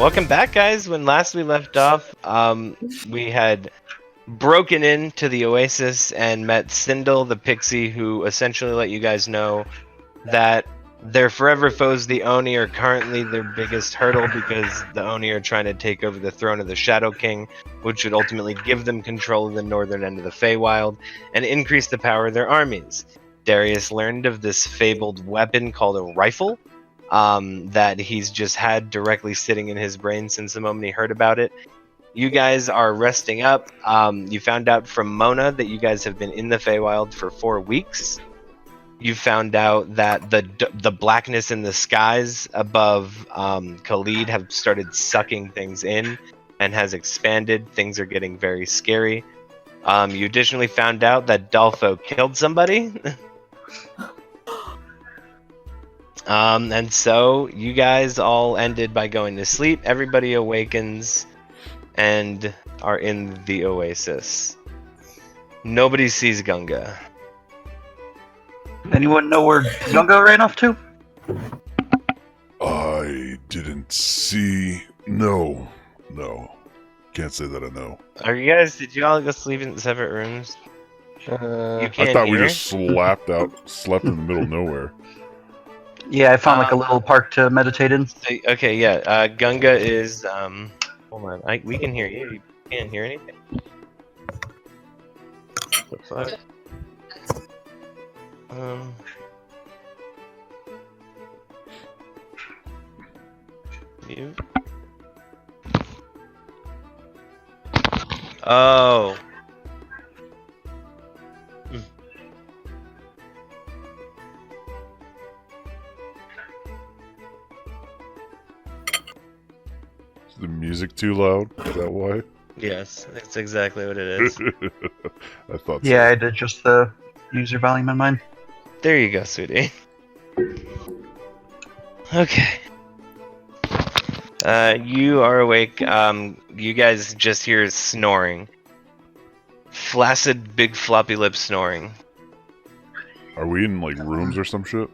Welcome back, guys. When last we left off, we had broken into the Oasis and met Sindel the Pixie, who essentially let you guys know that their forever foes, the Oni, are currently their biggest hurdle because the Oni are trying to take over the throne of the Shadow King, which would ultimately give them control of the northern end of the Feywild and increase the power of their armies. Darius learned of this fabled weapon called a rifle, that he's just had directly sitting in his brain since the moment he heard about it. You guys are resting up. You found out from Mona that you guys have been in the Feywild for 4 weeks. You found out that the blackness in the skies above Khalid have started sucking things in and has expanded. Things are getting very scary. You additionally found out that Dolfo killed somebody. And so you guys all ended by going to sleep. Everybody awakens and are in the Oasis. Nobody sees Gunga. Anyone know where Gunga ran off to? I didn't see. No. Can't say that I know. Did you all go sleep in separate rooms? You can't I thought we hear? just slept in the middle of nowhere. Yeah, I found like a little park to meditate in. Okay, yeah. Gunga is. Hold on. We can hear you. You can't hear anything. What the fuck? Mute. Oh. Is the music too loud? Is that why? Yes, that's exactly what it is. I thought Yeah, I had to adjust the user volume on mine. There you go, sweetie. Okay. You are awake. You guys just hear snoring. Flaccid, big floppy lip snoring. so. Are we in like rooms or some shit?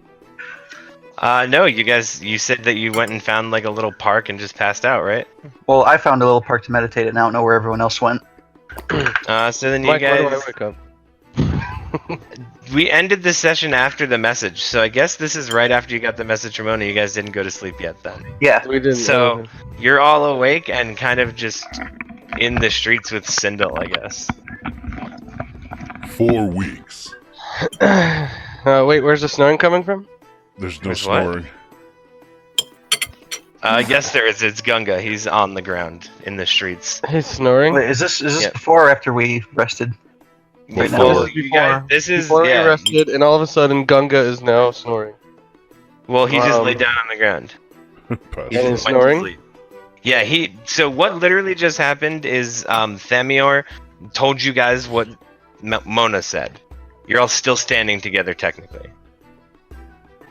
No, you said that you went and found like a little park and just passed out, right? Well, I found a little park to meditate in. I don't know where everyone else went. So then you Mike, why do I guys... wake up? We ended the session after the message, so I guess this is right after you got the message from Mona. You guys didn't go to sleep yet then. Yeah. We didn't. So, you're all awake and kind of just in the streets with Sindel, I guess. 4 weeks. Wait, where's the snoring coming from? There's no There's what? snoring. Yes, there is. It's Gunga. He's on the ground in the streets. He's snoring. Wait, is this Yeah. before or after we rested? Right now. Well, This is you guys, this is Before we yeah. rested, and all of a sudden, Gunga is now snoring. Well, he just laid down on the ground. Pass He And out. he's just went to snoring? sleep. Yeah, So what literally just happened is Themior told you guys what Mona said. You're all still standing together technically.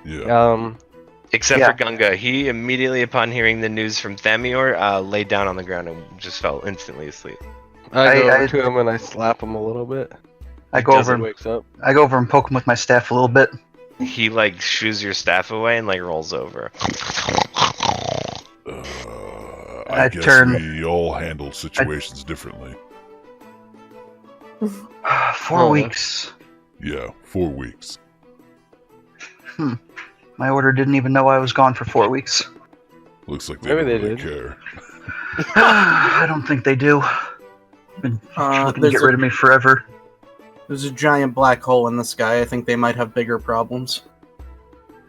Yeah. Except Yeah. for Gunga. He immediately upon hearing the news from Themior, laid down on the ground and just fell instantly asleep. I go I- over to him and I slap him a little bit. I He go over and wakes up. poke him with my staff a little bit. He like shoos your staff away and like rolls over. I I guess turn- we all handle situations differently. 4 Oh. weeks. Yeah, 4 weeks. My order didn't even know I was gone for 4 weeks. Looks like Maybe don't they really did. care. I don't think they do. Been looking to get rid of me forever. There's a giant black hole in the sky. I think they might have bigger problems.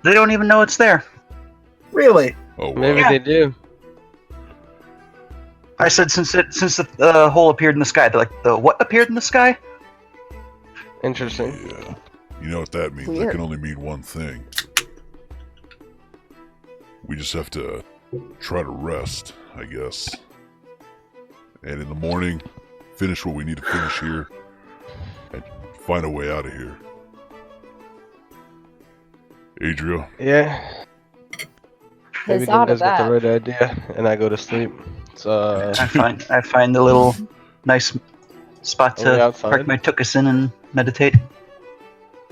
They don't even know it's there. Really? Oh, wow. Maybe they do. I said since the hole appeared in the sky. They're like, the what appeared in the sky? Interesting. Yeah. You know what that means? That Weird. can only mean one thing. We just have to try to rest, I guess. And in the morning, finish what we need to finish here and find a way out of here. Adria, Yeah. Maybe It's out of Gunga's got the that. right idea, and I go to sleep. So, I find the little nice spot Are we to outside? park my tuchus in and meditate.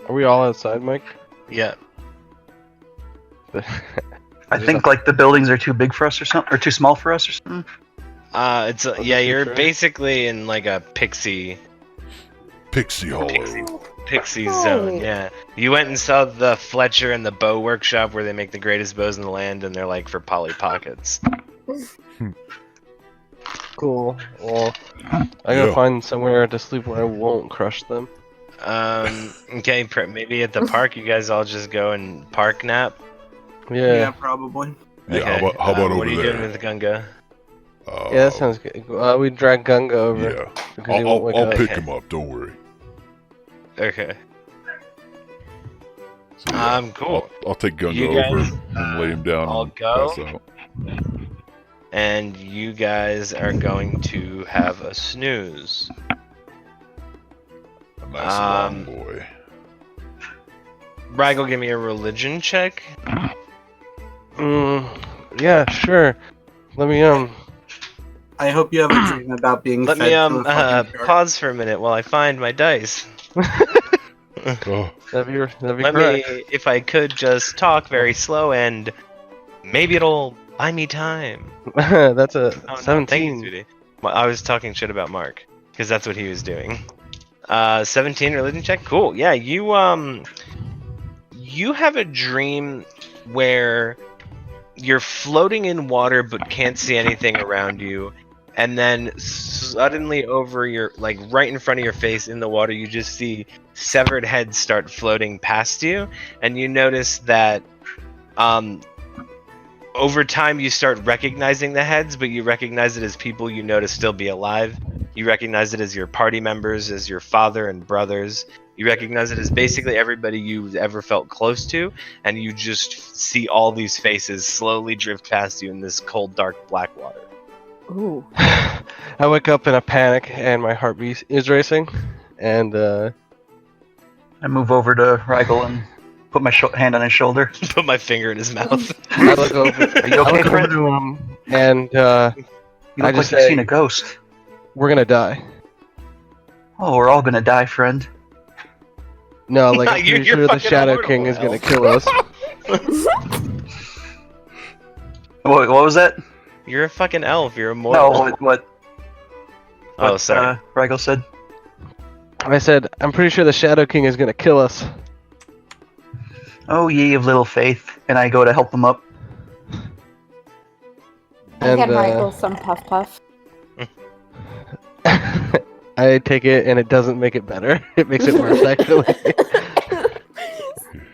are we all outside, Mike? Yeah. I think like the buildings are too big for us or something, or too small for us or something. Yeah, you're sure. basically in like a pixie Hollow. Pixie zone, yeah. You went and saw the Fletcher and the Bow Workshop where they make the greatest bows in the land, and they're like for Polly Pockets. Cool. Well, I gotta find somewhere to sleep where I won't crush them. Okay, maybe at the park you guys all just go and park nap. Yeah. probably. Yeah, Okay, how about what over are you there? doing with Gunga? Yeah, that sounds good. We drag Gunga over. Yeah, Because he won't wake I'll up. pick him up. Don't worry. Okay. So, yeah, Cool. I'll take Gunga You over guys, and lay him down all and go? pass out. And you guys are going to have a snooze. A nice long boy. Rigel, give me a religion check. Yeah, sure. Let me I hope you have a dream about being Let fed me to a fucking shark. pause for a minute while I find my dice. Oh, that'd be Let correct. me, if I could, just talk very slow, and maybe it'll buy me time. That's a Oh, no, 17. thank you, sweetie. Well, I was talking shit about Mark because that's what he was doing. 17 religion check. Cool. Yeah, you have a dream where you're floating in water but can't see anything around you, and then suddenly over your, like right in front of your face in the water, you just see severed heads start floating past you, and you notice that over time you start recognizing the heads, but you recognize it as people you know to still be alive. You recognize it as your party members, as your father and brothers. You recognize it as basically everybody you've ever felt close to, and you just see all these faces slowly drift past you in this cold, dark, black water. Ooh. I wake up in a panic and my heartbeat is racing, and I move over to Rigel and put my hand on his shoulder. Put my finger in his mouth. I look over. Are you I okay, look over friend? to him, and You I look like just you've say- seen a ghost. we're gonna die. Oh, we're all gonna die, friend. No, like I'm You're pretty sure the fucking Shadow immortal, King is gonna Elf. kill us. What was that? You're a fucking elf. You're immortal. No, what Oh, sorry. Rigel said. I said, I'm pretty sure the Shadow King is gonna kill us. Oh, ye of little faith. And I go to help him up. I And get Michael some puff puff. I take it, and it doesn't make it better. It makes it worse, actually.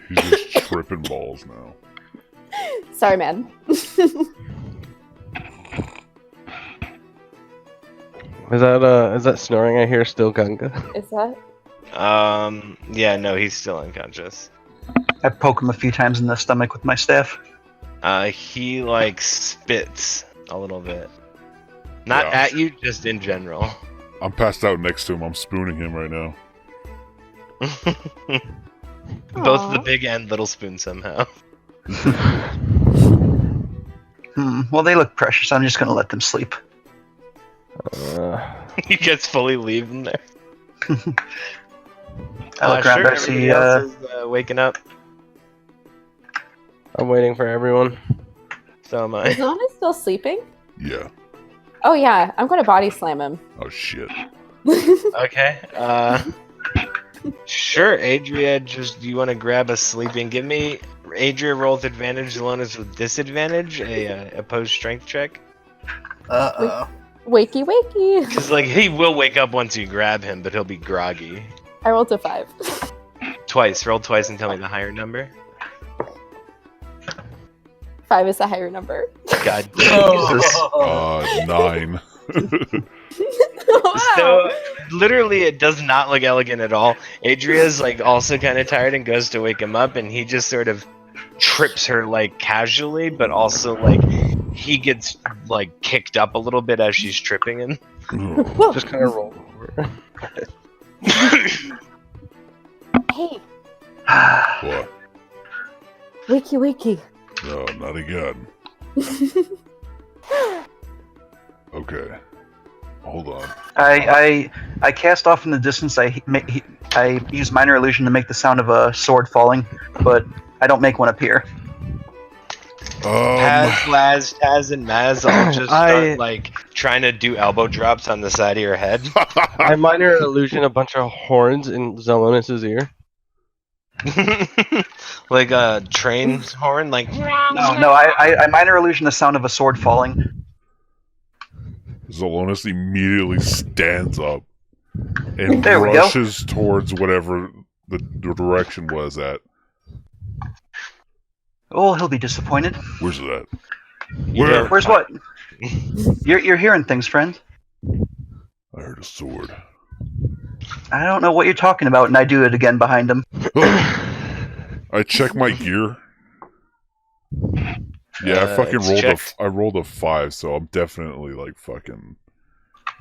he's just tripping balls now. Sorry, man. Is that snoring I hear still Gunga? Is that? Yeah, no, he's still unconscious. I poke him a few times in the stomach with my staff. He like spits a little bit. Not Yeah. at you, just in general. I'm passed out next to him. I'm spooning him right now. Both the Aw. big and little spoon somehow. Well, they look precious. I'm just gonna let them sleep. You guys fully leave them there. I look around. Sure, I see. everybody else is waking up. I'm waiting for everyone. So am Is I. Lana still sleeping? Yeah. Oh yeah, I'm gonna body slam him. Oh shit. Okay. Sure, Adria. Just you want to grab a sleeping? Give me Adria roll with advantage. Lona's with disadvantage. A opposed strength check. Wakey wakey. Because like he will wake up once you grab him, but he'll be groggy. I rolled a 5. Twice. Roll twice and tell me the higher number. 5 is the higher number. God. Oh. 9. Wow. So literally, it does not look elegant at all. Adria's like also kind of tired and goes to wake him up, and he just sort of trips her like casually, but also like he gets like kicked up a little bit as she's tripping him. Whoa. Just kind of roll over. Hey, What? wakey wakey. No, not again. Okay. Hold on. I cast off in the distance. I use minor illusion to make the sound of a sword falling, but I don't make one appear. Paz, Laz, Taz, and Maz all just start like trying to do elbow drops on the side of your head. I minor illusion a bunch of horns in Zelonis' ear. Like a train horn, like. No, I minor illusion the sound of a sword falling. Zelonis immediately stands up and There we go. rushes towards whatever the direction was at. Oh, he'll be disappointed. Where's it at? You Where? don't- Where's what? You're hearing things, friend. I heard a sword. I don't know what you're talking about, and I do it again behind him. I check my gear. Yeah, I fucking it's rolled checked. I rolled a 5, so I'm definitely like fucking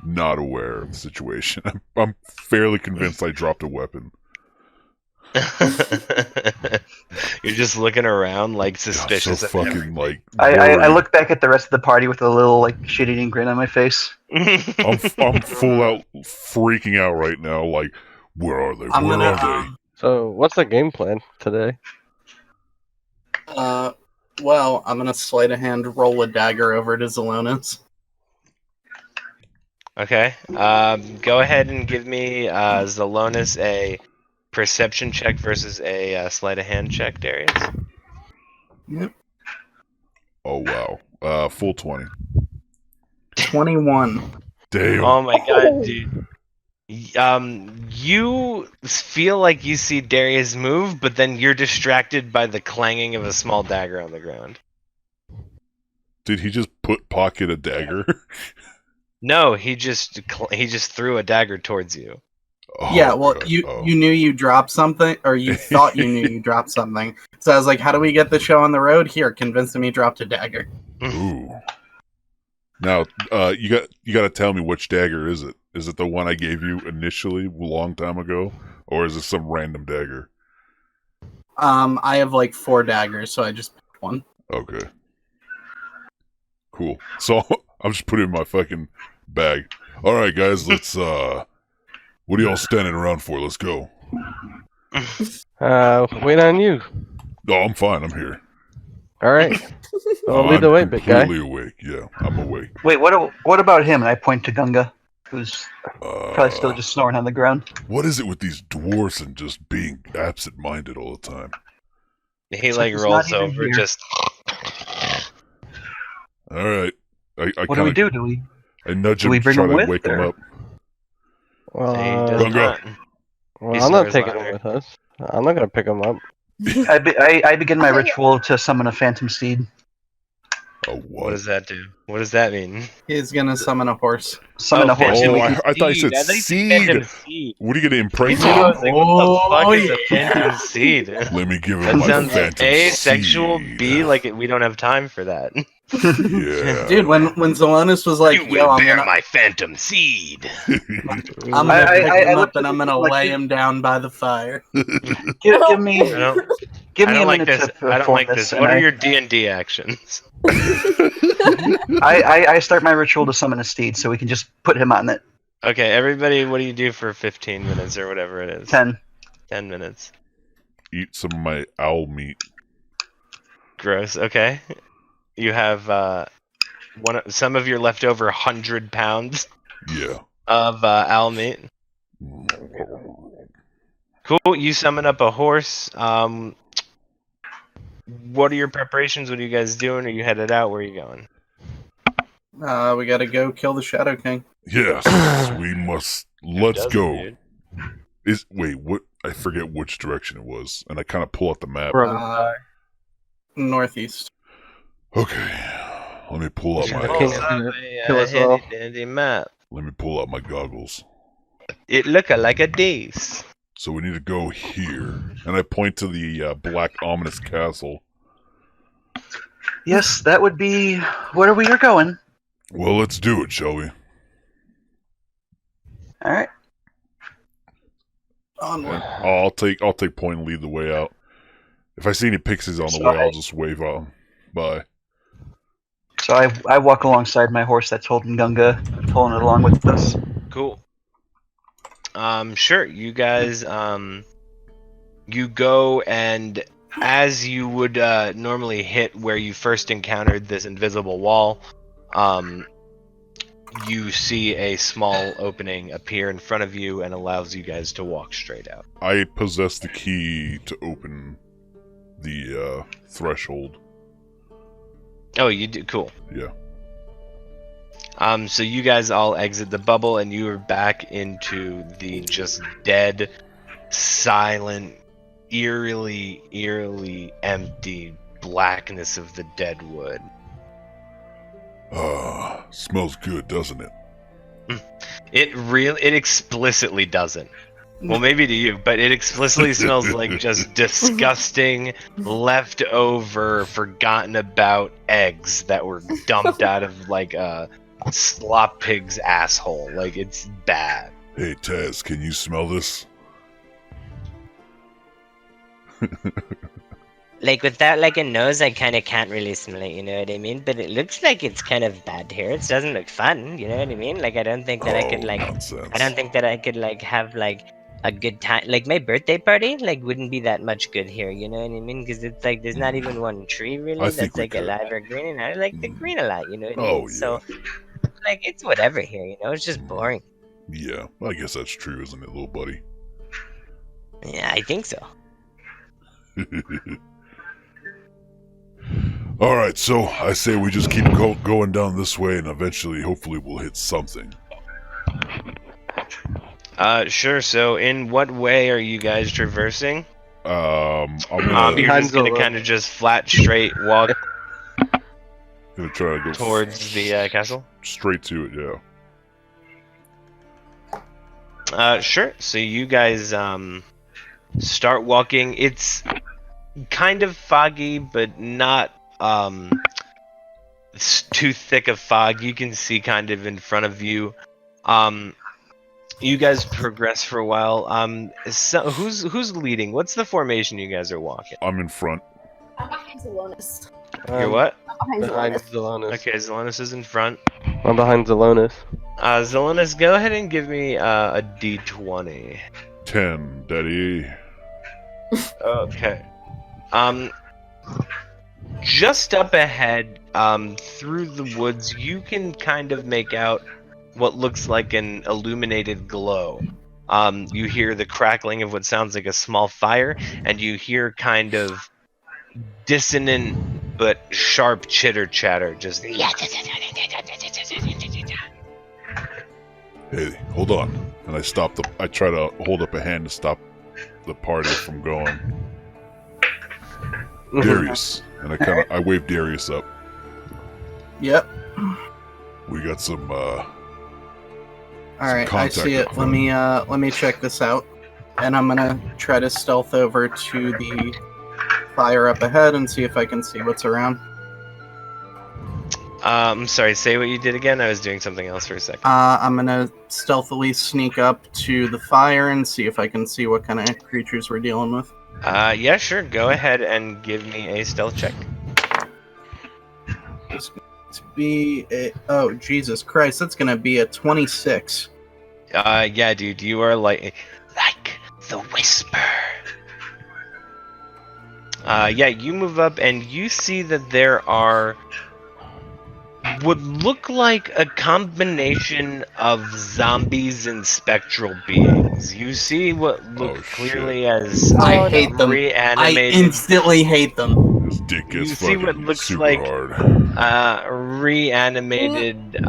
not aware of the situation. I'm fairly convinced I dropped a weapon. You're just looking around like God, suspicious. so of fucking like. I worried. look back at the rest of the party with a little like shit-eating grin on my face. everything. I'm full out freaking out right now. Like, where are they? I'm Where gonna. are they? So, what's the game plan today? Well, I'm gonna sleight of hand roll a dagger over to Zelonis. Okay. Go ahead and give me Zelonis a perception check versus a sleight of hand check, Darius. Yep. Oh wow. Full 20. 21. Damn. Oh my god, dude. You feel like you see Darius move, but then you're distracted by the clanging of a small dagger on the ground. Did he just pocket a dagger? No, he just threw a dagger towards you. Oh, Yeah, well, God. you Oh. you knew you dropped something, or you thought you knew you dropped something. So I was like, "How do we get the show on the road?" Here, convince him he dropped a dagger. Ooh. Now, you got to tell me which dagger is it? Is it the one I gave you initially a long time ago, or is it some random dagger? I have like 4 daggers, so I just picked one. Okay. Cool. So I'm just putting it in my fucking bag. All right, guys, let's. What are y'all standing around for? Let's go. Wait on you. Oh, I'm fine. I'm here. All right. Well, I'm lead the way, big guy. completely awake. Yeah, I'm awake. Wait, what about him? And I point to Gunga, who's probably still Uh, just snoring on the ground. What is it with these dwarves and just being absent-minded all the time? He So like he's rolls not even over, here. just. All right. I What do we kinda- do? Do we? I nudge Do him we to bring try him to with, wake him or- up. Well, He does Gunga. not. well, He's I'm not Sarah's taking ladder. him with us. I'm not gonna pick him up. I begin my ritual to summon a phantom steed. Oh, What what? does that do? What does that mean? He's gonna summon a horse. Summon a horse. Oh, we I can- thought you said I thought you said phantom seed. seed. What are you gonna I impregnate? was like, what the fuck Oh, is a yeah. phantom seed? Let me give him That my sounds phantom A, seed. sexual, B, like we don't have time for that. Yeah. Dude, when Zelonis was like, "Yo, I'm gonna, my phantom seed. I'm gonna I- pick I him looked up and at I'm him gonna like lay he- him down by the fire." give me I don't, give I me don't a like minute this. to I don't perform like this. this. What and are I- your D&D actions? I start my ritual to summon a steed, so we can just put him on it. Okay, everybody, what do you do for 15 minutes or whatever it is? 10. 10 minutes. Eat some of my owl meat. Gross. Okay. You have some of your leftover 100 pounds Yeah. of owl meat. Cool. You summon up a horse. What are your preparations? What are you guys doing? Are you headed out? Where are you going? We gotta go kill the Shadow King. Yes, we must. Let's Doesn't, go. dude. Wait, what? I forget which direction it was, and I kind of pull out the map. Northeast. Okay, let me pull out Shadow my. King is gonna kill us all. Handy map. Let me pull out my goggles. It look like a dace. So we need to go here, and I point to the black ominous castle. Yes, that would be where we are going. Well, let's do it, shall we? All right. Onward. I'll take point and lead the way out. If I see any pixies on the way, I'll just wave out. Bye. So I walk alongside my horse that's holding Gunga, pulling it along with us. Cool. Sure. You guys, you go and as you would normally hit where you first encountered this invisible wall, you see a small opening appear in front of you and allows you guys to walk straight out. I possess the key to open the threshold. Oh, you do? Cool. Yeah. So you guys all exit the bubble and you are back into the just dead, silent, eerily empty blackness of the dead wood. Smells good, doesn't it? It explicitly doesn't. Well, maybe to you, but it explicitly smells like just disgusting, leftover, forgotten about eggs that were dumped out of like a slop pig's asshole. Like, it's bad. Hey, Taz, can you smell this? Like, without, like, a nose, I kind of can't really smell it, you know what I mean? But it looks like it's kind of bad here. It doesn't look fun, you know what I mean? Like, I don't think that I could, like... Nonsense. I don't think that I could, like, have, like, a good time. Like, my birthday party, like, wouldn't be that much good here, you know what I mean? Because it's, like, there's not even one tree, really, I think that's, we like, could. alive or green. And I like the green a lot, you know what I Oh, mean? So, like, it's whatever here, you know? It's just boring. Yeah, I guess that's true, isn't it, little buddy? Yeah, I think so. Alright, so I say we just keep going down this way and eventually, hopefully, we'll hit something. Sure. So, in what way are you guys traversing? I'm You're gonna just gonna kind of just flat, straight walk try to go towards the castle? straight to it, yeah. Sure. So you guys start walking. It's kind of foggy, but not it's too thick of fog. You can see kind of in front of you. You guys progress for a while. So who's leading? What's the formation you guys are walking? I'm in front. I'm behind Zelonis. You're what? I'm behind Behind Zelonis. Zelonis. Okay, Zelonis is in front. I'm behind Zelonis. Zelonis, go ahead and give me a d20. 10, Daddy. Okay. Just up ahead, through the woods, you can kind of make out what looks like an illuminated glow. You hear the crackling of what sounds like a small fire, and you hear kind of dissonant but sharp chitter chatter. Just Hey, hold on. And I try to hold up a hand to stop the party from going. Darius. And I wave Darius up. Yep. We got some, All right, I contact see it. up Let me check this out, and I'm gonna try to stealth over to the fire up ahead and see if I can see what's around. I'm sorry, say what you did again. I was doing something else for a second. I'm gonna stealthily sneak up to the fire and see if I can see what kind of creatures we're dealing with. Yeah, sure. Go ahead and give me a stealth check. It's going to be oh Jesus Christ, that's gonna be a 26. Yeah, dude, you are like the whisper. Yeah, you move up and you see that there are would look like a combination of zombies and spectral beings. You see what look Oh, clearly shit. as I hate them. I reanimated. instantly hate them. His dick gets You see what fucking looks super like- hard. Reanimated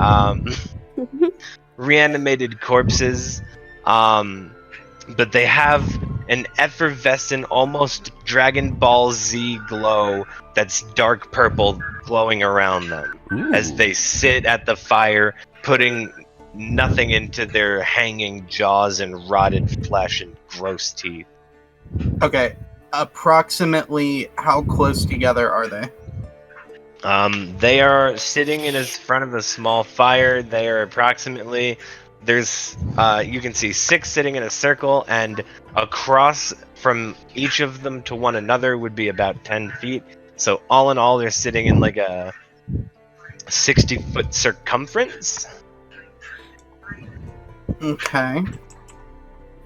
reanimated corpses, but they have an effervescent, almost Dragon Ball Z glow that's dark purple glowing around them as they sit at the fire, putting nothing into their hanging jaws and rotted flesh and gross teeth. Okay, approximately how close together are they? They are sitting in front of a small fire. They are approximately, there's, you can see 6 sitting in a circle, and across from each of them to one another would be about 10 feet. So all in all, they're sitting in like a 60-foot circumference. Okay.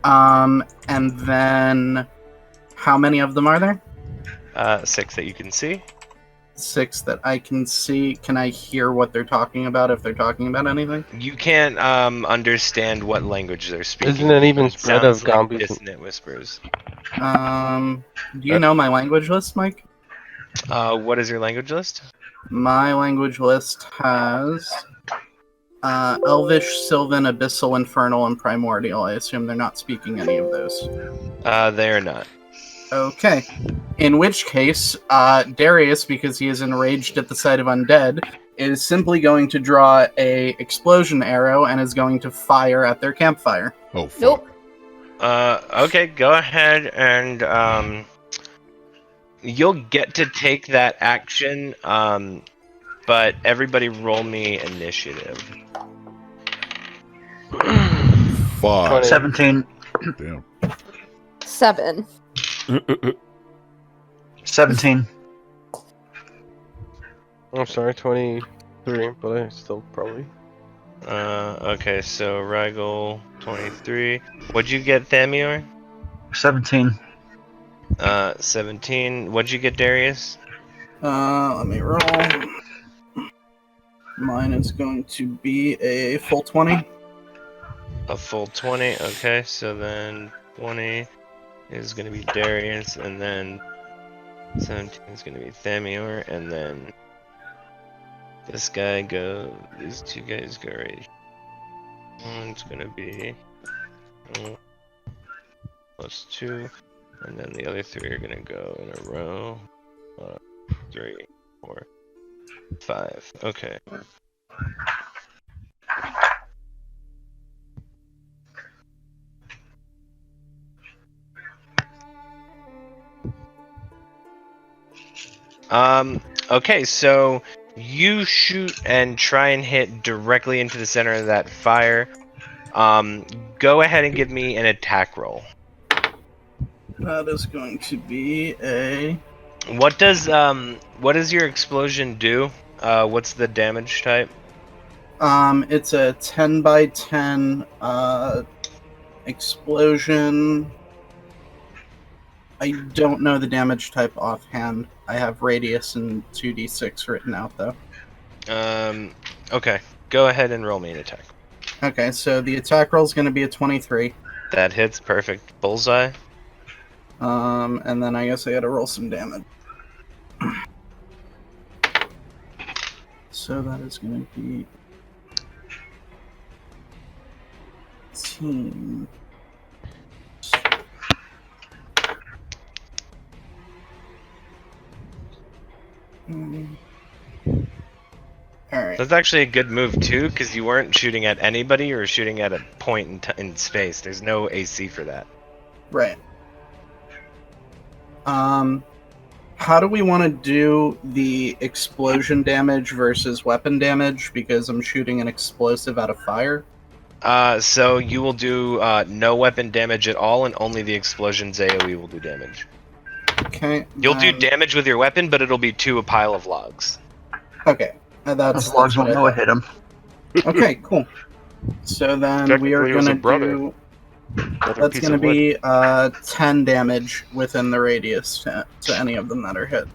And then how many of them are there? 6 that you can see. 6 that I can see. Can I hear what they're talking about if they're talking about anything? You can't understand what language they're speaking. Isn't it even It spread sounds of like Gombi's? dissonant whispers. Do you know my language list, Mike? What is your language list? My language list has Elvish, Sylvan, Abyssal, Infernal, and Primordial. I assume they're not speaking any of those. They are not. Okay. In which case, Darius, because he is enraged at the sight of undead, is simply going to draw a explosion arrow and is going to fire at their campfire. Oh, fuck. Nope. Okay, go ahead and you'll get to take that action, but everybody roll me initiative. 5. 17. Damn. 7. 17. I'm sorry, 23, but I still probably. Okay, so Rigel 23. What'd you get, Thamior? 17. 17. What'd you get, Darius? Let me roll. Mine is going to be a full 20. A full 20. Okay, so then 20 is gonna be Darius, and then 17 is gonna be Thamior, and then this guy these two guys go right here. One's gonna be +2, and then the other 3 are gonna go in a row. 3, 4, 5. Okay. Okay, so you shoot and try and hit directly into the center of that fire. Go ahead and give me an attack roll. That is going to be a... What does your explosion do? What's the damage type? It's a 10 by 10 explosion. I don't know the damage type offhand. I have radius and 2d6 written out though. Okay. Go ahead and roll me an attack. Okay, so the attack roll is going to be a 23. That hits, perfect. Bullseye. And then I guess I got to roll some damage. So that is going to be 18. Alright. That's actually a good move too, because you weren't shooting at anybody, you were shooting at a point in space. There's no AC for that. Right. How do we want to do the explosion damage versus weapon damage? Because I'm shooting an explosive out of fire. So you will do no weapon damage at all, and only the explosion's AoE will do damage. Okay. You'll do damage with your weapon, but it'll be to a pile of logs. Okay. That's Those logs what won't I know I thought. hit him. Okay, cool. So then we are Technically, it was a gonna brother. do. Another That's piece gonna of wood. be 10 damage within the radius to any of them that are hit.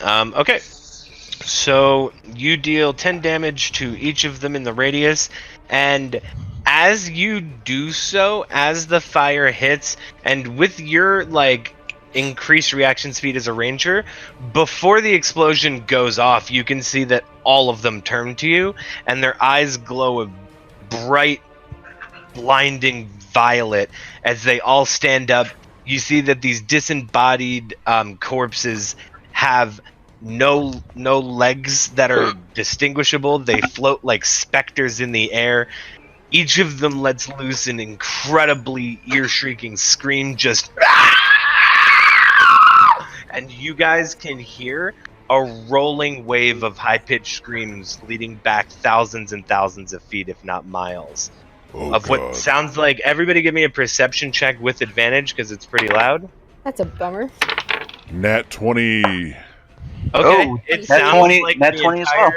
Okay. So you deal 10 damage to each of them in the radius, and as you do so, as the fire hits, and with your increased reaction speed as a ranger, before the explosion goes off, you can see that all of them turn to you, and their eyes glow a bright, blinding violet as they all stand up. You see that these disembodied corpses have no legs that are distinguishable. They float like specters in the air. Each of them lets loose an incredibly ear-shrieking scream, just and you guys can hear a rolling wave of high-pitched screams leading back thousands and thousands of feet, if not miles, Oh, of God. what sounds like. Everybody give me a perception check with advantage, because it's pretty loud. That's a bummer. Nat 20. Okay, Oh, it nat sounds 20 like nat the 20 as well.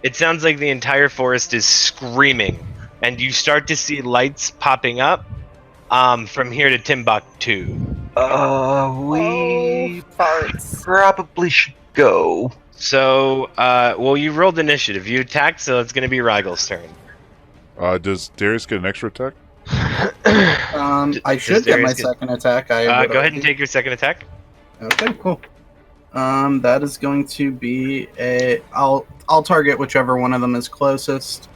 It sounds like the entire forest is screaming, and you start to see lights popping up from here to Timbuktu. We farts. Probably should go. So, well, you rolled initiative. You attacked, so it's going to be Rygel's turn. Does Darius get an extra attack? I should get my Darius get- second attack. Go ahead and take your second attack. Okay, cool. That is going to be a. I'll target whichever one of them is closest.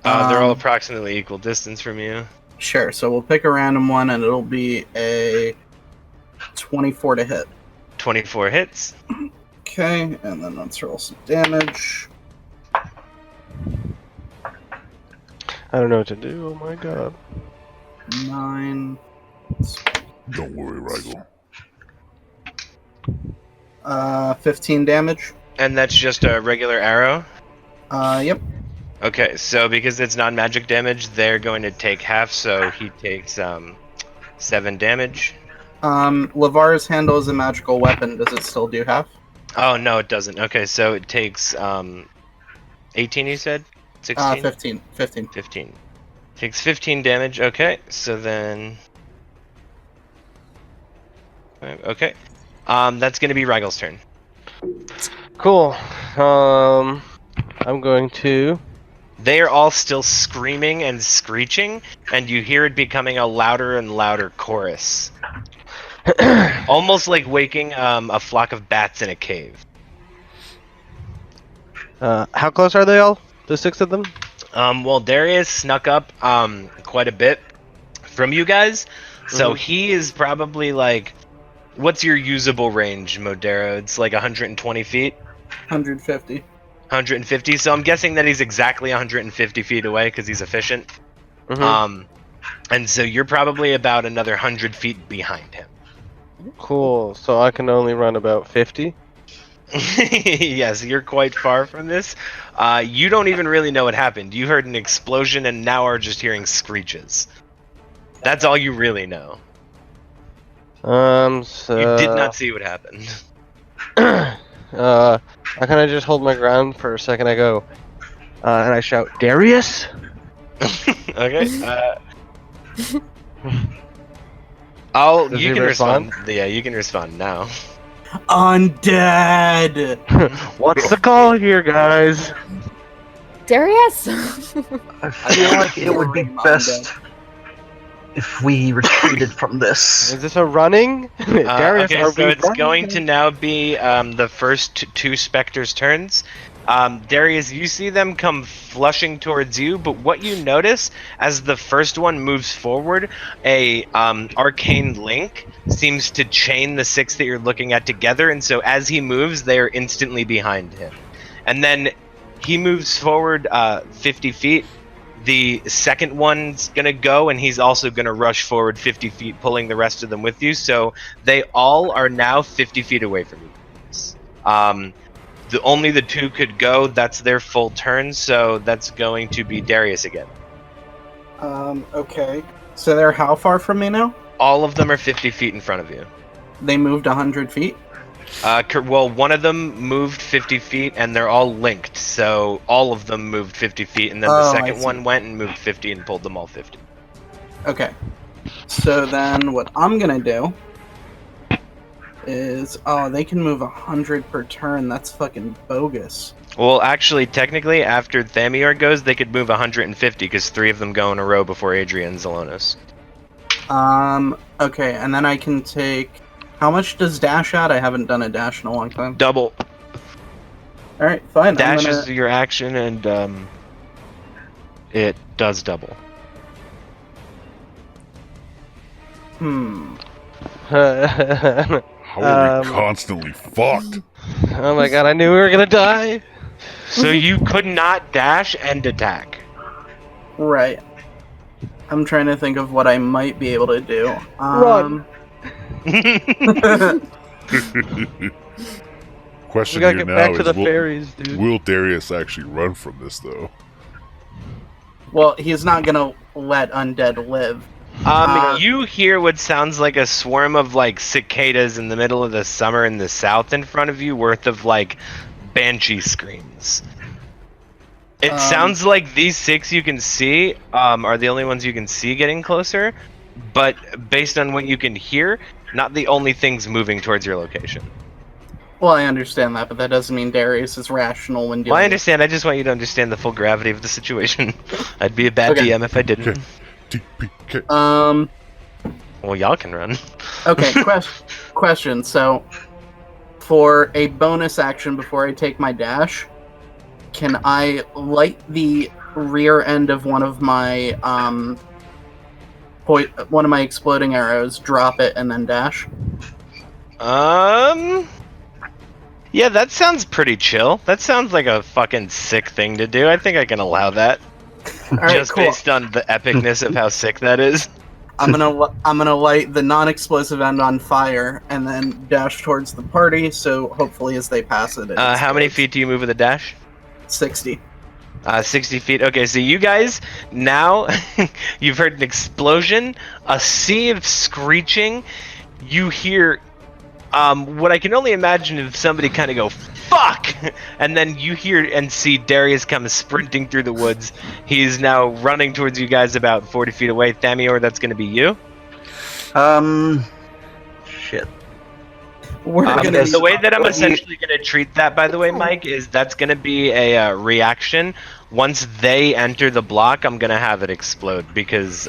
They're all Um, approximately equal distance from you. Sure. So we'll pick a random one, and it'll be a 24 to hit. 24 hits. Okay, and then let's roll some damage. I don't know what to do. Oh my god. 9. Don't worry, Rigel. 15 damage. And that's just a regular arrow? Yep. Okay, so because it's non-magic damage, they're going to take half, so he takes 7 damage. Lavar's handle is a magical weapon. Does it still do half? Oh, no, it doesn't. Okay, so it takes 18, you said? 16? 15. 15. 15. Takes 15 damage. Okay, so then... Okay. That's going to be Rygel's turn. Cool. I'm going to. They are all still screaming and screeching, and you hear it becoming a louder and louder chorus. Almost like waking a flock of bats in a cave. How close are they all? The 6 of them? Well, Darius snuck up quite a bit from you guys, so he is probably like... What's your usable range, Modero? It's like 120 feet? 150. 150, so I'm guessing that he's exactly 150 feet away because he's efficient. And so you're probably about another 100 feet behind him. Cool. So I can only run about 50? Yes, you're quite far from this. You don't even really know what happened. You heard an explosion and now are just hearing screeches. That's all you really know. So... You did not see what happened. I kind of just hold my ground for a second. I go, and I shout, Darius? Okay. Does You he can respond? Yeah, you can respond now. Undead! What's the call here, guys? Darius? I feel like it would be best if we retreated from this. Is this a running? Darius, Okay, are so we it's running? going to now be the first two specters' turns. Darius, you see them come flushing towards you, but what you notice as the first one moves forward, a arcane link seems to chain the 6 that you're looking at together, and so as he moves, they are instantly behind him. And then he moves forward 50 feet. The second one's gonna go, and he's also gonna rush forward 50 feet, pulling the rest of them with you. So they all are now 50 feet away from you. Only the 2 could go. That's their full turn, so that's going to be Darius again. Okay. So they're how far from me now? All of them are 50 feet in front of you. They moved 100 feet? Well, one of them moved 50 feet, and they're all linked, so all of them moved 50 feet, and then the Oh, I second see. one went and moved 50 and pulled them all 50. Okay. So then what I'm gonna do is... Oh, they can move 100 per turn. That's fucking bogus. Well, actually, technically, after Thamior goes, they could move 150, because 3 of them go in a row before Adrian and Zelonis. Okay, and then I can take... How much does dash add? I haven't done a dash in a long time. Double. Alright, fine. Dash I'm gonna... is your action, and it does double. How are we Um, constantly fucked? Oh my god, I knew we were gonna die. So you could not dash and attack. Right. I'm trying to think of what I might be able to do. Run. Question We gotta here get now back to is, the will, fairies, dude. will Darius actually run from this, though? Well, he's not gonna let undead live. You hear what sounds like a swarm of like cicadas in the middle of the summer in the south in front of you, worth of like banshee screams. It sounds like these 6 you can see are the only ones you can see getting closer, but based on what you can hear, not the only things moving towards your location. Well, I understand that, but that doesn't mean Darius is rational when dealing. Well, I understand. I just want you to understand the full gravity of the situation. I'd be a bad Okay. DM if I didn't. TPK. Well, y'all can run. Okay, question. So, for a bonus action before I take my dash, can I light the rear end of one of my exploding arrows, drop it, and then dash? Yeah, that sounds pretty chill. That sounds like a fucking sick thing to do. I think I can allow that. All right, Just cool. based on the epicness of how sick that is. I'm gonna light the non-explosive end on fire and then dash towards the party. So hopefully, as they pass it, How many feet do you move with a dash? 60. 60 feet. Okay, so you guys, now, you've heard an explosion, a sea of screeching. You hear, what I can only imagine if somebody kind of go, fuck! And then you hear and see Darius come sprinting through the woods. He's now running towards you guys about 40 feet away. Thamior, that's going to be you. Shit. We're gonna The way that I'm you- essentially going to treat that, by the way, Mike, is that's going to be a reaction. Once they enter the block, I'm going to have it explode because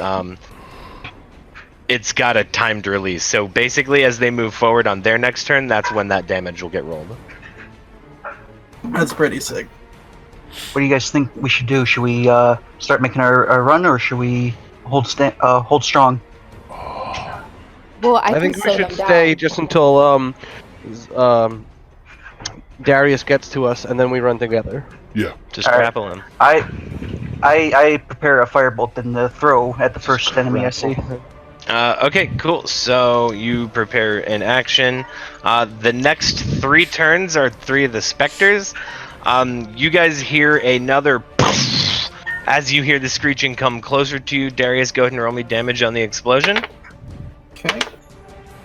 it's got a timed release. So basically, as they move forward on their next turn, that's when that damage will get rolled. That's pretty sick. What do you guys think we should do? Should we start making our run, or should we hold strong? Well, I think we slow should them stay down. just until Darius gets to us, and then we run together. Yeah. Just All right. grapple him. I prepare a firebolt and throw at the first enemy I see. Okay, cool. So you prepare an action. The next 3 turns are 3 of the specters. You guys hear another as you hear the screeching come closer to you. Darius, go ahead and roll me damage on the explosion. Okay.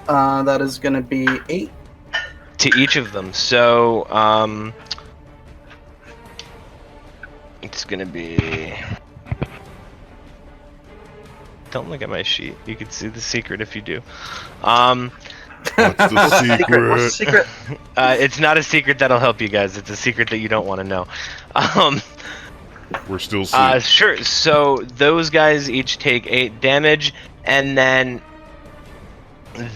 That is gonna be 8. To each of them. So, it's gonna be... Don't look at my sheet. You can see the secret if you do. What's the secret? What's the secret? It's not a secret that'll help you guys. It's a secret that you don't want to know. We're still seeing. Sure. So those guys each take 8 damage, and then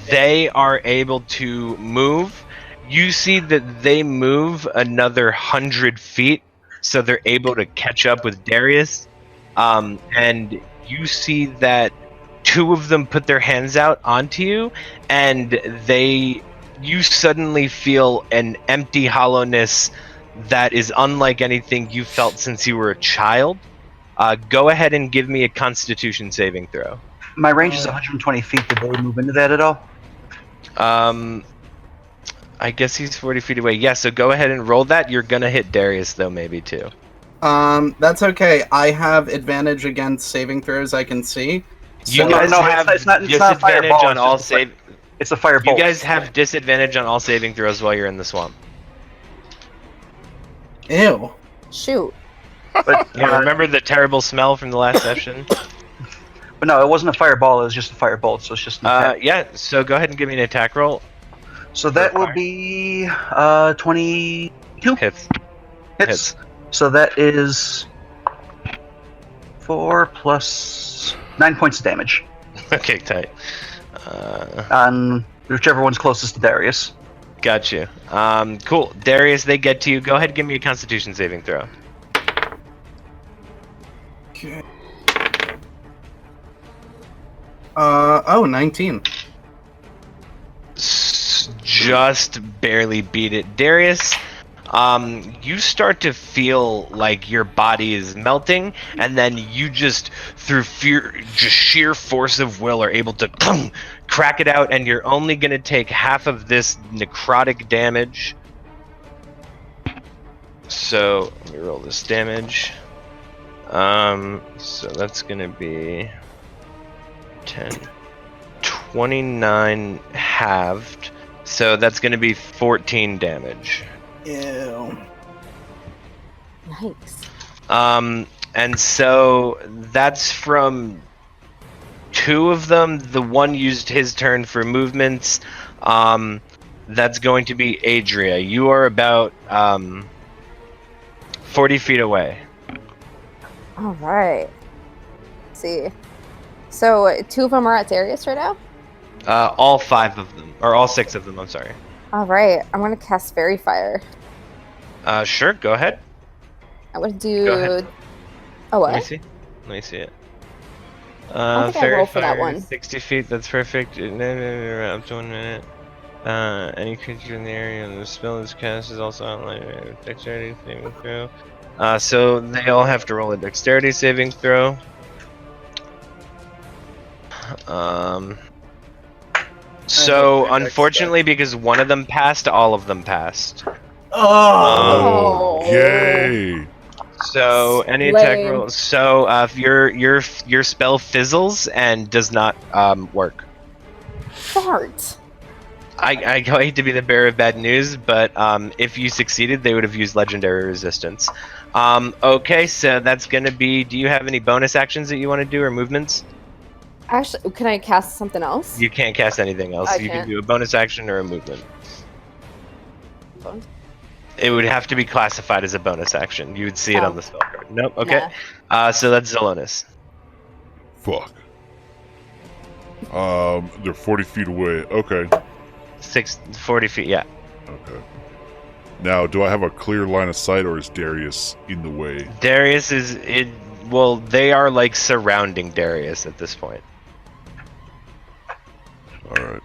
they are able to move. You see that they move another 100 feet, so they're able to catch up with Darius. And you see that 2 of them put their hands out onto you, and you suddenly feel an empty hollowness that is unlike anything you felt since you were a child. Go ahead and give me a Constitution saving throw. My range is 120 feet. Did they move into that at all? I guess he's 40 feet away. Yeah, so go ahead and roll that. You're gonna hit Darius though, maybe too. That's okay. I have advantage against saving throws. I can see. You No, guys no, have it's not a disadvantage fireball, on it's all just a save. It's a firebolt. You guys have disadvantage on all saving throws while you're in the swamp. Ew. Shoot. But, You remember the terrible smell from the last session? but no, it wasn't a fireball. It was just a firebolt. So it's just an attack. Yeah. So go ahead and give me an attack roll. So that will fire. be 22 Hits. hits. So that is 4 plus 9 points of damage Okay, tight. on whichever one's closest to Darius. Got you. Cool. Darius, they get to you. Go ahead and give me a Constitution saving throw. Okay. 19. Just barely beat it. Darius, you start to feel like your body is melting, and then you just, through sheer force of will, are able to crack it out, and you're only going to take half of this necrotic damage. So, let me roll this damage. So that's going to be 10, 29 halved. So that's going to be 14 damage. Ew. Nice. And so that's from 2 of them. The one used his turn for movements. That's going to be Adria. You are about 40 feet away. All right. Let's see. So 2 of them are at Darius right now? All 5 of them, or all 6 of them, I'm sorry. All right. I'm going to cast Fairy Fire. Sure, go ahead. I'm going to do... Go ahead. Oh, what? Let me see it. I think I Fairy rolled for that fire, one. 60 feet, that's perfect. Up to 1 minute. Any creature in the area and the spell is cast is also outlined. Dexterity saving throw. So they all have to roll a dexterity saving throw. So unfortunately, because one of them passed, all of them passed. Oh. Yay! So any attack Lame. roll. So your spell fizzles and does not work. Fart. I hate to be the bearer of bad news, but if you succeeded, they would have used legendary resistance. Okay, so that's gonna be. Do you have any bonus actions that you want to do or movements? Actually, can I cast something else? You can't cast anything else. I You can can't. do a bonus action or a movement. Bonus? It would have to be classified as a bonus action. You would see it Oh. on the spell card. Nope. Okay. Nah. So that's Zelonis. Fuck. They're 40 feet away. Okay. 40 feet. Yeah. Okay. Now, do I have a clear line of sight, or is Darius in the way? Darius is it. Well, they are like surrounding Darius at this point. All right.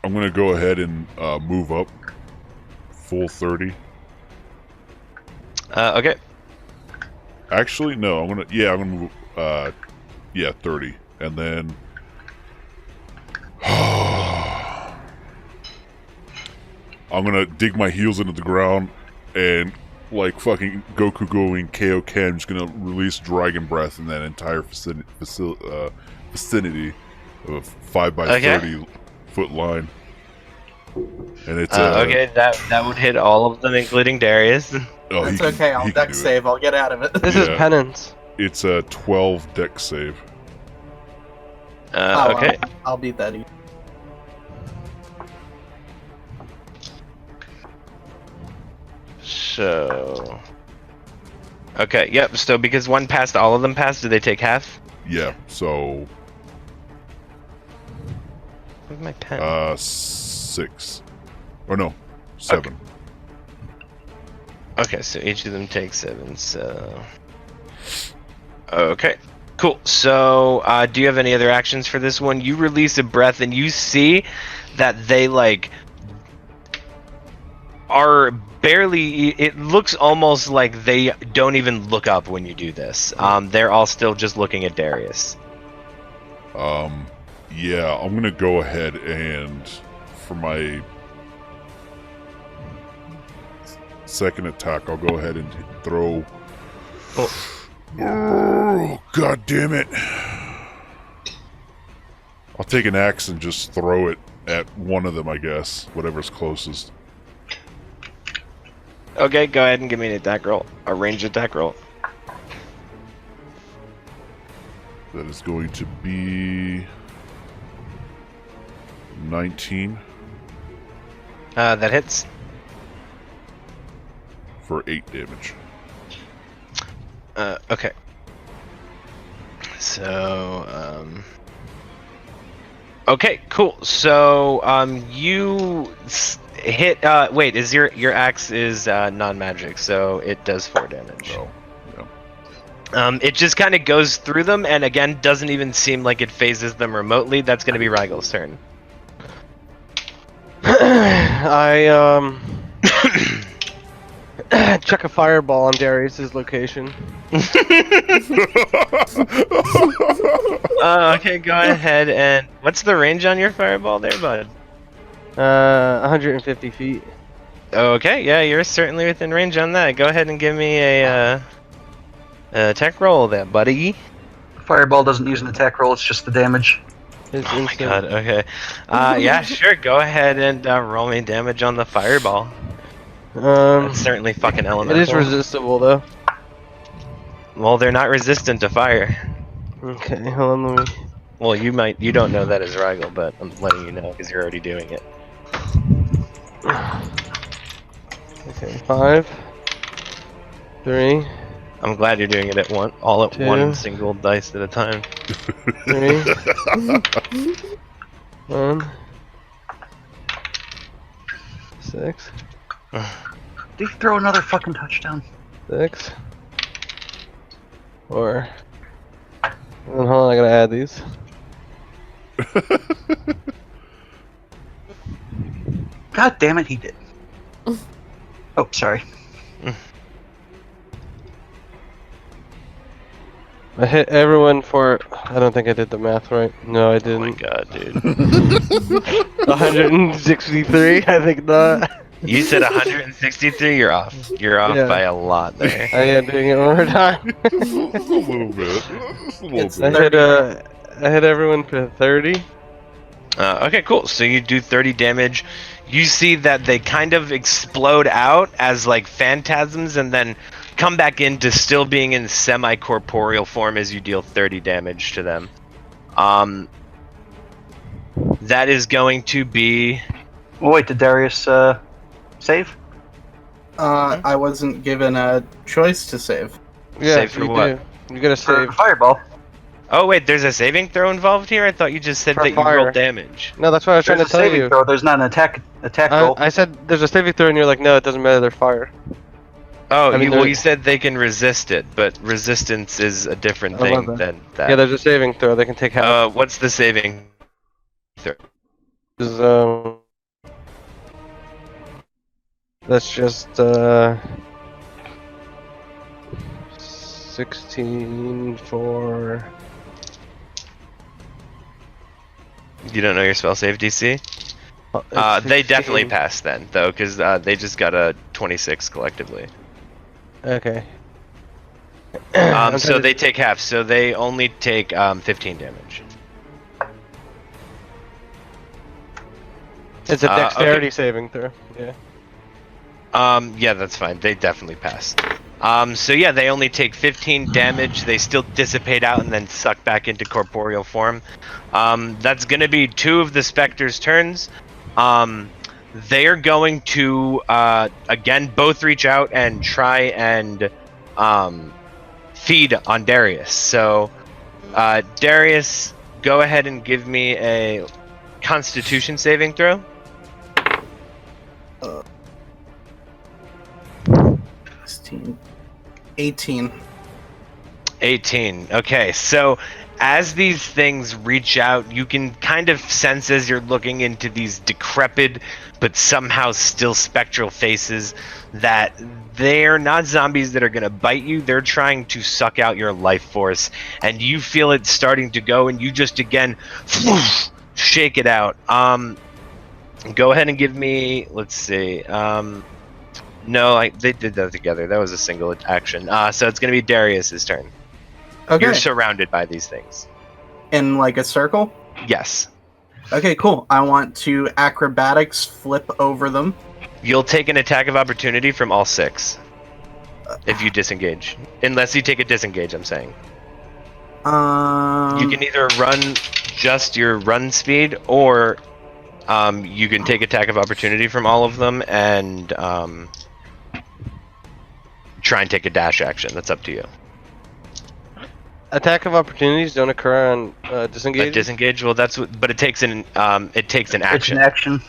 I'm gonna go ahead and move up. Full 30. Okay. Actually, no. I'm gonna move. 30, and then. I'm gonna dig my heels into the ground, and like fucking Goku going Kaioken, I'm just gonna release Dragon Breath in that entire vicinity of a 5 by Okay. 30 foot line. And it's Okay. That would hit all of them, including Darius. Oh, That's he can- okay. I'll he can deck do it. save. I'll get out of it. This is Yeah. penance. It's a 12 deck save. Oh, Okay. I'll beat that. So. Okay. Yep. So because one passed, all of them passed. Do they take half? Yeah. So Where's my pen? 6. Or no, 7. Okay, so each of them takes 7, so... Okay, cool. So, do you have any other actions for this one? You release a breath, and you see that they, like, are barely... It looks almost like they don't even look up when you do this. They're all still just looking at Darius. Yeah, I'm gonna go ahead and for my second attack, I'll go ahead and throw. Oh, God damn it! I'll take an axe and just throw it at one of them, I guess. Whatever's closest. Okay, go ahead and give me an attack roll. A ranged attack roll. That is going to be 19 That hits. for 8 damage. Okay. So, okay, cool. So, you hit. Wait, is your axe is non-magic, so it does 4 damage. So, yeah. It just kind of goes through them, and again, doesn't even seem like it phases them remotely. That's going to be Rygel's turn. I chuck a fireball on Darius's location. Okay, go ahead and what's the range on your fireball there, bud? 150 feet. Okay, yeah, you're certainly within range on that. Go ahead and give me a attack roll there, buddy. Fireball doesn't use an attack roll, it's just the damage. It's Oh my instant. god, okay. Yeah, sure, go ahead and roll me damage on the fireball. That's certainly fucking It elemental. is resistible though. Well, they're not resistant to fire. Okay, hold on, let me... Well, you don't know that is Rigel, but I'm letting you know because you're already doing it. Okay, 5, 3, I'm glad you're doing it at all at 2. one single dice at a time. 3, 1, 6, Did he throw another fucking touchdown? 6, 4. And hold on, I gotta add these. God damn it, he did. Oh, sorry. I hit everyone for... I don't think I did the math right. No, I Oh my didn't. god, dude. 163? I think not. You said 163. You're off. You're off Yeah. by a lot there. I am doing it one more time. a little bit. Just a little It's bit. I hit everyone for 30. Okay, cool. So you do 30 damage. You see that they kind of explode out as like phantasms and then come back into still being in semi-corporeal form as you deal 30 damage to them. That is going to be... Oh, wait, did Darius save? I wasn't given a choice to save. Yeah, Save for you what? do. You gotta For save. Fireball. Oh wait, there's a saving throw involved here? I thought you just said For that you fire. rolled damage. No, that's what I was trying There's to a tell saving you. throw. There's not an attack roll. I said there's a saving throw, and you're like, no, it doesn't matter. They're fire. Oh, I mean, well, there- you said they can resist it, but resistance is a different I love thing that. than that. Yeah, there's a saving throw. They can take half. What's the saving throw? Is, that's just 16 for... You don't know your spell save DC? They definitely passed then, though, because they just got a 26 collectively. Okay. So they take half, so they only take 15 damage. It's a okay. dexterity saving throw. Yeah. Yeah, that's fine. They definitely pass. So yeah, they only take 15 damage. They still dissipate out and then suck back into corporeal form. That's gonna be 2 of the Spectre's turns. They're going to again both reach out and try and feed on Darius. So Darius, go ahead and give me a Constitution saving throw. 16. 18. 18. Okay, so as these things reach out, you can kind of sense as you're looking into these decrepit but somehow still spectral faces that they're not zombies that are going to bite you. They're trying to suck out your life force, and you feel it starting to go, and you just again shake it out. Go ahead and give me, let's see. No, they did that together. That was a single action. So it's going to be Darius's turn. Okay. You're surrounded by these things. In like a circle? Yes. Okay, cool. I want to acrobatics flip over them. You'll take an attack of opportunity from all 6 if you disengage. Unless you take a disengage, I'm saying. You can either run just your run speed, or you can take attack of opportunity from all of them and try and take a dash action. That's up to you. Attack of opportunities don't occur on disengage. Disengage. Well, that's what. But it takes an action. It's an action.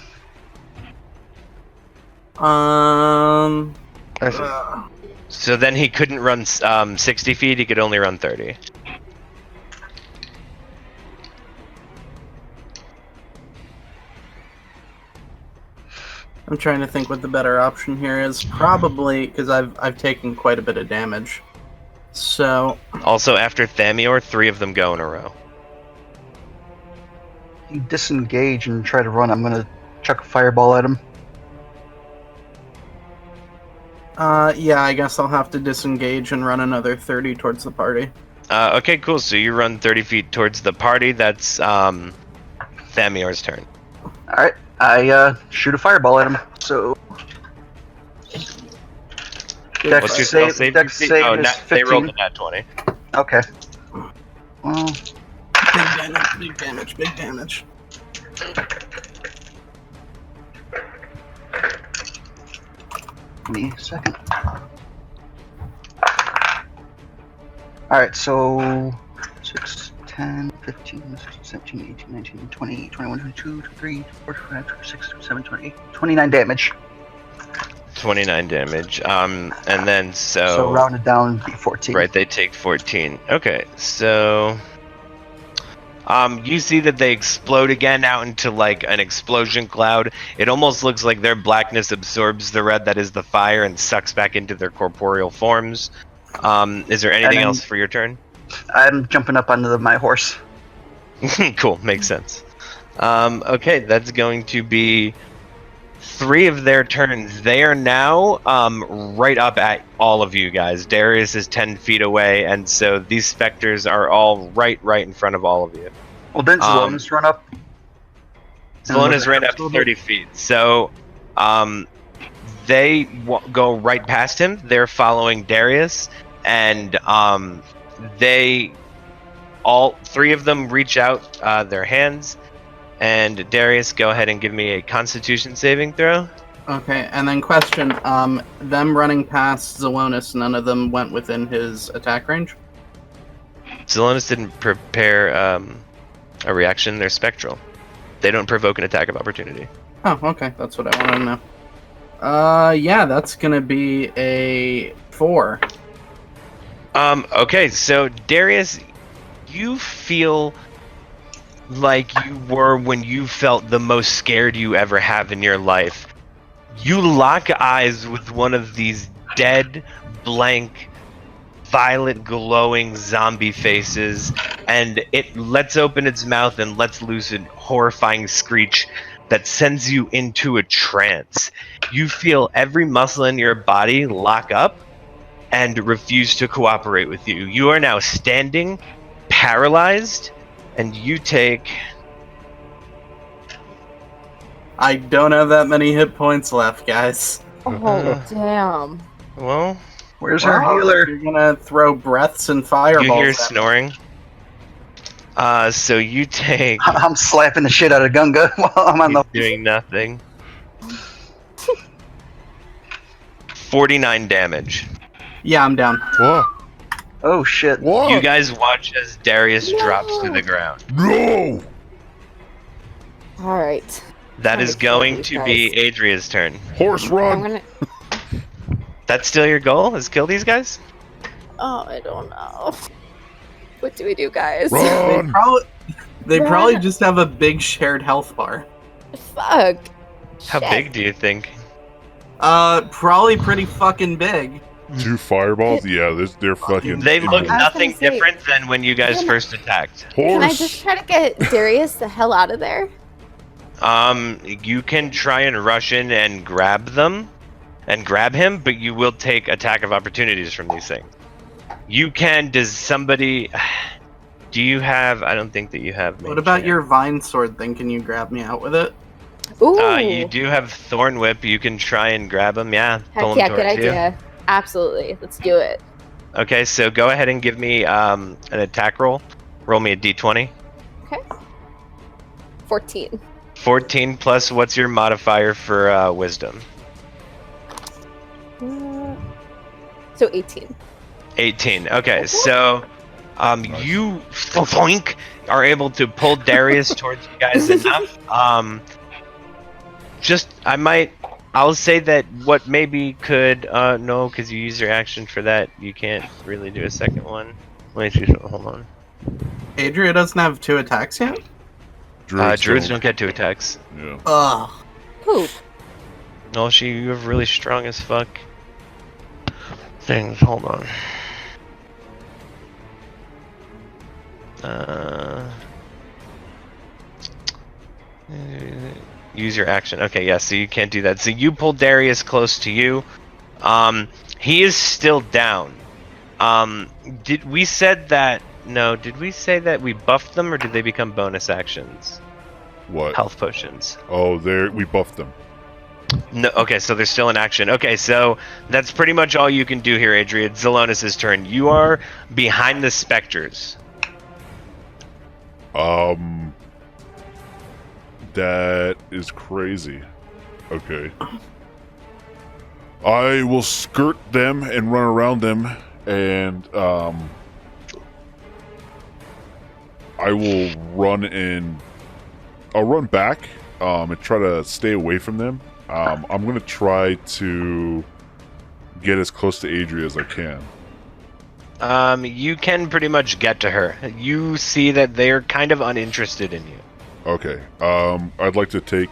I see. So then he couldn't run 60 feet. He could only run 30. I'm trying to think what the better option here is. Probably because I've taken quite a bit of damage. So Also, after Thamior, 3 of them go in a row. You disengage and try to run. I'm gonna chuck a fireball at him. yeah, I guess I'll have to disengage and run another 30 towards the party. Okay, cool. So you run 30 feet towards the party. That's Thamior's turn. Alright, I shoot a fireball at him. So. What's your spell save? Dex save Oh, is they rolled 15. a nat 20. Okay. Well, Big damage. give me a second. Alright, so 6, 10, 15, 16, 17, 18, 19, 20, 21, 22, 23, 24, 25, 26, 27, 28, 29 damage. 29 damage. And then So rounded down, be 14. Right, they take 14. Okay, so you see that they explode again out into like an explosion cloud. It almost looks like their blackness absorbs the red that is the fire and sucks back into their corporeal forms. Is there anything else for your turn? I'm jumping up onto my horse. Cool, makes sense. Okay, that's going to be 3 of their turns. They are now right up at all of you guys. Darius is 10 feet away, and so these specters are all right in front of all of you. Well, didn't Zelonis run up? Zelonis ran up 30 feet, so they go right past him. They're following Darius, and they all 3 of them reach out their hands. And Darius, go ahead and give me a Constitution saving throw. Okay, and then question: them running past Zelonis, none of them went within his attack range. Zelonis didn't prepare a reaction. They're spectral. They don't provoke an attack of opportunity. Oh, okay, that's what I wanted to know. Yeah, that's gonna be a 4. Okay, so Darius, you feel like you were when you felt the most scared you ever have in your life. You lock eyes with one of these dead, blank, violet glowing zombie faces, and it lets open its mouth and lets loose a horrifying screech that sends you into a trance. You feel every muscle in your body lock up and refuse to cooperate with you. You are now standing, paralyzed, and you take... I don't have that many hit points left, guys. Oh, damn. Well, Where's our healer? You're gonna throw breaths and fireballs. you hear at me. snoring. So you take... I'm slapping the shit out of Gunga while I'm on the. He's doing nothing. 49 damage. Yeah, I'm down. What? Oh shit! What? You guys watch as Darius drops to the ground. No! Alright. That is Trying to kill going you to be guys. Adria's turn. Horse I'm run! gonna. That's still your goal? Is kill these guys? Oh, I don't know. What do we do, guys? Run! They Run. probably just have a big shared health bar. Fuck. How Shit. big do you think? Probably pretty fucking big. 2 fireballs? Yeah, they're fucking. They look gonna nothing say- different than when you guys first attacked. Can I Horse! just try to get Darius the hell out of there? You can try and rush in and grab them, and grab him, but you will take attack of opportunities from these things. You can, does somebody... Do you have... I don't think that you have... What Mage about Hand. your vine sword thing? Can you grab me out with it? Ooh. You do have Thorn Whip. You can try and grab him. Yeah, pull Heck him yeah, good towards you. idea. Absolutely. Let's do it. Okay, so go ahead and give me an attack roll. Roll me a d20. Okay. 14. 14 plus what's your modifier for wisdom? So 18. 18. Okay, so you foink, are able to pull Darius towards you guys enough. I'll say that what maybe could no, because you use your action for that, you can't really do a second one. Let me see. Hold on. Adria doesn't have 2 attacks yet? Druids don't get 2 attacks. Yeah. Ugh. Poop. No, you have really strong as fuck things. Hold on. Use your action. Okay, yeah, so you can't do that. So you pull Darius close to you. He is still down. Did we say that we buffed them, or did they become bonus actions? What? Health potions. Oh, we buffed them. No, okay, so they're still in action. Okay, so that's pretty much all you can do here, Adria. It's Zelonis' turn. You are behind the specters. That is crazy. Okay. I will skirt them and run around them, and I will I'll run back and try to stay away from them. I'm gonna try to get as close to Adria as I can. You can pretty much get to her. You see that they're kind of uninterested in you. Okay. I'd like to take.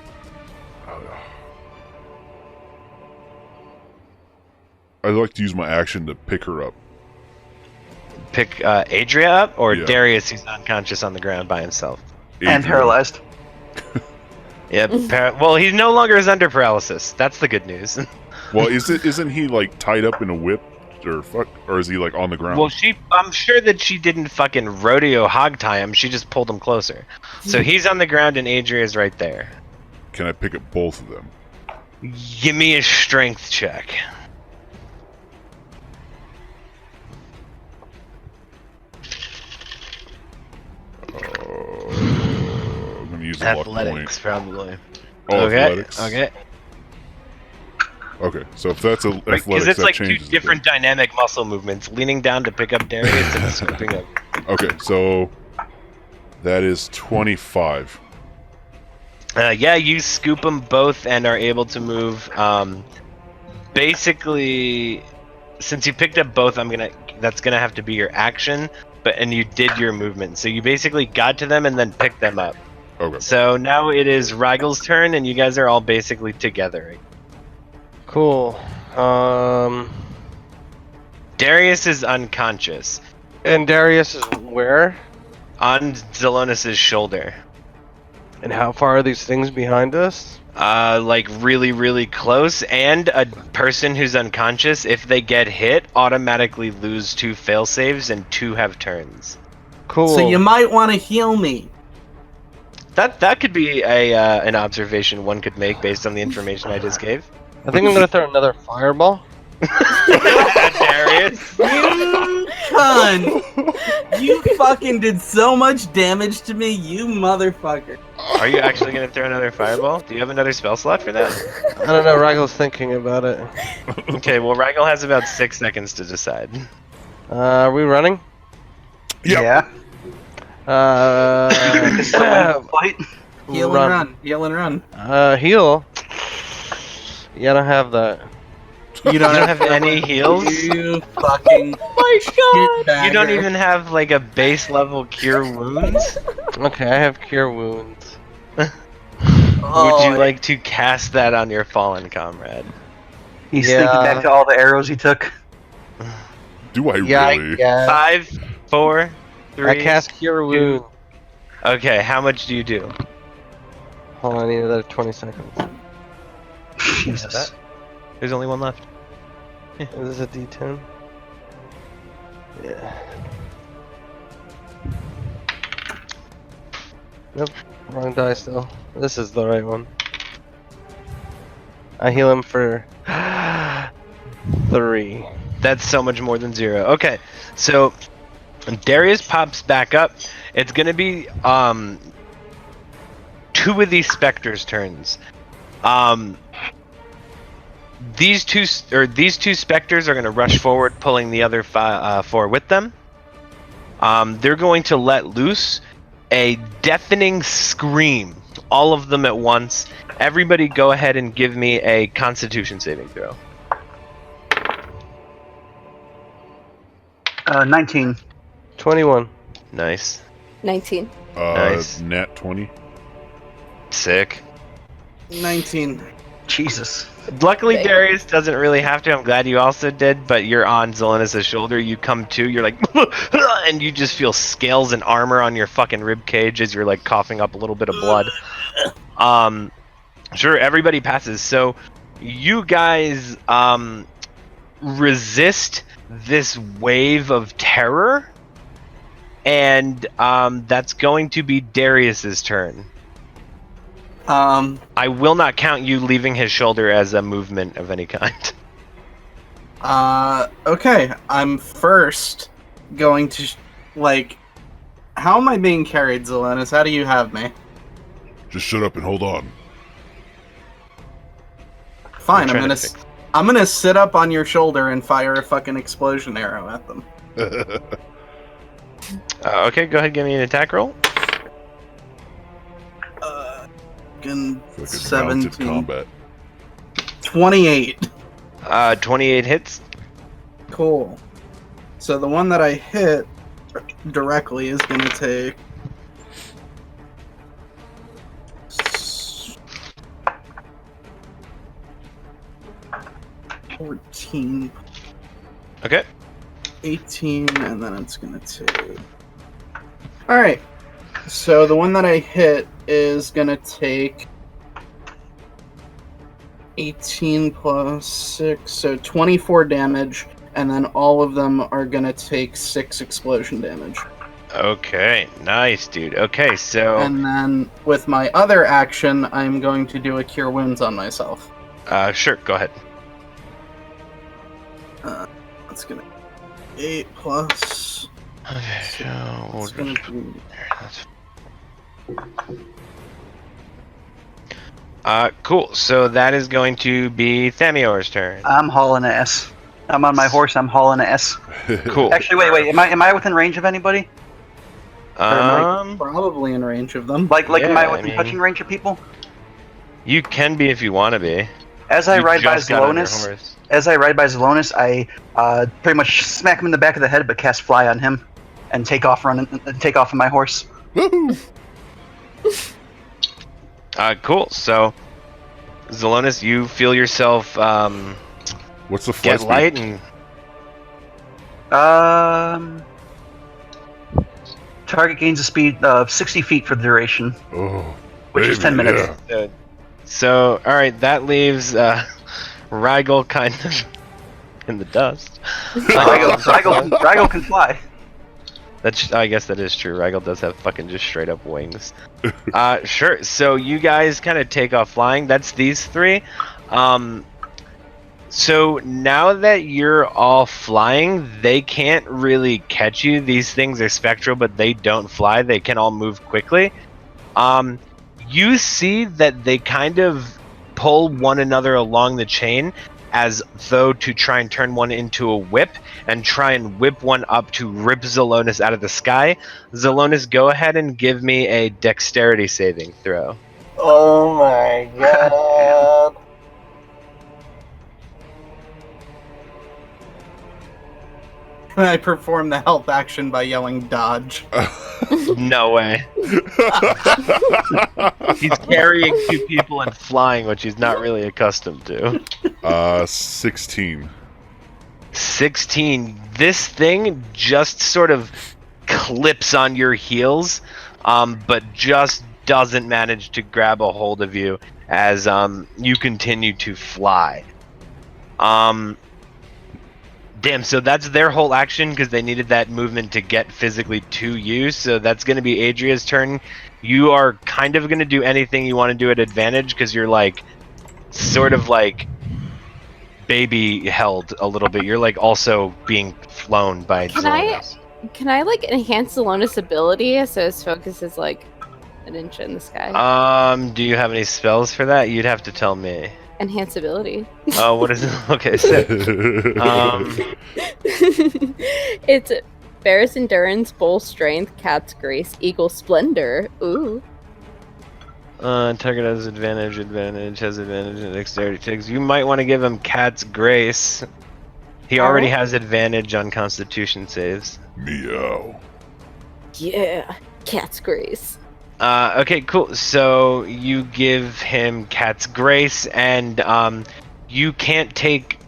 I'd like to use my action to pick her up. Pick Adria up, or Yeah. Darius, who's unconscious on the ground by himself. And Adria. paralyzed. Yeah. Well, he no longer is under paralysis. That's the good news. Well, isn't he like tied up in a whip, or is he like on the ground? Well, I'm sure that she didn't fucking rodeo hog tie him. She just pulled him closer. So he's on the ground and Adria's right there. Can I pick up both of them? Give me a strength check. I'm gonna use a luck Athletics, point. probably. Oh, Okay. athletics. Okay. Okay, so if that's Because athletics, it's that like two changes. different dynamic muscle movements: leaning down to pick up Darius and scooping up. Okay, so that is 25. Yeah, you scoop them both and are able to move. Basically, since you picked up both, that's gonna have to be your action. And you did your movement, so you basically got to them and then picked them up. Okay. So now it is Rygel's turn, and you guys are all basically together. Cool. Darius is unconscious And Darius is where? on Zelonis' shoulder. And how far are these things behind us? Like really, really close, and a person who's unconscious, if they get hit, automatically lose 2 fail saves and 2 have turns. Cool. So you might want to heal me. That could be an observation one could make based on the information I just gave. I think I'm gonna throw another fireball. Darius. You cunt! You fucking did so much damage to me, you motherfucker. Are you actually gonna throw another fireball? Do you have another spell slot for that? I don't know. Ragel's thinking about it. Okay, well, Ragel has about 6 seconds to decide. Are we running? Yep. Yeah. Fight. Heal and run. Heal and run. Heal. Yeah, I don't have that. You don't have any heals? You fucking. Oh my god! You don't even have like a base level cure wounds? Okay, I have cure wounds. Would you like to cast that on your fallen comrade? He's Yeah. thinking back to all the arrows he took. Do I Yeah, really? I 5, 4, 3. I cast cure wound. Okay, how much do you do? Hold on, I need another 20 seconds. Jesus. There's only one left. Is this a D10? Yeah. Nope, wrong dice though. This is the right one. I heal him for 3. That's so much more than 0. Okay, so Darius pops back up. It's gonna be 2 of these specters' turns. These two specters are gonna rush forward, pulling the other 4 with them. They're going to let loose a deafening scream, all of them at once. Everybody, go ahead and give me a Constitution saving throw. 19. 21. Nice. 19. Nice. Nat 20. Sick. 19. Jesus. Luckily, Dang. Darius doesn't really have to. I'm glad you also did, but you're on Zelonis' shoulder. You come to, you're like, and you just feel scales and armor on your fucking rib cage as you're like coughing up a little bit of blood. Sure, everybody passes. So you guys resist this wave of terror, and that's going to be Darius's turn. I will not count you leaving his shoulder as a movement of any kind. Okay. I'm first going to, How am I being carried, Zelenis? How do you have me? Just shut up and hold on. Fine, I'm I'm trying gonna sit up on your shoulder and fire a fucking explosion arrow at them. Okay, go ahead, give me an attack roll. Fucking Like a mounted 17. combat. 28. 28 hits. Cool. So the one that I hit directly is gonna take... 14, Okay. 18, and then it's gonna take... Alright. So the one that I hit is gonna take 18 plus 6, so 24 damage, and then all of them are gonna take 6 explosion damage. Okay, nice, dude. Okay, so And then with my other action, I'm going to do a Cure Wounds on myself. sure, go ahead. That's gonna 8 plus. Okay, so It's gonna be cool. So that is going to be Thamior's turn. I'm hauling ass. I'm on my horse. I'm hauling ass. Cool. Actually, wait. Am I within range of anybody? probably in range of them. Am I Yeah, within touching range of people? You can be if you want to be. As I You ride by just got on your Zelonis, horse. I pretty much smack him in the back of the head, but cast Fly on him, and take off running. Take off on my horse. Woohoo! Cool. So, Zelonis, you feel yourself What's the flight get speed? light and Target gains a speed of 60 feet for the duration, Oh, which is 10 baby, minutes. yeah. so. All right, that leaves Rigel kind of in the dust. Rygel can fly. I guess that is true. Rigel does have fucking just straight up wings. Sure. So you guys kind of take off flying. That's these three. So now that you're all flying, they can't really catch you. These things are spectral, but they don't fly. They can all move quickly. You see that they kind of pull one another along the chain as though to try and turn one into a whip and try and whip one up to rip Zelonis out of the sky. Zelonis, go ahead and give me a dexterity saving throw. Oh my god. I perform the health action by yelling dodge. No way. He's carrying two people and flying, which he's not really accustomed to. 16. 16. This thing just sort of clips on your heels, but just doesn't manage to grab a hold of you as you continue to fly. Damn, so that's their whole action because they needed that movement to get physically to you. So that's going to be Adria's turn. You are kind of going to do anything you want to do at advantage because you're like, sort of like baby held a little bit. You're like also being flown by Zelonis. Can I like enhance Zelonis' ability so his focus is like an inch in the sky? Do you have any spells for that? You'd have to tell me. Enhance ability. Oh, what is it? Okay, sick. It's Bear's Endurance, Bull Strength, Cat's Grace, Eagle Splendor. Ooh. Target has advantage in dexterity checks. You might want to give him Cat's Grace. He already has advantage on Constitution saves. Meow. Yeah, Cat's Grace. Okay, cool. So you give him Cat's Grace, and you can't take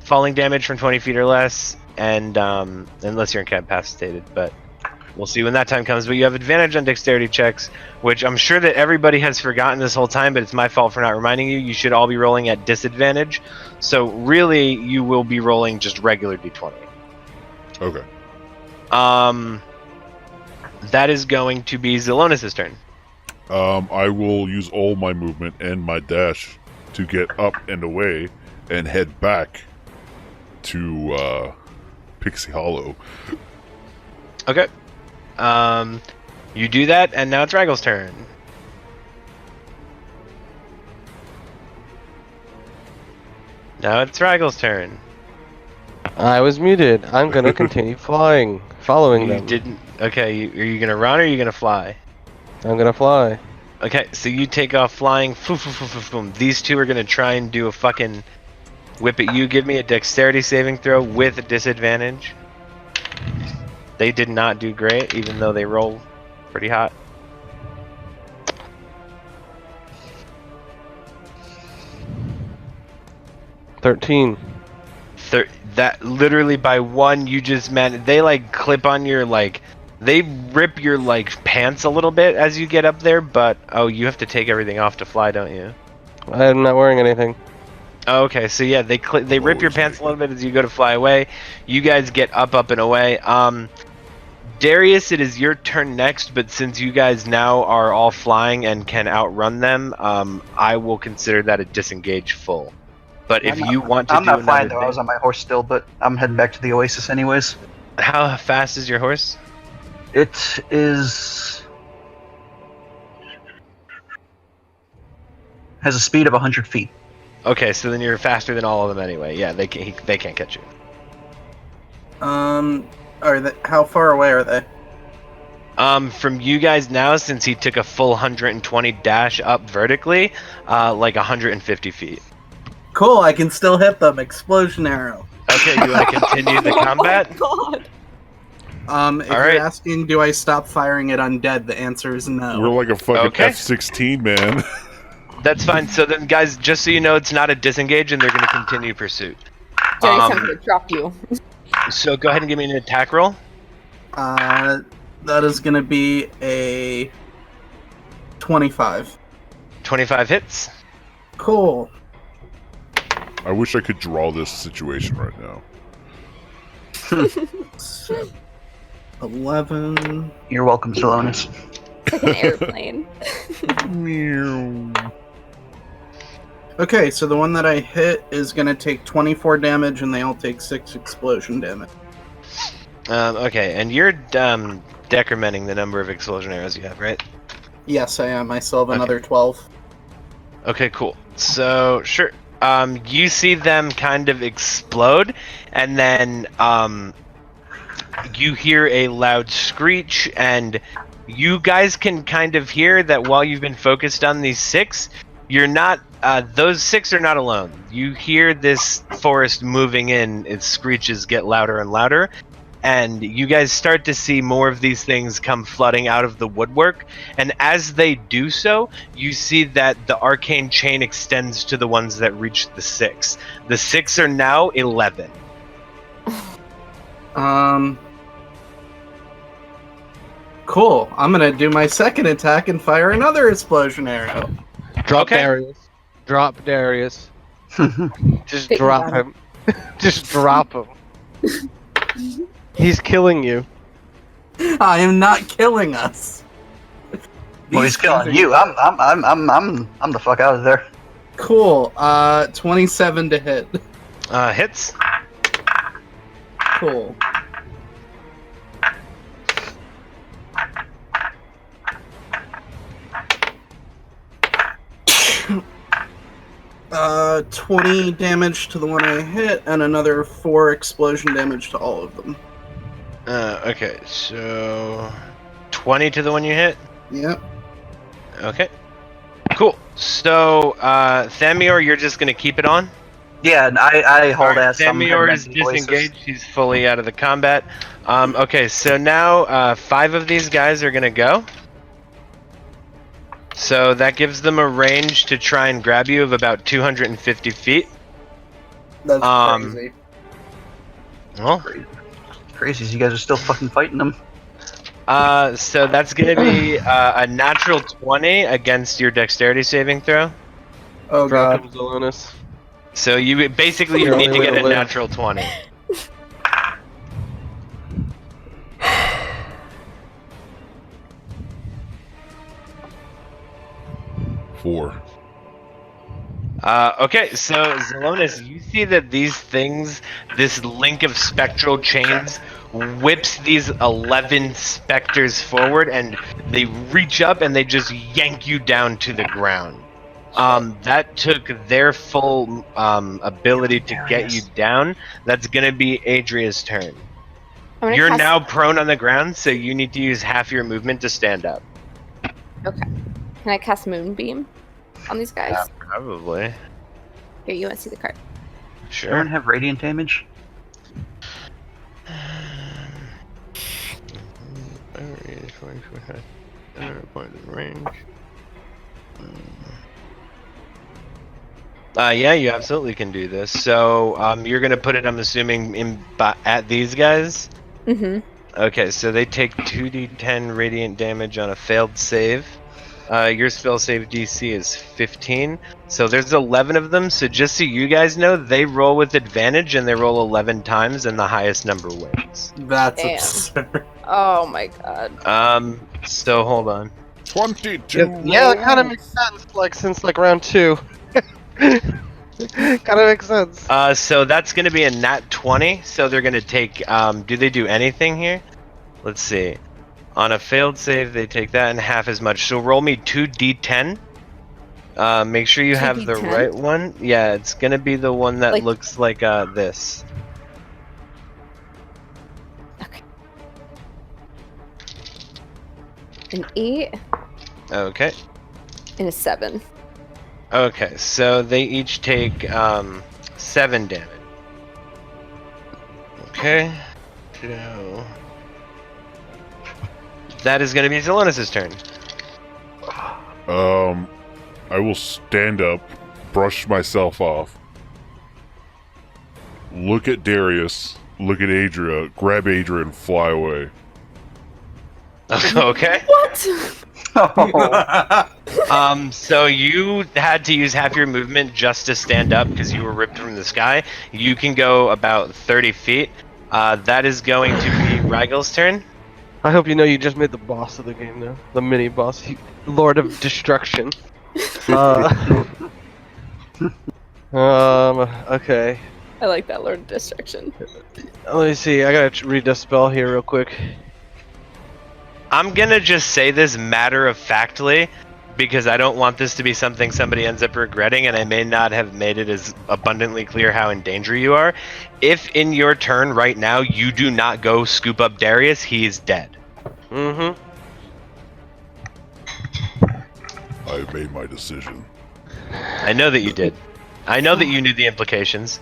falling damage from 20 feet or less, and unless you're incapacitated. But we'll see when that time comes. But you have advantage on dexterity checks, which I'm sure that everybody has forgotten this whole time, but it's my fault for not reminding you. You should all be rolling at disadvantage. So really, you will be rolling just regular d20. Okay. That is going to be Zelonis' turn. I will use all my movement and my dash to get up and away and head back to Pixie Hollow. Okay. You do that, and now it's Raggle's turn. Now it's Raggle's turn. I was muted. I'm gonna continue flying, following You them. didn't. Okay, are you gonna run or are you gonna fly? I'm gonna fly. Okay, so you take off flying. These two are gonna try and do a fucking whip at you. Give me a dexterity saving throw with a disadvantage. They did not do great, even though they roll pretty hot. $13. That literally by one, you just they like clip on your they rip your pants a little bit as you get up there. But oh, you have to take everything off to fly, don't you? I'm not wearing anything. Oh, okay, so yeah, they rip your pants a little bit as you go to fly away. You guys get up and away. Darius, it is your turn next, but since you guys now are all flying and can outrun them, I will consider that a disengage full. But if you want to I'm do not flying another though. I was thing- on my horse still, but I'm heading back to the Oasis anyways. How fast is your horse? It is has a speed of 100 feet. Okay, so then you're faster than all of them anyway. Yeah, they can't catch you. Are they? How far away are they? From you guys now, since he took a full 120 dash up vertically, 150 feet. Cool. I can still hit them. Explosion arrow. Okay, you want to continue the combat? Oh my god. If Alright. you're asking, do I stop firing at undead? The answer is no. We're like a fucking Okay. F-16, man. That's fine. So then, guys, just so you know, it's not a disengage, and they're going to continue pursuit. Darius, Um, I'm gonna drop you. So go ahead and give me an attack roll. That is gonna be a 25. 25 hits. Cool. I wish I could draw this situation right now. 11. You're welcome, Salonis. It's like an airplane. Okay, so the one that I hit is gonna take 24 damage, and they all take 6 explosion damage. Okay, and you're decrementing the number of explosion arrows you have, right? Yes, I am. I still have Okay. another 12. Okay, cool. So, sure. You see them kind of explode, and then you hear a loud screech, and you guys can kind of hear that while you've been focused on these 6, you're not. Those 6 are not alone. You hear this forest moving in. Its screeches get louder and louder, and you guys start to see more of these things come flooding out of the woodwork. And as they do so, you see that the arcane chain extends to the ones that reach the 6. The 6 are now 11. Cool. I'm gonna do my second attack and fire another explosion arrow. Drop Okay. Darius. Drop Darius. Just Think drop about him. Just drop him. He's killing you. I am not killing us. Well, he's These killing things are- you. I'm the fuck out of there. Cool. 27 to hit. Hits. Cool. Uh, 20 damage to the one I hit, and another 4 explosion damage to all of them. Okay, so 20 to the one you hit. Yep. Okay. Cool. So, Thamior, you're just gonna keep it on? Yeah, and I hold Alright, ass. I'm heading Thamior back is to the Oasis. disengaged. He's fully out of the combat. Okay, so now 5 of these guys are gonna go. So that gives them a range to try and grab you of about 250 feet. That's Um, crazy. Well, Crazy, you guys are still fucking fighting them. so that's gonna be a natural 20 against your dexterity saving throw. Oh Drop god. him, Zalonis. So you basically Your need to only way get to a live. natural 20. Four. Okay, so Zelonis, you see that these things, this link of spectral chains, whips these 11 specters forward, and they reach up and they just yank you down to the ground. That took their full ability to get you down. That's gonna be Adria's turn. I'm gonna You're cast- now prone on the ground, so you need to use half your movement to stand up. Okay. Can I cast Moonbeam on these guys? Probably. Here, you want to see the card? Does everyone Sure. have radiant damage? Yeah, you absolutely can do this. So, you're gonna put it, I'm assuming, at these guys? Mm-hmm. Okay, so they take 2d10 radiant damage on a failed save. Your spell save DC is 15. So there's 11 of them, so just so you guys know, they roll with advantage and they roll 11 times and the highest number wins. That's Damn. absurd. Oh my god. So hold on. 22. Yeah, that kind of makes sense. Like since like round 2. kind of makes sense. So that's gonna be a nat 20, so they're gonna take, do they do anything here? Let's see. On a failed save, they take that and half as much. So roll me 2d10. Make sure you have the 2d10? right one. Yeah, it's gonna be the one that Like- looks like this. Okay. An 8 Okay. and a 7. Okay, so they each take 7 damage. Okay. So that is gonna be Zelonis' turn. I will stand up, brush myself off, look at Darius, look at Adria, grab Adria, and fly away. Okay. What? Oh, So you had to use half your movement just to stand up because you were ripped from the sky. You can go about 30 feet. That is going to be Rygel's turn. I hope you know you just made the boss of the game now. The mini boss. Lord of Destruction. Okay. I like that Lord of Destruction. Let me see. I gotta read the spell here real quick. I'm gonna just say this matter-of-factly because I don't want this to be something somebody ends up regretting, and I may not have made it as abundantly clear how in danger you are. If in your turn right now you do not go scoop up Darius, he is dead. Mm-hmm. I've made my decision. I know that you did. I know that you knew the implications,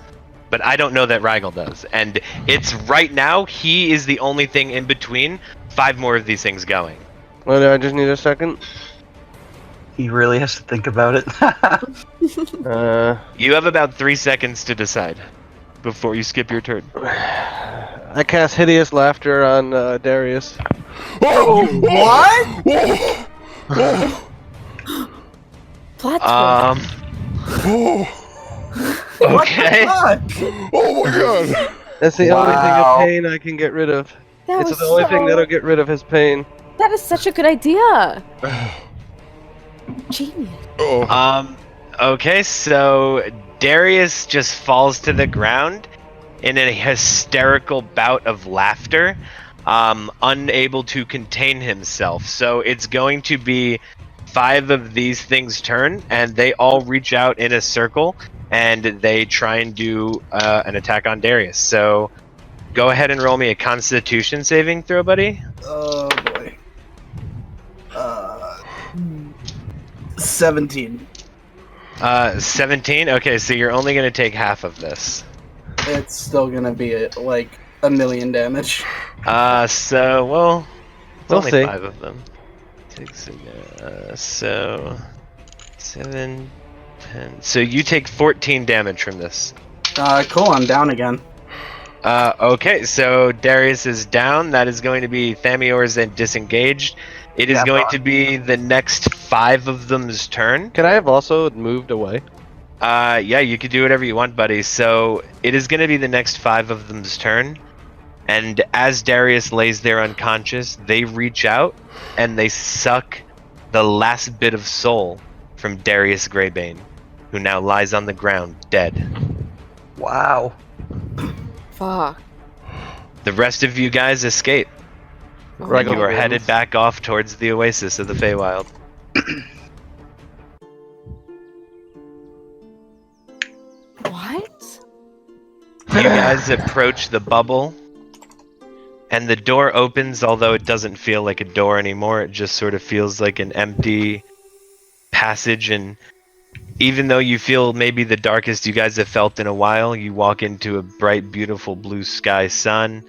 but I don't know that Rygel does. And it's right now, he is the only thing in between 5 more of these things going. Well, I just need a second. he really has to think about it. You have about 3 seconds to decide before you skip your turn. I cast Hideous Laughter on Darius. Oh, What? Platform. Okay. Fuck! Oh my god! That's the only thing Wow. of pain I can get rid of. That It's was the only thing so- that'll get rid of his pain. That is such a good idea. Genius. Oh. Okay, so Darius just falls to the ground in a hysterical bout of laughter, unable to contain himself. So it's going to be 5 of these things turn, and they all reach out in a circle, and they try and do an attack on Darius. So go ahead and roll me a Constitution saving throw, buddy. Oh boy. 17. 17. Okay, so you're only going to take half of this. It's still gonna be like 1,000,000 damage. So, well, it's We'll only see. 5 of them. 6, so 7, 10. So you take 14 damage from this. Cool, I'm down again. Okay, so Darius is down. That is going to be Thamior's and disengaged. It is Yeah, going but- to be the next 5 of them's turn. Can I have also moved away? Yeah, you could do whatever you want, buddy. So it is going to be the next 5 of them's turn. And as Darius lays there unconscious, they reach out and they suck the last bit of soul from Darius Greybane, who now lies on the ground dead. Wow. Fuck. The rest of you guys escape. Right You on. are headed back off towards the oasis of the Feywild. What? You guys approach the bubble, and the door opens, although it doesn't feel like a door anymore. It just sort of feels like an empty passage, and even though you feel maybe the darkest you guys have felt in a while, you walk into a bright, beautiful blue sky sun,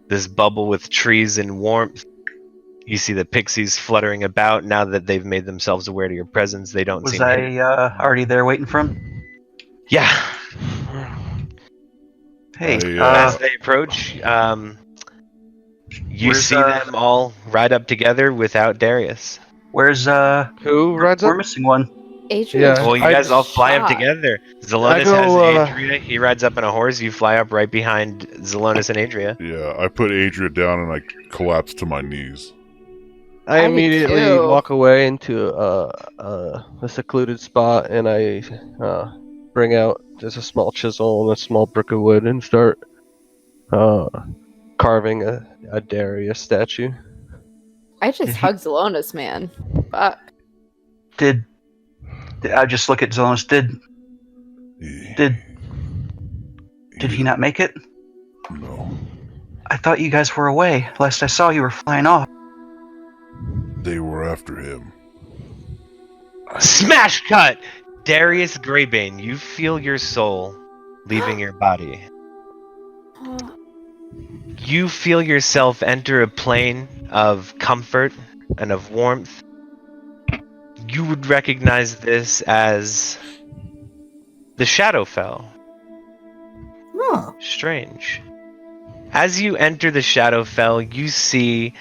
this bubble with trees and warmth. You see the pixies fluttering about. Now that they've made themselves aware to your presence, they don't Was seem I already there waiting for him? Yeah. Hey, As they approach, you Where's, see them all ride up together without Darius. where's Who rides up? We're missing one. Adrian. Yeah. Well, you I guys all fly up shot. together. Zelonis go, has Adria. He rides up on a horse. You fly up right behind Zelonis and Adria. Yeah, I put Adria down and I collapsed to my knees. I I did immediately too. walk away into a secluded spot, and I bring out just a small chisel and a small brick of wood and start carving a Darius statue. I just hugged Zelonis, man. Fuck. Did I just look at Zelonis? Did he not make it? No. I thought you guys were away. Last I saw, you were flying off. They were after him. Smash cut! Darius Greybane, you feel your soul leaving your body. You feel yourself enter a plane of comfort and of warmth. You would recognize this as the Shadowfell. Huh. Strange. As you enter the Shadowfell, you see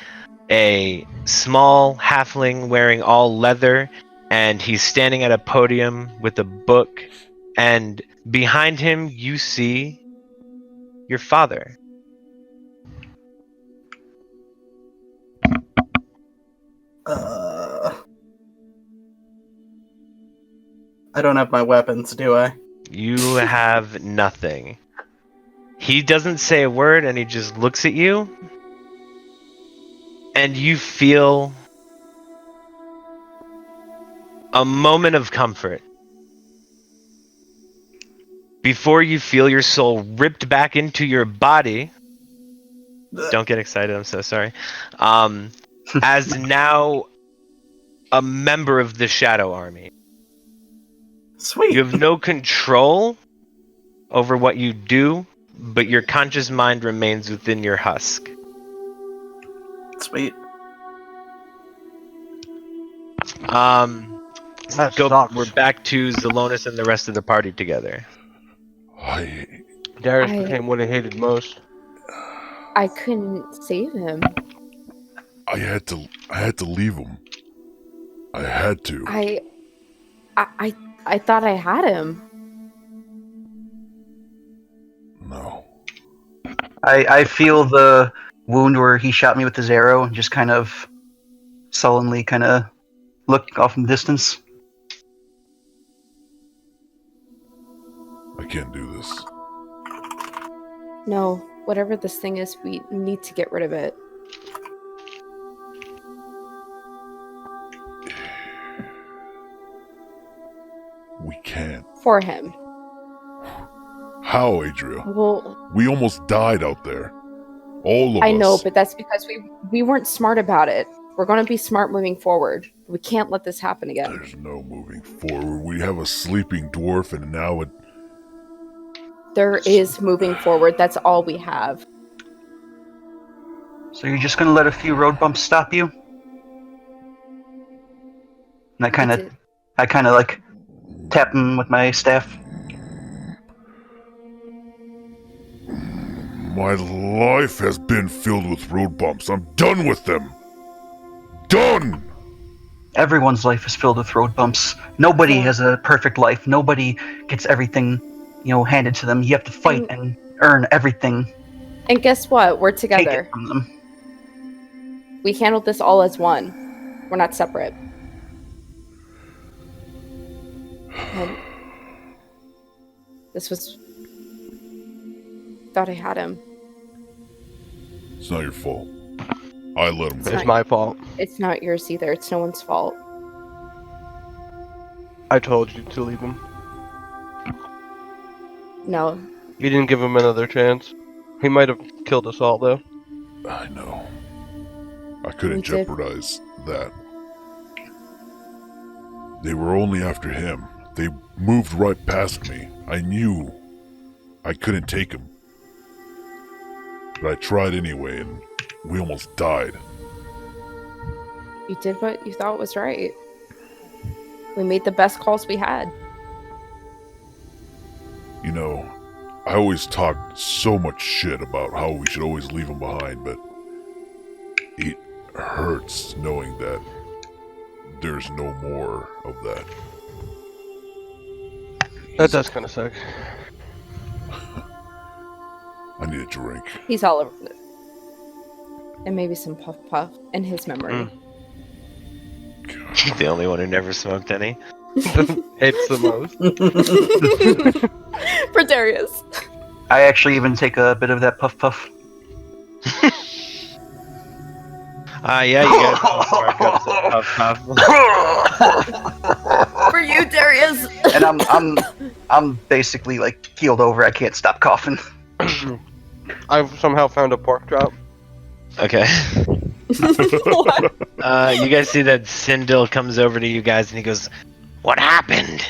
a small halfling wearing all leather, and he's standing at a podium with a book, and behind him you see your father. I don't have my weapons, do I? You have nothing. He doesn't say a word, and he just looks at you, and you feel a moment of comfort before you feel your soul ripped back into your body. Don't get excited, I'm so sorry. As now a member of the Shadow Army. Sweet. You have no control over what you do, but your conscious mind remains within your husk. Sweet. That Go, sucks. we're back to Zelonis and the rest of the party together. Darius I- became what I hated most. I couldn't save him. I had to leave him. I had to. I thought I had him. No. I feel the wound where he shot me with his arrow and just kind of sullenly kind of look off in the distance. I can't do this. No, whatever this thing is, we need to get rid of it. We can't. For him. How, Adria? Well, We almost died out there. All of us. I know, but that's because we weren't smart about it. We're going to be smart moving forward. We can't let this happen again. There's no moving forward. We have a sleeping dwarf, and now it. There is moving forward. That's all we have. So you're just gonna let a few road bumps stop you? And I kind of like tap him with my staff. My life has been filled with road bumps. I'm done with them. Done! Everyone's life is filled with road bumps. Nobody has a perfect life. Nobody gets everything, handed to them. You have to fight and earn everything. And guess what? We're Take it together. from them. We handled this all as one. We're not separate. And this was... Thought I had him. It's not your fault. I let him It's go. It's my fault. It's not yours either. It's no one's fault. I told you to leave him. No. You didn't give him another chance. He might have killed us all, though. I know. I couldn't We did. jeopardize that. They were only after him. They moved right past me. I knew I couldn't take him. But I tried anyway, and we almost died. You did what you thought was right. We made the best calls we had. You know, I always talked so much shit about how we should always leave him behind, but it hurts knowing that there's no more of that. That does kind of suck. I need a drink. He's all over it. And maybe some puff puff in his memory. He's the only one who never smoked any. Hates the most. For Darius. I actually even take a bit of that puff puff. Yeah, you guys know puff puff. For you, Darius. And I'm basically like keeled over. I can't stop coughing. I've somehow found a pork chop. Okay. What? You guys see that Sindel comes over to you guys and he goes, "What happened?"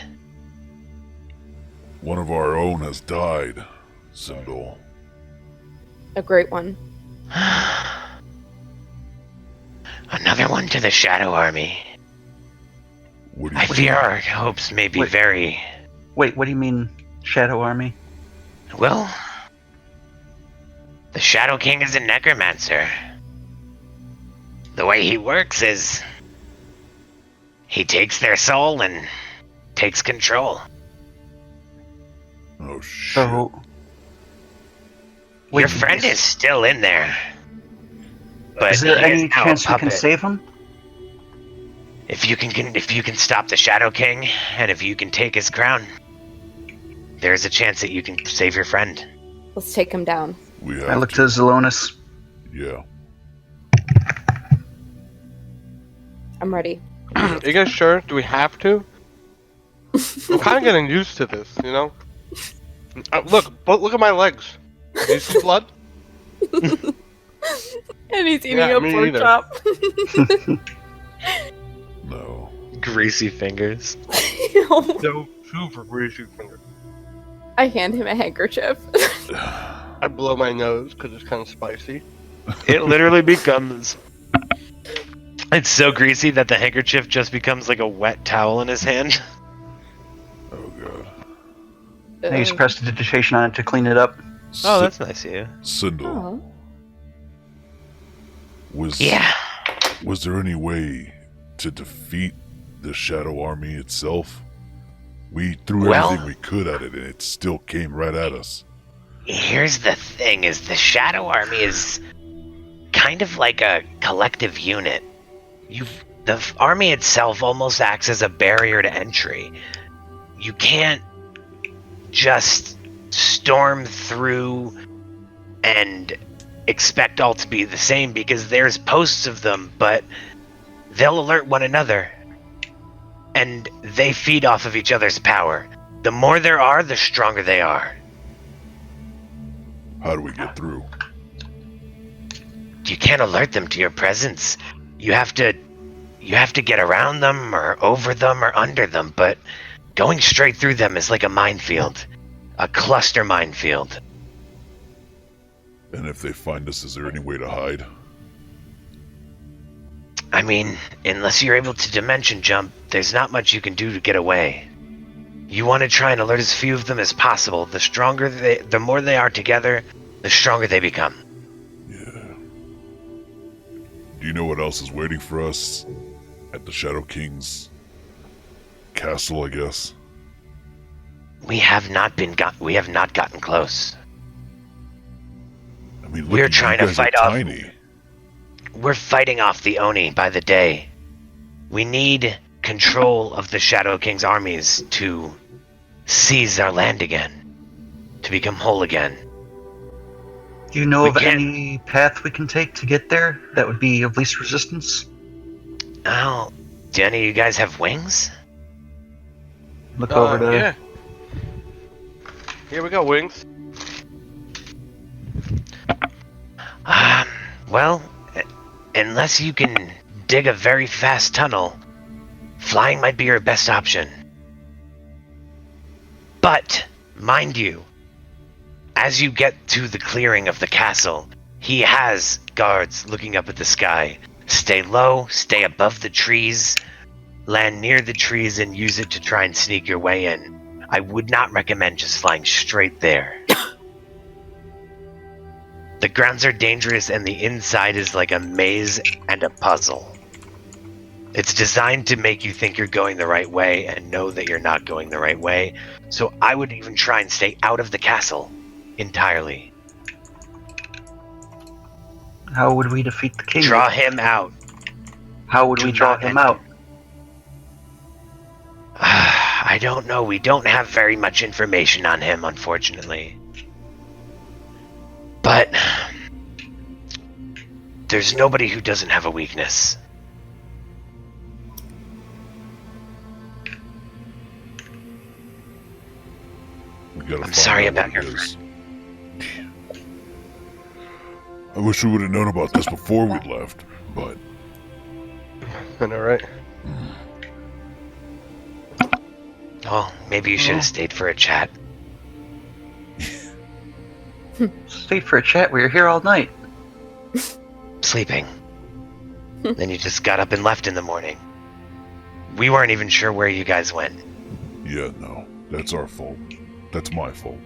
One of our own has died, Sindel. A great one. Another one to the Shadow Army. What do you I think? fear our hopes may be Wait. very... Wait, what do you mean, Shadow Army? Well, the Shadow King is a necromancer. The way he works is he takes their soul and takes control. Oh shit. So, Your friend is still in there. But is there he any now a chance we can puppet. save him? If you can stop the Shadow King, and if you can take his crown, there's a chance that you can save your friend. Let's take him down. We have I look to Zelonis. Yeah. I'm ready. Are you guys sure? Do we have to? I'm kind of getting used to this, you know? Look at my legs. Do you see blood? And he's eating Yeah, a me pork either. chop. No. Greasy fingers. No, super greasy finger. I hand him a handkerchief. I blow my nose because it's kind of spicy. It literally becomes... It's so greasy that the handkerchief just becomes like a wet towel in his hand. Oh god. I use prestidigitation on it to clean it up. Oh, that's nice of you. Sindel. Oh. Was there any way to defeat the Shadow Army itself? We threw Well- everything we could at it and it still came right at us. Here's the thing, is the Shadow Army is kind of like a collective unit. The army itself almost acts as a barrier to entry. You can't just storm through and expect all to be the same, because there's posts of them, but they'll alert one another. And they feed off of each other's power. The more there are, the stronger they are. How do we get through? You can't alert them to your presence. You have to get around them or over them or under them, but going straight through them is like a minefield. A cluster minefield. And if they find us, is there any way to hide? I mean, unless you're able to dimension jump, there's not much you can do to get away. You want to try and alert as few of them as possible. The more they are together, the stronger they become. Yeah. Do you know what else is waiting for us at the Shadow King's castle, I guess? We have not gotten close. I mean, look, We're you trying to guys are fight off- tiny. We're fighting off the Oni by the day. We need control of the Shadow King's armies to seize our land again. To become whole again. Do you know We of can't- any path we can take to get there that would be of least resistance? Oh, do any of you guys have wings? Look over to. Yeah. Here we go, wings. Well, unless you can dig a very fast tunnel, flying might be your best option. But, mind you, as you get to the clearing of the castle, he has guards looking up at the sky. Stay low, stay above the trees, land near the trees, and use it to try and sneak your way in. I would not recommend just flying straight there. The grounds are dangerous, and the inside is like a maze and a puzzle. It's designed to make you think you're going the right way and know that you're not going the right way, so I would even try and stay out of the castle entirely. How would we defeat the king? Draw him out. How would Do we draw not him enter. out? I don't know. We don't have very much information on him, unfortunately. But there's nobody who doesn't have a weakness. We gotta find sorry out what about your it is. I wish we would have known about this before we left, but I know, right? Oh, maybe you should have stayed for a chat. Stay for a chat. We were here all night. Sleeping. Then you just got up and left in the morning. We weren't even sure where you guys went. yeah, no, that's our fault. That's my fault.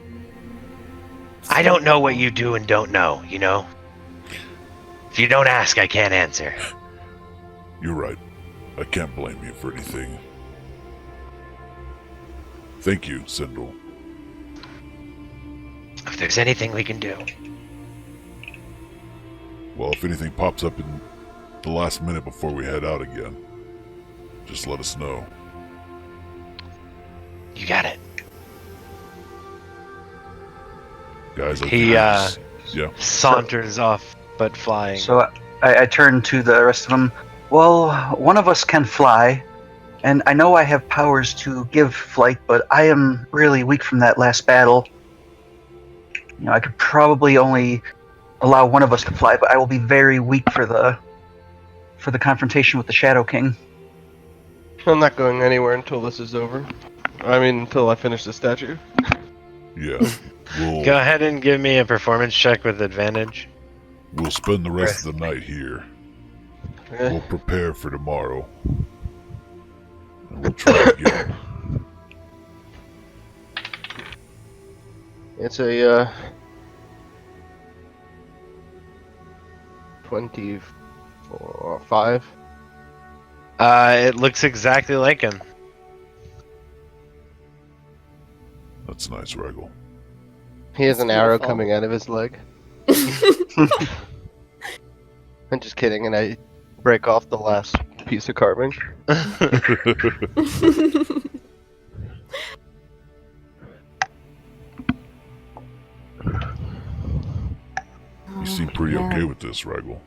I don't know what you do and don't know, you know? If you don't ask, I can't answer. You're right. I can't blame you for anything. Thank you, Sindel. If there's anything we can do. Well, if anything pops up in the last minute before we head out again, just let us know. You got it. Guys, I He, think yeah. Saunters off, but flying. So I turn to the rest of them. Well, one of us can fly, and I know I have powers to give flight, but I am really weak from that last battle. You know, I could probably only allow one of us to fly, but I will be very weak for the confrontation with the Shadow King. I'm not going anywhere until this is over. I mean, until I finish the statue. Yeah. We'll, Go ahead and give me a performance check with advantage. we'll spend the rest of the night here. Okay. We'll prepare for tomorrow. And we'll try again. It's a 25. It looks exactly like him. That's nice, Regal. He has an arrow beautiful. coming out of his leg. I'm just kidding, and I break off the last piece of carving. You seem pretty okay with this, Regal.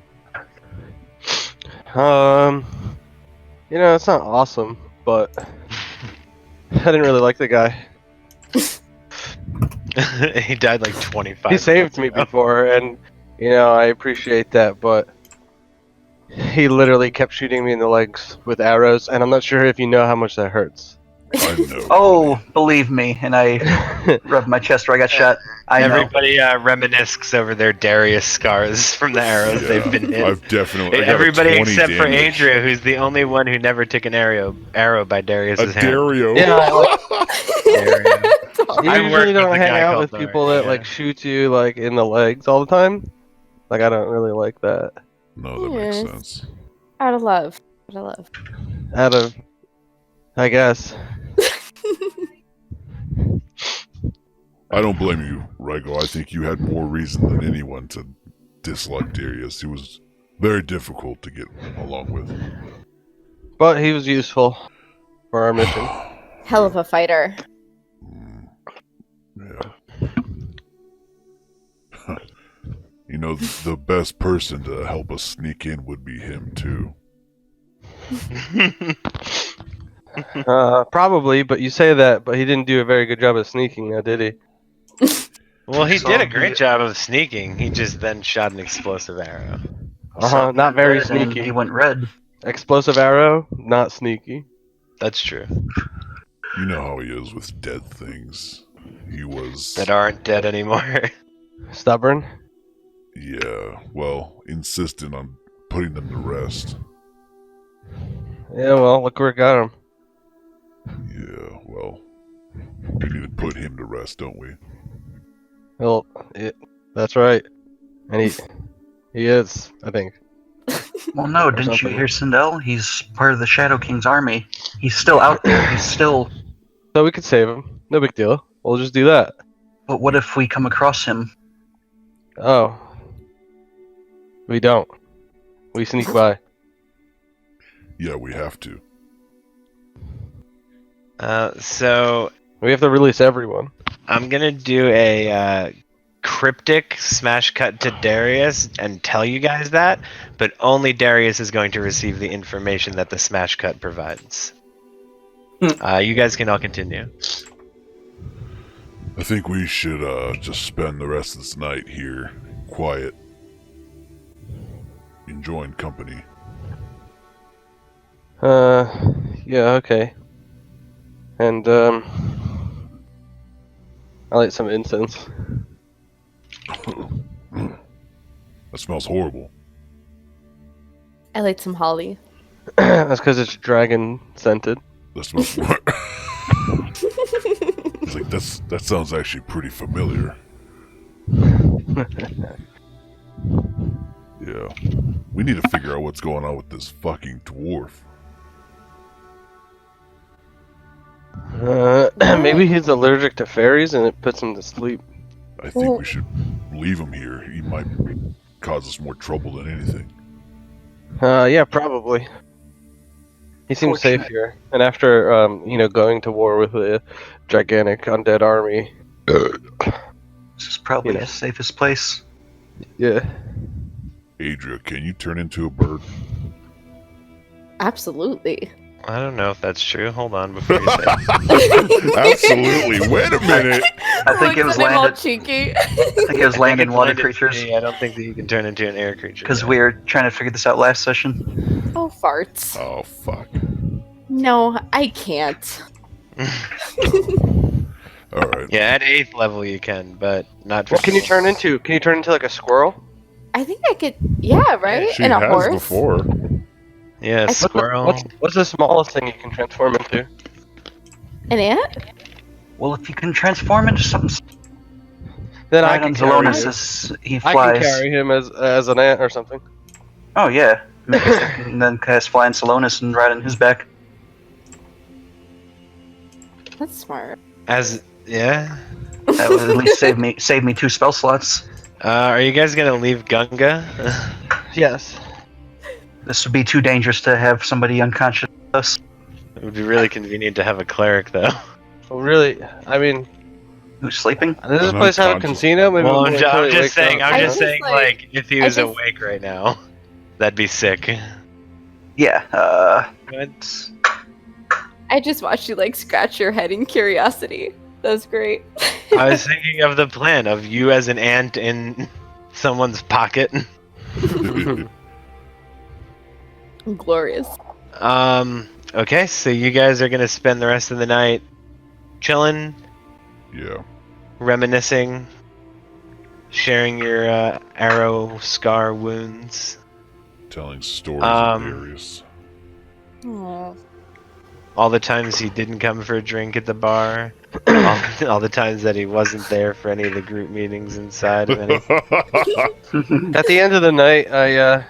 You know, it's not awesome, but I didn't really like the guy. He died like 25. He saved me before, and you know, I appreciate that, but he literally kept shooting me in the legs with arrows, and I'm not sure if you know how much that hurts. I know. Oh, believe me, and I rubbed my chest where I got shot. I know. Everybody reminisces over their Darius scars from the arrows they've been hit. I've definitely. I got a Everybody 20 except for damage. Andrea, who's the only one who never took an arrow by A Darius's hand. Dario. Yeah, I like, Dario. you I work usually with don't a hang guy out called with people that Dario. like shoot you like in the legs all the time. Like I don't really like that. No, that makes Yes. sense. Out of love. Out of love. Out of, I guess. I don't blame you, Regal. I think you had more reason than anyone to dislike Darius. He was very difficult to get along with. But he was useful for our mission. Hell of a fighter. Yeah. the best person to help us sneak in would be him too. Probably, but you say that, but he didn't do a very good job of sneaking, now did he? Well, he So did a the- great job of sneaking. He just then shot an explosive arrow. So Not very red and sneaky. He went red. Explosive arrow, not sneaky. That's true. You know how he is with dead things. He was. That aren't dead anymore. Stubborn. Yeah, well, insistent on putting them to rest. Yeah, well, look where it got him. Yeah, well, we need to put him to rest, don't we? Well, that's right. And he is, I think. Well, no, didn't you something. hear Sindel? He's part of the Shadow King's army. He's still out there. He's still. So we could save him. No big deal. We'll just do that. But what if we come across him? Oh. We don't. We sneak by. Yeah, we have to. So We have to release everyone. I'm gonna do a cryptic smash cut to Darius and tell you guys that, but only Darius is going to receive the information that the smash cut provides. You guys can all continue. I think we should just spend the rest of this night here, quiet, enjoying company. Yeah, okay. And, I light some incense. That smells horrible. I light some holly. That's because it's dragon scented. That smells. It's like that sounds actually pretty familiar. Yeah, we need to figure out what's going on with this fucking dwarf. Maybe he's allergic to fairies and it puts him to sleep. I think we should leave him here. He might cause us more trouble than anything. Yeah, probably. He seems safe here. And after, going to war with a gigantic undead army. This is probably You know. the safest place. Yeah. Adria, can you turn into a bird? Absolutely. I don't know if that's true. Hold on before you say it. Absolutely. Wait a minute. I think it was Looks at him all landed. cheeky. I think it was land and water Landed creatures. sea. I don't think that you can turn into an air creature. Because yet. we were trying to figure this out last session. Oh, farts. Oh fuck. No, I can't. All right. Yeah, at 8th level you can, but not for. What can you turn into? Can you turn into like a squirrel? I think I could. Yeah, right? She And a has horse. before. Yeah, I- squirrel. What's the smallest thing you can transform into? An ant? Well, if you can transform into something, Then I right can on carry Zelonis him. as he I flies. can carry him as an ant or something. Oh yeah, and then cast fly on Zelonis and ride on his back. That's smart. Yeah. That would at least save me 2 spell slots. Are you guys gonna leave Gunga? Yes. This would be too dangerous to have somebody unconscious with us. It would be really convenient to have a cleric, though. Well, really, I mean, Who's sleeping? does this I'm place have a unconscious. casino? Maybe Well, we'll I'm until he just wakes saying. up. I'm I just just, saying, like- like, if he I was just- awake right now, that'd be sick. Yeah. Good. I just watched you like scratch your head in curiosity. That was great. I was thinking of the plan of you as an ant in someone's pocket. Glorious. Okay, so you guys are gonna spend the rest of the night chilling, Yeah. reminiscing, sharing your arrow scar wounds. Telling stories Um, of Darius. Aw. All the times he didn't come for a drink at the bar. all the times that he wasn't there for any of the group meetings inside of any. At the end of the night, I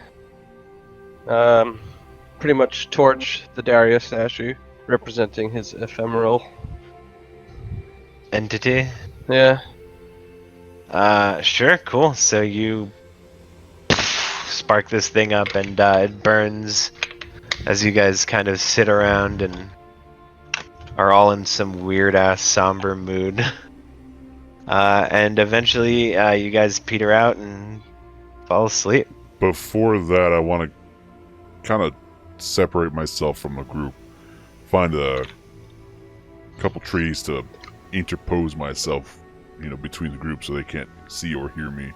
pretty much torch the Darius statue, representing his ephemeral. Entity. Yeah. Sure, cool. So you spark this thing up and it burns as you guys kind of sit around and are all in some weird ass somber mood. And eventually you guys peter out and fall asleep. Before that, I want to kind of separate myself from the group. Find a couple trees to interpose myself, between the group so they can't see or hear me.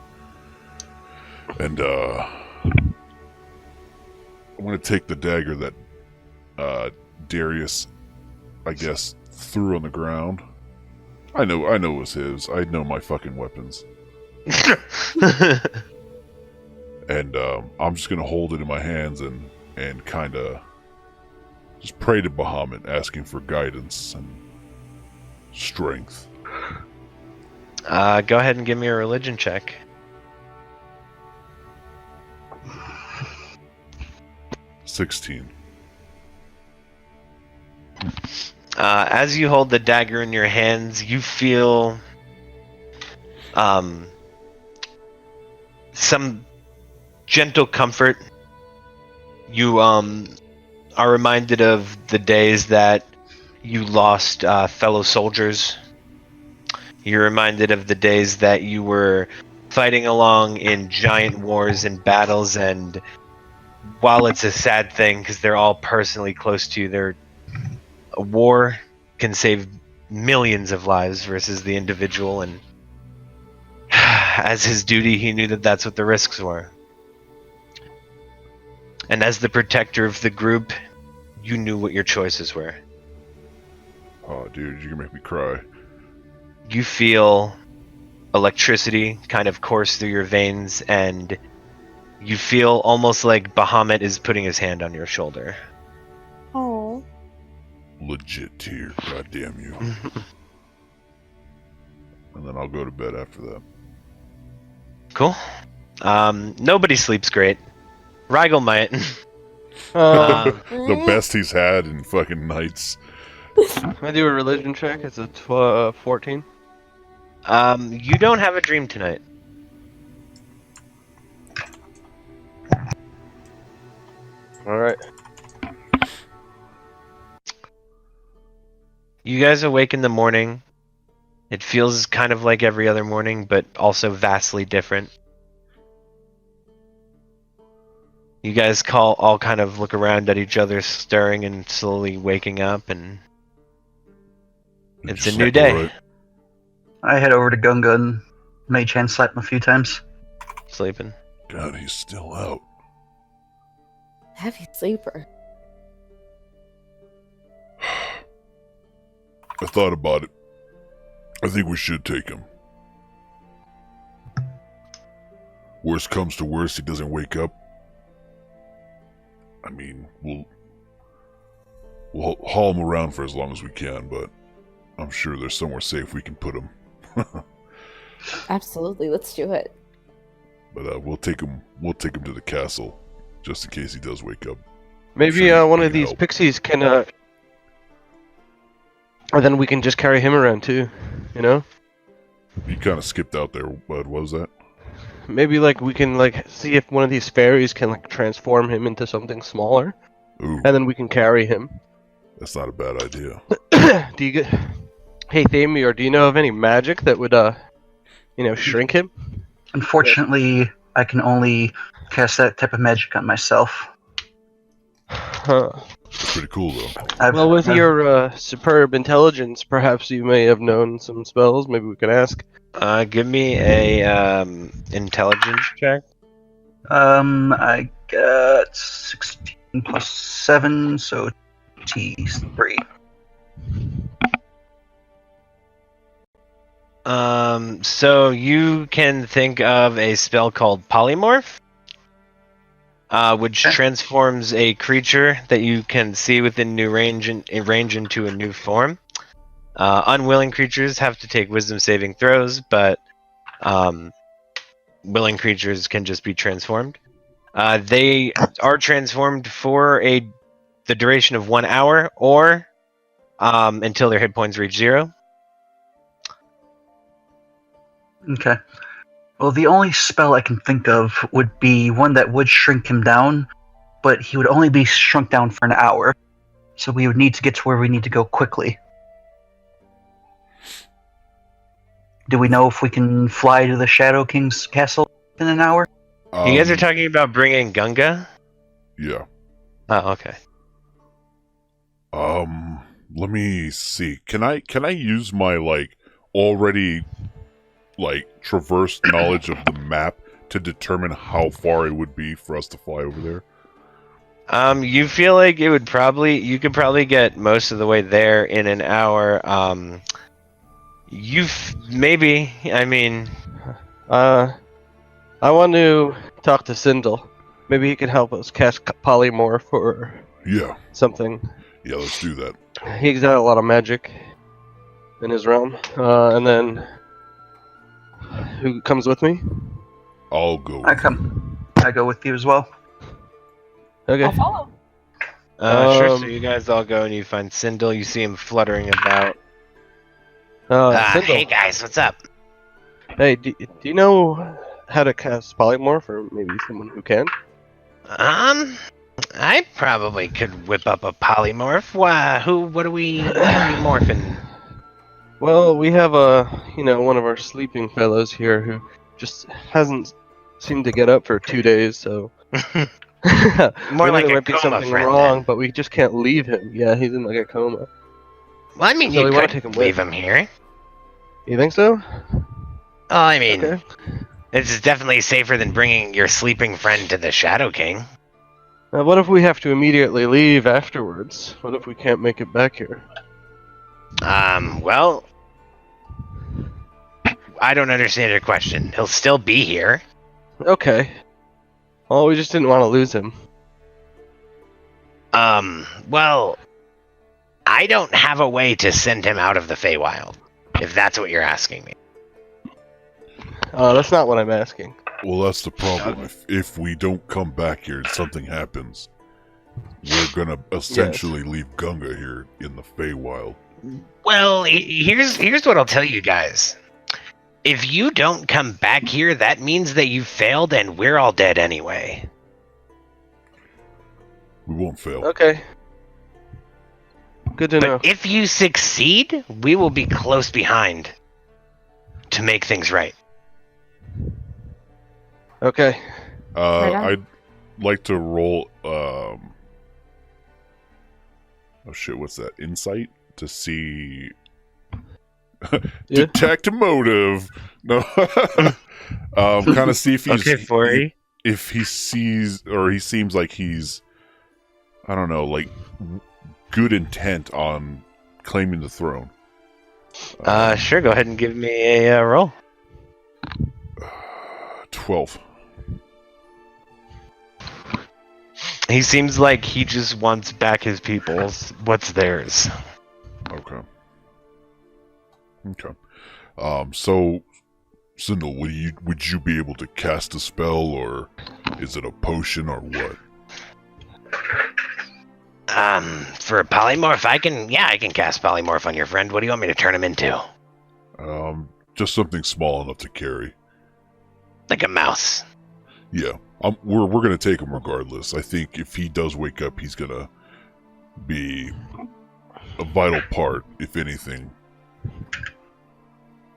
And I want to take the dagger that Darius, I guess, threw on the ground. I know it was his. I know my fucking weapons. And I'm just gonna hold it in my hands and kind of just pray to Bahamut, asking for guidance and strength. Go ahead and give me a religion check. $16. As you hold the dagger in your hands, you feel some gentle comfort. You are reminded of the days that you lost fellow soldiers. You're reminded of the days that you were fighting along in giant wars and battles, and while it's a sad thing because they're all personally close to you, a war can save millions of lives versus the individual, and as his duty, he knew that that's what the risks were. And as the protector of the group, you knew what your choices were. Oh, dude, you're gonna make me cry. You feel electricity kind of course through your veins, and you feel almost like Bahamut is putting his hand on your shoulder. Oh. Legit tear, goddamn you. And then I'll go to bed after that. Cool. Nobody sleeps great. Rigel might. The best he's had in fucking nights. Can I do a religion check? It's a 14. You don't have a dream tonight. Alright. You guys awake in the morning. It feels kind of like every other morning, but also vastly different. You guys all kind of look around at each other, stirring and slowly waking up, and it's a new day. Right. I head over to Gunga and Mage Hand slap him a few times. Sleeping. God, he's still out. Heavy sleeper. I thought about it. I think we should take him. Worst comes to worst, he doesn't wake up. I mean, we'll haul him around for as long as we can, but I'm sure there's somewhere safe we can put him. Absolutely, let's do it. But we'll take him to the castle, just in case he does wake up. Maybe Sure, one you of can these help. pixies can, or then we can just carry him around too, you know? You kind of skipped out there, bud. What was that? Maybe we can see if one of these fairies can transform him into something smaller, Ooh, and then we can carry him. that's not a bad idea. Do you get? Hey, Thamir, do you know of any magic that would shrink him? Unfortunately, I can only cast that type of magic on myself. Huh. That's pretty cool, though. Well, with your superb intelligence, perhaps you may have known some spells. Maybe we can ask. Give me a intelligence check. I got 16 plus 7, so T3. So you can think of a spell called Polymorph, which Okay. transforms a creature that you can see within new range into a new form. Unwilling creatures have to take wisdom saving throws, but willing creatures can just be transformed. They are transformed for the duration of 1 hour, or until their hit points reach 0. Okay. Well, the only spell I can think of would be one that would shrink him down, but he would only be shrunk down for an hour. So we would need to get to where we need to go quickly. Do we know if we can fly to the Shadow King's castle in an hour? You guys are talking about bringing Gunga? Yeah. Oh, okay. Let me see. Can I use my already traversed knowledge of the map to determine how far it would be for us to fly over there? You feel like you could probably get most of the way there in an hour. Maybe. I mean, I want to talk to Sindel. Maybe he can help us cast polymorph or Yeah. something. Yeah, let's do that. He's got a lot of magic in his realm. And then, who comes with me? I'll go. I go with you as well. Okay. I'll follow. sure. So you guys all go and you find Sindel. You see him fluttering about. Sindel. Hey guys, what's up? Hey, do you know how to cast polymorph, or maybe someone who can? I probably could whip up a polymorph. What are we morphing? Well, we have one of our sleeping fellows here who just hasn't seemed to get up for 2 days, so More like there a might be coma something friend, wrong, then. but we just can't leave him. Yeah, he's in a coma. Well, I mean, So you we wanna could take him leave with. him here. You think so? Oh, I mean, Okay. this is definitely safer than bringing your sleeping friend to the Shadow King. What if we have to immediately leave afterwards? What if we can't make it back here? Well, I don't understand your question. He'll still be here. Okay. Well, we just didn't want to lose him. Well, I don't have a way to send him out of the Feywild, if that's what you're asking me. That's not what I'm asking. Well, that's the problem. If we don't come back here and something happens, we're gonna essentially leave Gunga here in the Feywild. Well, here's what I'll tell you guys. If you don't come back here, that means that you failed and we're all dead anyway. We won't fail. Okay. Good to know. But if you succeed, we will be close behind to make things right. Okay. Right on. I'd like to roll. Oh shit! What's that? Insight to see. Yeah. Detect motive. No. Kind of see if he's Okay, Fori. if he sees or he seems like he's, I don't know, good intent on claiming the throne. Sure. Go ahead and give me a roll. 12. He seems like he just wants back his people's what's theirs. Okay. So, Sindel, would you be able to cast a spell, or is it a potion, or what? For a polymorph, I can cast polymorph on your friend. What do you want me to turn him into? Just something small enough to carry. Like a mouse. Yeah, we're gonna take him regardless. I think if he does wake up, he's gonna be a vital part, if anything.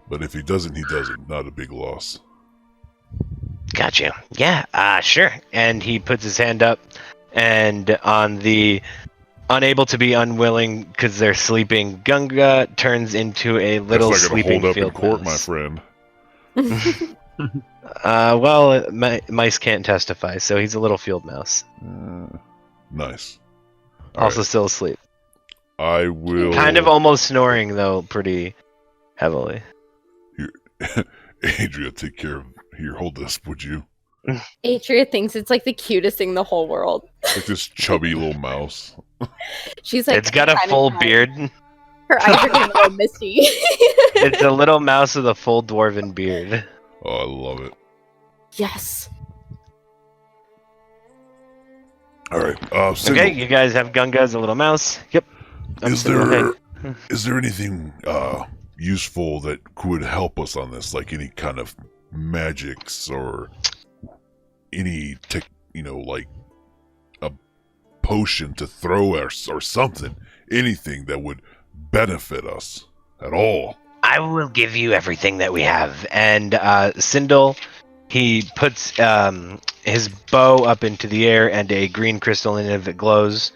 But if he doesn't, he doesn't. Not a big loss. Gotcha. Yeah, sure. And he puts his hand up, and on the unable to be unwilling because they're sleeping, Gunga turns into a little That's not gonna sleeping hold up in field court, mouse. my friend. Well, mice can't testify, so he's a little field mouse. Nice. Also Alright, still asleep. I will. Kind of almost snoring, though, pretty heavily. Adria, take care of. Here, hold this, would you? Atria thinks it's like the cutest thing in the whole world. Like this chubby little mouse. She's like, It's got a kind of full crying. beard. Her eyes are getting a little misty. It's a little mouse with a full dwarven beard. Oh, I love it. Yes. All right. Sindel, Okay, you guys have Gunga as a little mouse. Yep. is Okay. there anything useful that could help us on this, like any kind of magics or any like a potion to throw or something, anything that would benefit us at all? I will give you everything that we have. And Sindel, he puts his bow up into the air, and a green crystal in it that glows.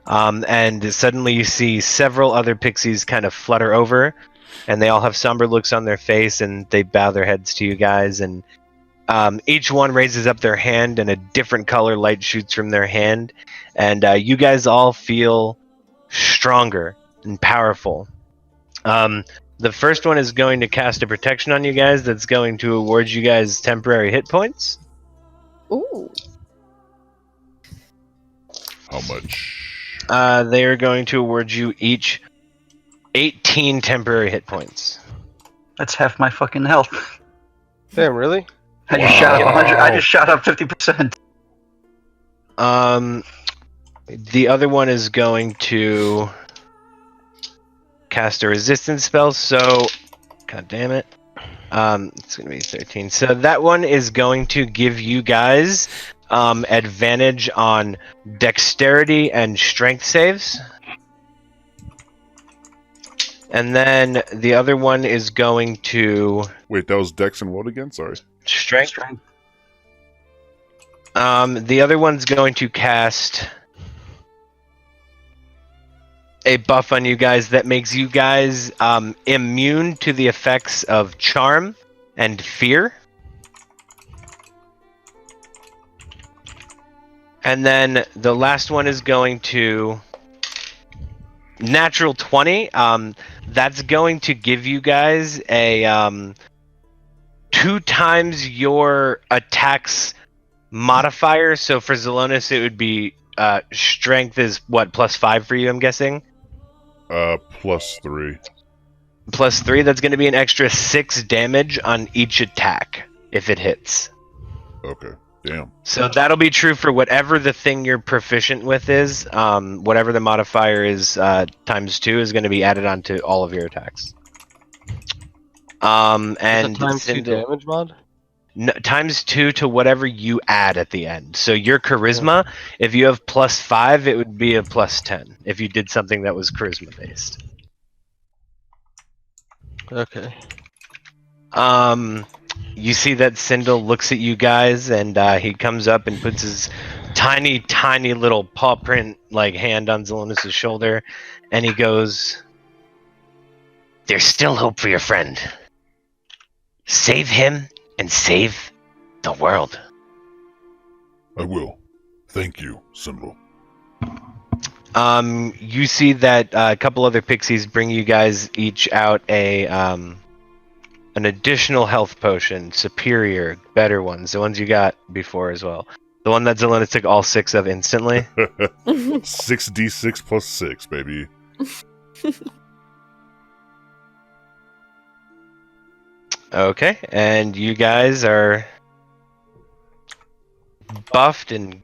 And suddenly you see several other pixies kind of flutter over, and they all have somber looks on their face, and they bow their heads to you guys. And each one raises up their hand, and a different color light shoots from their hand. And you guys all feel stronger and powerful. The first one is going to cast a protection on you guys that's going to award you guys temporary hit points. Ooh. How much? They are going to award you each 18 temporary hit points. That's half my fucking health. Damn, really? I just shot up 100. I just shot up 50%. The other one is going to cast a resistance spell, so god damn it. It's gonna be 13. So that one is going to give you guys advantage on dexterity and strength saves. And then the other one is going to Wait, that was Dex and what again? Sorry. strength. The other one's going to cast a buff on you guys that makes you guys immune to the effects of charm and fear. And then the last one is going to natural 20. That's going to give you guys a 2 times your attack's modifier. So for Zelonis, it would be strength is what, +5 for you, I'm guessing? +3. +3, that's going to be an extra 6 damage on each attack if it hits. Okay. Damn. So that'll be true for whatever the thing you're proficient with is. Whatever the modifier is, ×2 is going to be added onto all of your attacks. And times 2 damage mod? No, ×2 to whatever you add at the end. So your charisma, if you have +5, it would be a +10 if you did something that was charisma based. Okay. You see that Sindel looks at you guys, and he comes up and puts his tiny, tiny little paw print like hand on Zelonis' shoulder, and he goes, "There's still hope for your friend. Save him and save the world." I will. Thank you, Symbol. You see that a couple other pixies bring you guys each out an additional health potion, superior, better ones, the ones you got before as well. The one that Zelonis took all 6 of instantly. 6d6 plus 6, baby. Okay, and you guys are buffed and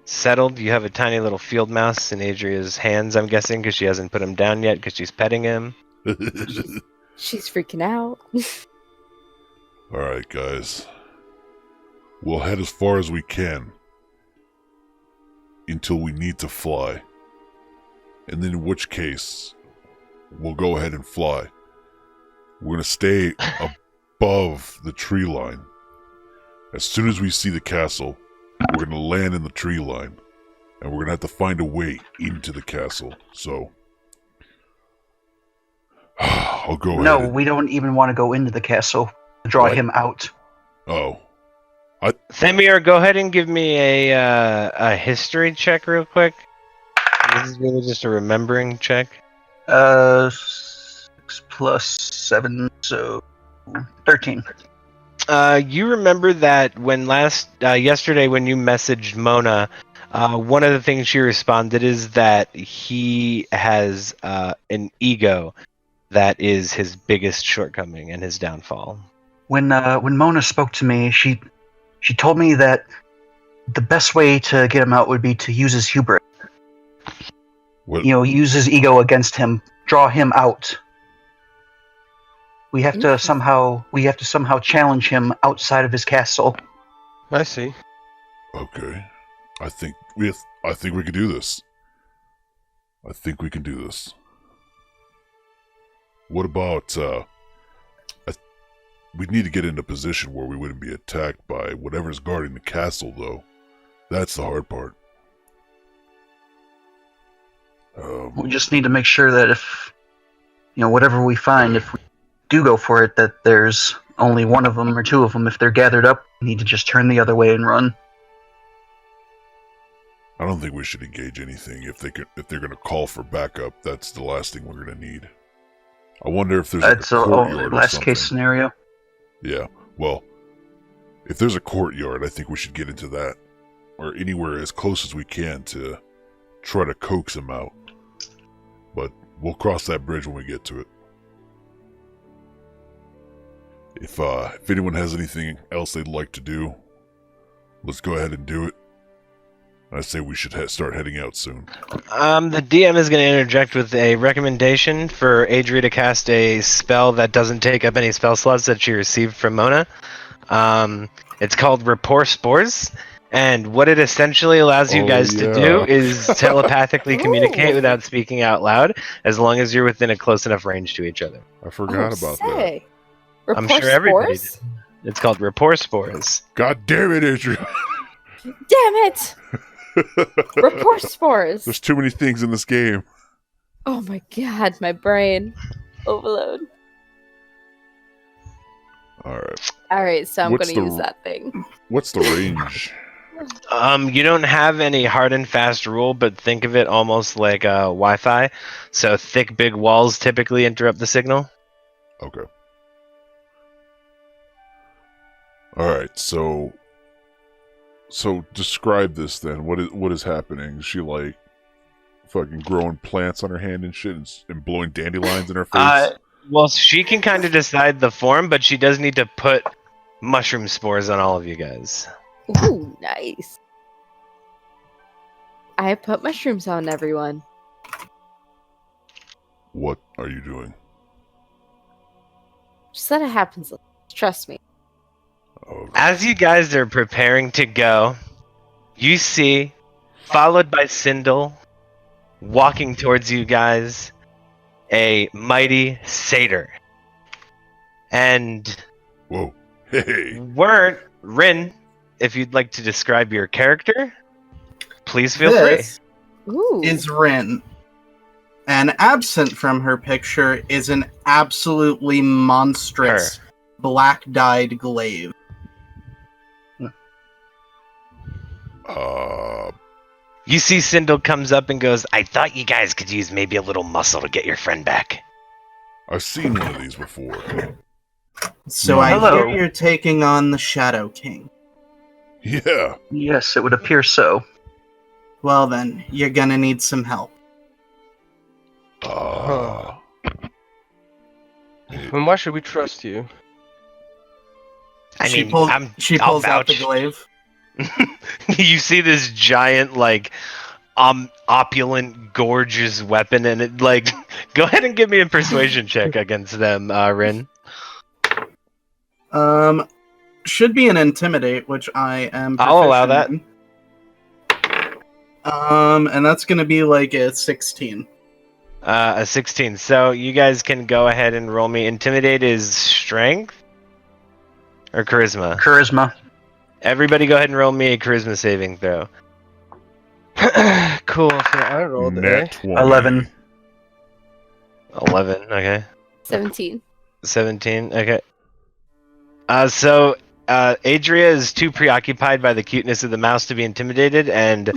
settled. You have a tiny little field mouse in Adria's hands, I'm guessing, because she hasn't put him down yet because she's petting him. She's freaking out. Alright, guys. We'll head as far as we can until we need to fly. And then in which case, we'll go ahead and fly. We're going to stay above the tree line. As soon as we see the castle, we're going to land in the tree line. And we're going to have to find a way into the castle. So, I'll go ahead. No, we don't even want to go into the castle to draw What? him out. Oh. Thamir, go ahead and give me a history check real quick. This is really just a remembering check. 6 plus 7, so 13. You remember that when yesterday when you messaged Mona, one of the things she responded is that he has an ego that is his biggest shortcoming and his downfall. When Mona spoke to me, she told me that the best way to get him out would be to use his hubris. What? You know, use his ego against him, draw him out. We have to somehow challenge him outside of his castle. I see. Okay. I think we can do this. I think we can do this. What about we'd need to get in a position where we wouldn't be attacked by whatever's guarding the castle, though. That's the hard part. We just need to make sure that if, whatever we find, if we do go for it, that there's only one of them or two of them. If they're gathered up, we need to just turn the other way and run. I don't think we should engage anything. If they're going to call for backup, that's the last thing we're going to need. I wonder if there's That's a a courtyard or last something. case scenario. Yeah, well, if there's a courtyard, I think we should get into that. Or anywhere as close as we can to try to coax him out. But we'll cross that bridge when we get to it. If anyone has anything else they'd like to do, let's go ahead and do it. I say we should start heading out soon. The DM is going to interject with a recommendation for Adria to cast a spell that doesn't take up any spell slots that she received from Mona. It's called Rapport Spores, and what it essentially allows you guys to do is telepathically communicate without speaking out loud, as long as you're within a close enough range to each other. I forgot about that. sick. I'm Rapport sure everybody spores? did. It's called Rapport Spores. God damn it, Adrian! Damn it! Rapport spores. There's too many things in this game. Oh my god, my brain. Overload. Alright. Alright, so I'm What's gonna the- use that thing. What's the range? You don't have any hard and fast rule, but think of it almost like Wi-Fi. So thick, big walls typically interrupt the signal. Okay. Alright, so describe this then. What is happening? Is she like fucking growing plants on her hand and shit and blowing dandelions in her face? Well, she can kind of decide the form, but she does need to put mushroom spores on all of you guys. Ooh, nice. I put mushrooms on everyone. What are you doing? Just that it happens. Trust me. Oh, As you guys are preparing to go, you see, followed by Sindel, walking towards you guys, a mighty satyr. And whoa. Hey. Rin, if you'd like to describe your character, please feel free. This Ooh. is Rin. And absent from her picture is an absolutely monstrous black-dyed glaive. You see Sindel comes up and goes, I thought you guys could use maybe a little muscle to get your friend back. I've seen one of these before. So I Hello. hear you're taking on the Shadow King. Yeah. Yes, it would appear so. Well then, you're gonna need some help. And why should we trust you? I She mean, pulls, I'll out the vouch. glaive. You see this giant, like, opulent, gorgeous weapon, and it, like, go ahead and give me a persuasion check against them, Rin. Should be an intimidate, which I am. I'll allow proficient in. And that's gonna be like a 16. A 16. So you guys can go ahead and roll me. Intimidate is strength or charisma? Charisma. Everybody go ahead and roll me a charisma saving throw. Cool. So I rolled a. Nat 20. 11. 11, okay. 17. 17, okay. So Adria is too preoccupied by the cuteness of the mouse to be intimidated, and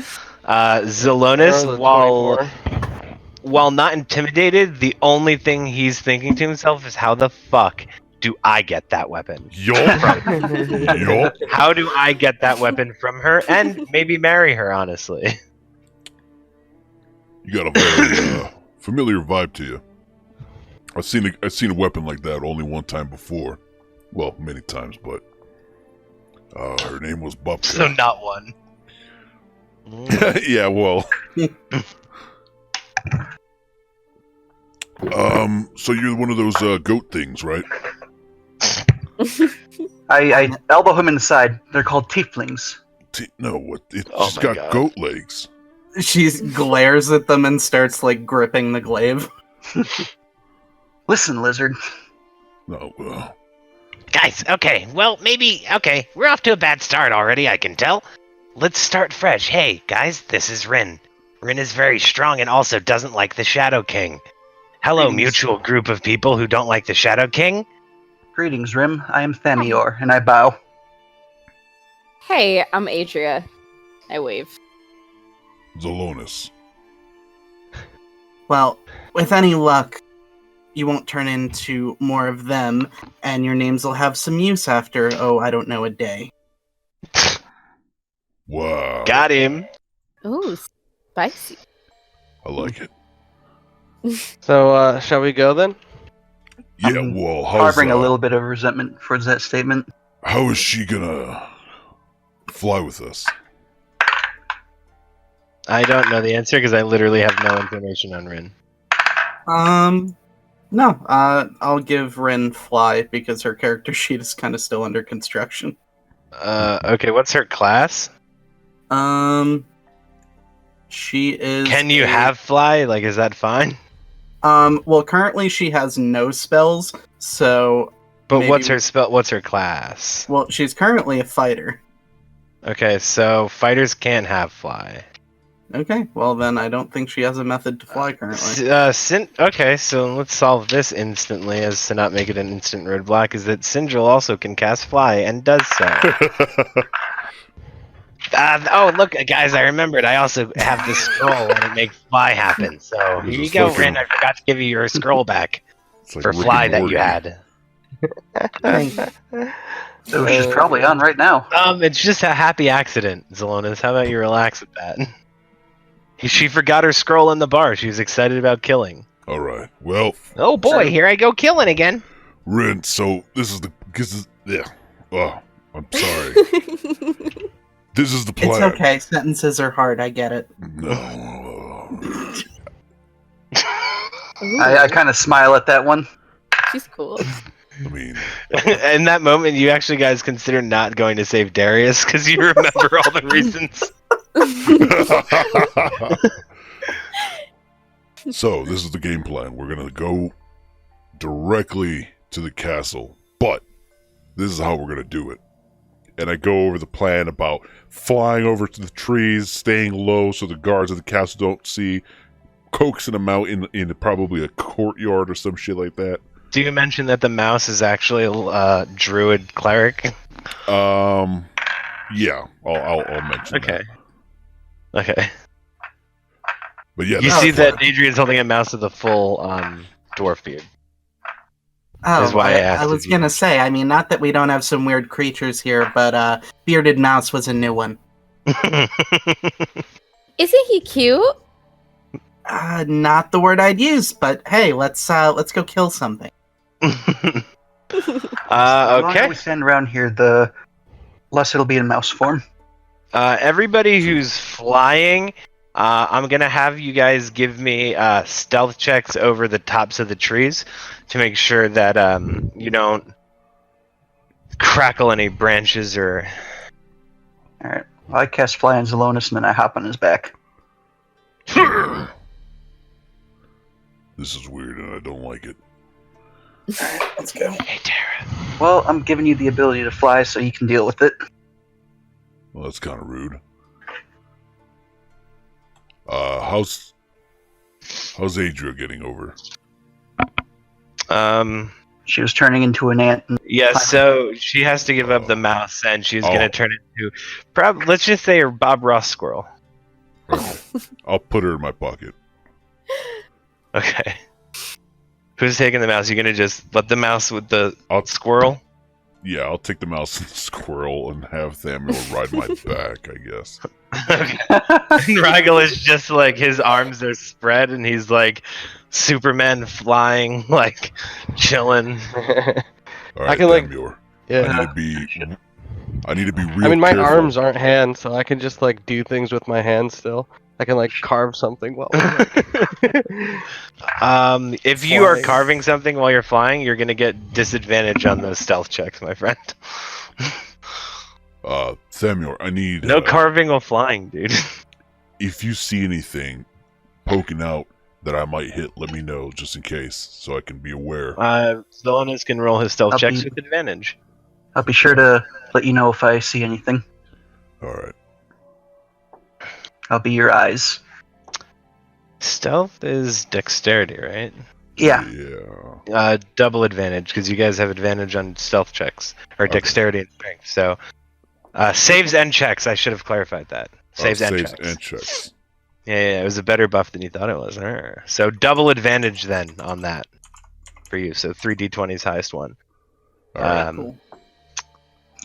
Zelonis, Rolled a while 24. while not intimidated, the only thing he's thinking to himself is, how the fuck do I get that weapon? Yup. Yup. How do I get that weapon from her and maybe marry her, honestly? You got a very familiar vibe to you. I've seen a weapon like that only one time before. Well, many times, but her name was Bupka. So not one. Yeah, well. So you're one of those goat things, right? I elbow him in the side. They're called tieflings. No, what? It's Oh just my got God. goat legs. She glares at them and starts like gripping the glaive. Listen, lizard. No, God Guys, okay, well, maybe, okay, we're off to a bad start already, I can tell. Let's start fresh. Hey, guys, this is Rin. Rin is very strong and also doesn't like the Shadow King. Hello, Greetings. mutual group of people who don't like the Shadow King. Greetings, Rim. I am Thamior, and I bow. Hey, I'm Adria. I wave. Zelonis. Well, with any luck, you won't turn into more of them, and your names will have some use after, I don't know, a day. Wow. Got him. Ooh, spicy. I like it. So, shall we go then? Yeah, I'm well, Harboring a little bit of resentment towards that statement. how is she gonna fly with us? I don't know the answer because I literally have no information on Rin. No, I'll give Rin fly because her character sheet is kind of still under construction. Okay, what's her class? She is. Can you have fly? Like, is that fine? Well, currently she has no spells, so. But maybe- what's her spell? What's her class? Well, she's currently a fighter. Okay, so fighters can't have fly. Okay, well then I don't think she has a method to fly currently. Okay, so let's solve this instantly, as to not make it an instant roadblock. Is that Syndril also can cast fly and does so? Oh, look, guys! I remembered. I also have the scroll, and it makes fly happen. So here you Just go, like Rin. I forgot to give you your scroll back It's like for Rick and fly that Morty. you had. So she's probably on right now. It's just a happy accident, Zelonis. How about you relax with that? She forgot her scroll in the bar. She was excited about killing. All right. Well, Oh boy, here I go killing again. Rin. So this is yeah. Oh, I'm sorry. This is the It's plan. okay, sentences are hard, I get it. No. I kind of smile at that one. She's cool. I mean, In that moment, you actually guys consider not going to save Darius because you remember all the reasons. so this is the game plan. We're gonna go directly to the castle, but this is how we're gonna do it. And I go over the plan about flying over to the trees, staying low so the guards of the castle don't see, coaxing them out in probably a courtyard or some shit like that. Do you mention that the mouse is actually a druid cleric? Yeah, I'll mention Okay. Okay. But yeah, You that's see the plan. that Adrian's holding a mouse with a full dwarf beard. Oh, Is why I asked I if was you- gonna say, I mean, not that we don't have some weird creatures here, but Bearded Mouse was a new one. Isn't he cute? Not the word I'd use, but hey, let's go kill something. The longer Okay. we stand around here, the less it'll be in mouse form. Everybody who's flying, I'm gonna have you guys give me stealth checks over the tops of the trees to make sure that you don't crackle any branches or. Alright. Well, I cast Fly on Zelonis and then I hop on his back. This is weird and I don't like it. Let's go. Hey, Tara. Well, I'm giving you the ability to fly so you can deal with it. Well, that's kind of rude. How's Adria getting over? She was turning into an ant. Yeah, so she has to give up the mouse, and she's Oh. gonna turn into, let's just say, her Bob Ross squirrel. Okay. I'll put her in my pocket. Okay. Who's taking the mouse? You gonna just let the mouse with the I'll- squirrel? Yeah, I'll take the mouse and the squirrel and have Thamiel ride my back, I guess. Okay. And Rigel is just like, his arms are spread, and he's like Superman flying, like chilling. All right, I can, like- Thamiel, Yeah. I need to be real I mean, my careful. arms aren't hands, so I can just like do things with my hands still. I can like carve something while. If you are Flying. carving something while you're flying, you're gonna get disadvantage on those stealth checks, my friend. Thamiel, I need No carving while flying, dude. if you see anything poking out that I might hit, let me know just in case, so I can be aware. Zelonis can roll his stealth I'll checks be- with advantage. I'll be sure to let you know if I see anything. Alright. I'll be your eyes. Stealth is dexterity, right? Yeah. Yeah. Double advantage because you guys have advantage on stealth checks or Okay. dexterity and strength. So, saves and checks. I should have clarified that. Saves and checks. And checks. Yeah, it was a better buff than you thought it was. So double advantage then on that for you. So 3d20's highest one. Alright. Cool.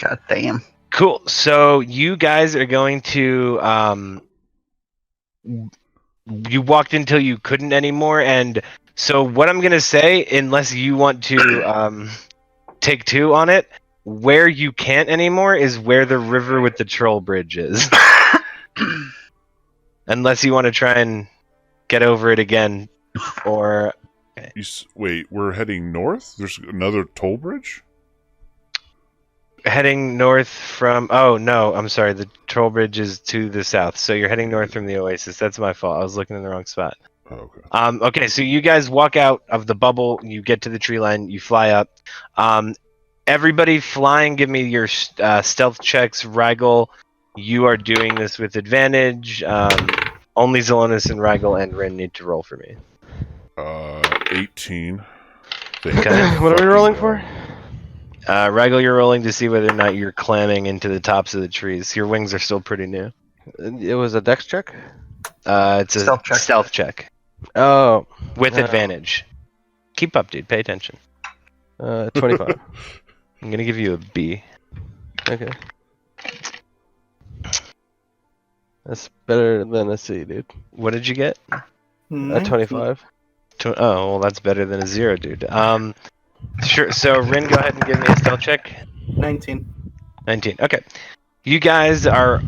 God damn. Cool. So you guys are going to you walked until you couldn't anymore, and so what I'm gonna say, unless you want to take 2 on it, where you can't anymore is where the river with the troll bridge is. Unless you want to try and get over it again, or Wait, we're heading north? There's another toll bridge? heading north from. Oh no, I'm sorry. The troll bridge is to the south, so you're heading north from the oasis. That's my fault. I was looking in the wrong spot. Oh, okay. Okay, so you guys walk out of the bubble. You get to the tree line. You fly up. Everybody flying, give me your stealth checks. Rygel, you are doing this with advantage. Only Zelonis and Rygel and Rin need to roll for me. 18. Okay. What are we rolling for? Rygel, you're rolling to see whether or not you're clamming into the tops of the trees. Your wings are still pretty new. It was a dex check? It's a Stealth check. stealth check Oh, with Oh. advantage. Keep up, dude. Pay attention. 25. I'm gonna give you a B. Okay. That's better than a C, dude. What did you get? A 19. 25. Oh, well, that's better than a 0, dude. Sure. So, Rin, go ahead and give me a stealth check. 19. 19. Okay. You guys are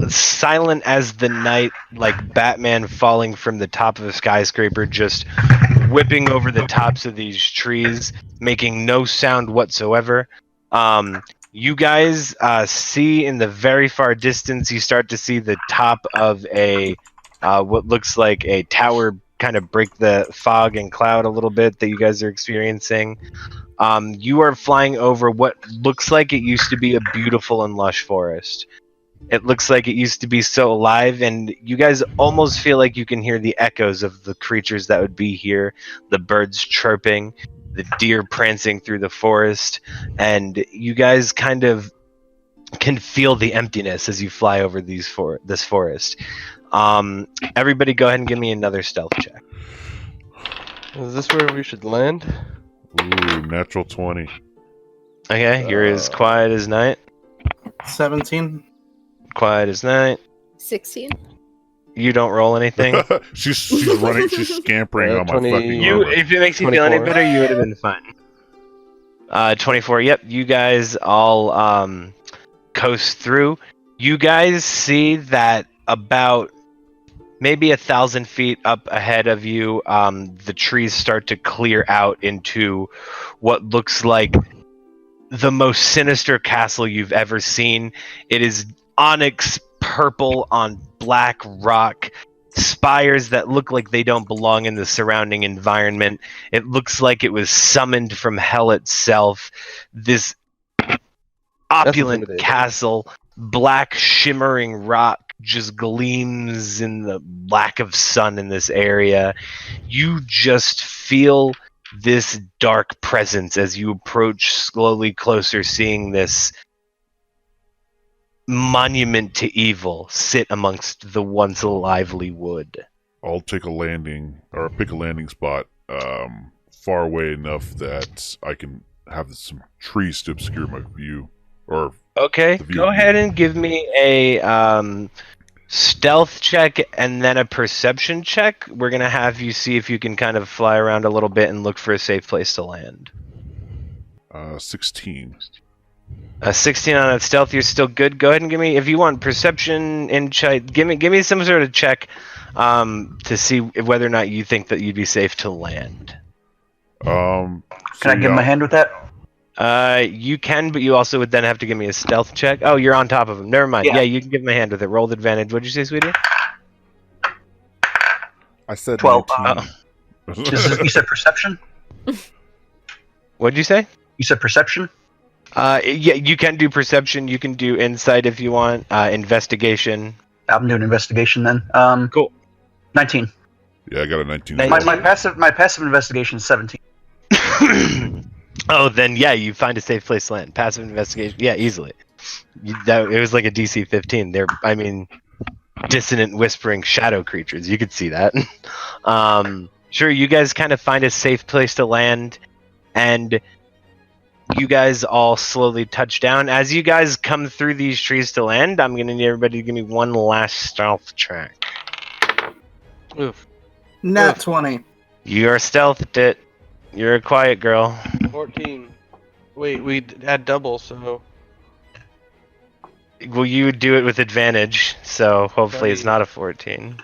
silent as the night, like Batman falling from the top of a skyscraper, just whipping over the tops of these trees, making no sound whatsoever. You guys see in the very far distance, you start to see the top of a what looks like a tower kind of break the fog and cloud a little bit that you guys are experiencing. You are flying over what looks like it used to be a beautiful and lush forest. It looks like it used to be so alive, and you guys almost feel like you can hear the echoes of the creatures that would be here, the birds chirping, the deer prancing through the forest, and you guys kind of can feel the emptiness as you fly over this forest. Everybody go ahead and give me another stealth check. Is this where we should land? Ooh, natural 20. Okay, you're as quiet as night. 17. Quiet as night. 16. You don't roll anything. she's running, she's scampering on my 20 fucking You, armor. if it makes you feel any 24. better, you would have been fine. 24. Yep, you guys all coast through. You guys see that about maybe 1,000 feet up ahead of you, the trees start to clear out into what looks like the most sinister castle you've ever seen. It is onyx purple on black rock, spires that look like they don't belong in the surrounding environment. It looks like it was summoned from hell itself. This opulent intimidating. castle, black shimmering rock just gleams in the lack of sun in this area. You just feel this dark presence as you approach slowly closer, seeing this monument to evil sit amongst the once lively wood. I'll take a landing, or pick a landing spot far away enough that I can have some trees to obscure my view. Or Okay, The view go of ahead you. and give me a stealth check and then a perception check. We're going to have you see if you can kind of fly around a little bit and look for a safe place to land. 16. 16 on that stealth, you're still good. Go ahead and give me, if you want perception, insight, give me some sort of check to see whether or not you think that you'd be safe to land. Can I give him a hand with that? You can, but you also would then have to give me a stealth check. Oh, you're on top of him. Never mind. Yeah. Yeah, you can give him a hand with it. Roll with advantage. What'd you say, sweetie? I said 12. 19. You said perception? What'd you say? You said perception? Yeah, you can do perception. You can do insight if you want. Investigation. I'm doing investigation then. Cool. 19. Yeah, I got a 19. Nice. My passive investigation is 17. Oh, then yeah, you find a safe place to land. Passive investigation. Yeah, easily. It was like a DC 15. I mean, dissonant whispering shadow creatures. You could see that. Sure, you guys kind of find a safe place to land, and you guys all slowly touch down. As you guys come through these trees to land, I'm gonna need everybody to give me one last stealth check. Oof. Nat 20. You're stealthed it. You're a quiet girl. 14. Wait, we had double, so Well, you would do it with advantage, so hopefully it's Right. not a 14.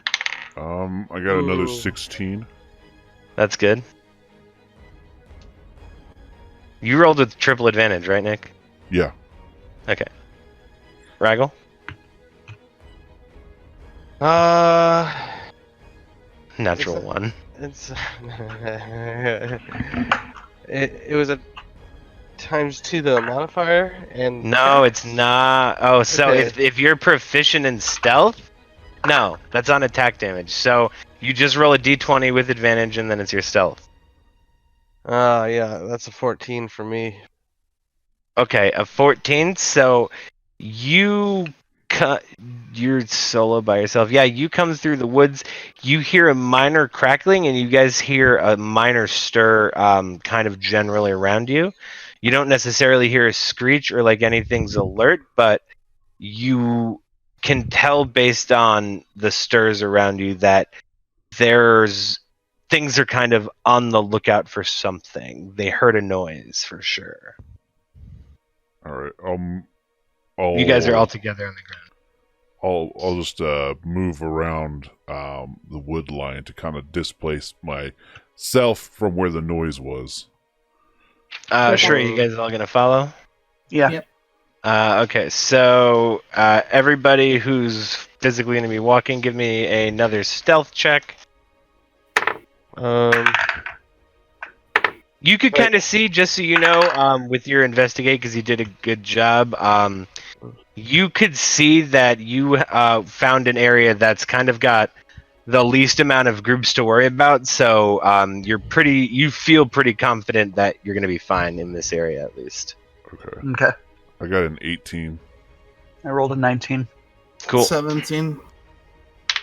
I got another Ooh. 16. That's good. You rolled with triple advantage, right, Nick? Yeah. Okay. Raggle? Natural It's a- one. it's it was a ×2 the modifier and No, it's not. Oh, so Okay. if you're proficient in stealth, no, that's on attack damage. So you just roll a d20 with advantage, and then it's your stealth. yeah, that's a 14 for me. Okay, a 14. So you're solo by yourself. Yeah, you come through the woods. You hear a minor crackling, and you guys hear a minor stir, kind of generally around you. You don't necessarily hear a screech or like anything's alert, but you can tell based on the stirs around you that things are kind of on the lookout for something. They heard a noise for sure. All right. You guys are all together on the ground. I'll just move around the wood line to kind of displace myself from where the noise was. Sure, you guys all gonna follow? Yeah. Yep. Okay, so everybody who's physically gonna be walking, give me another stealth check. You could Wait. kind of see, just so you know, with your investigate, because you did a good job. You could see that you found an area that's kind of got the least amount of groups to worry about. So you feel pretty confident that you're going to be fine in this area at least. Okay. Okay. I got an 18. I rolled a 19. Cool. 17. I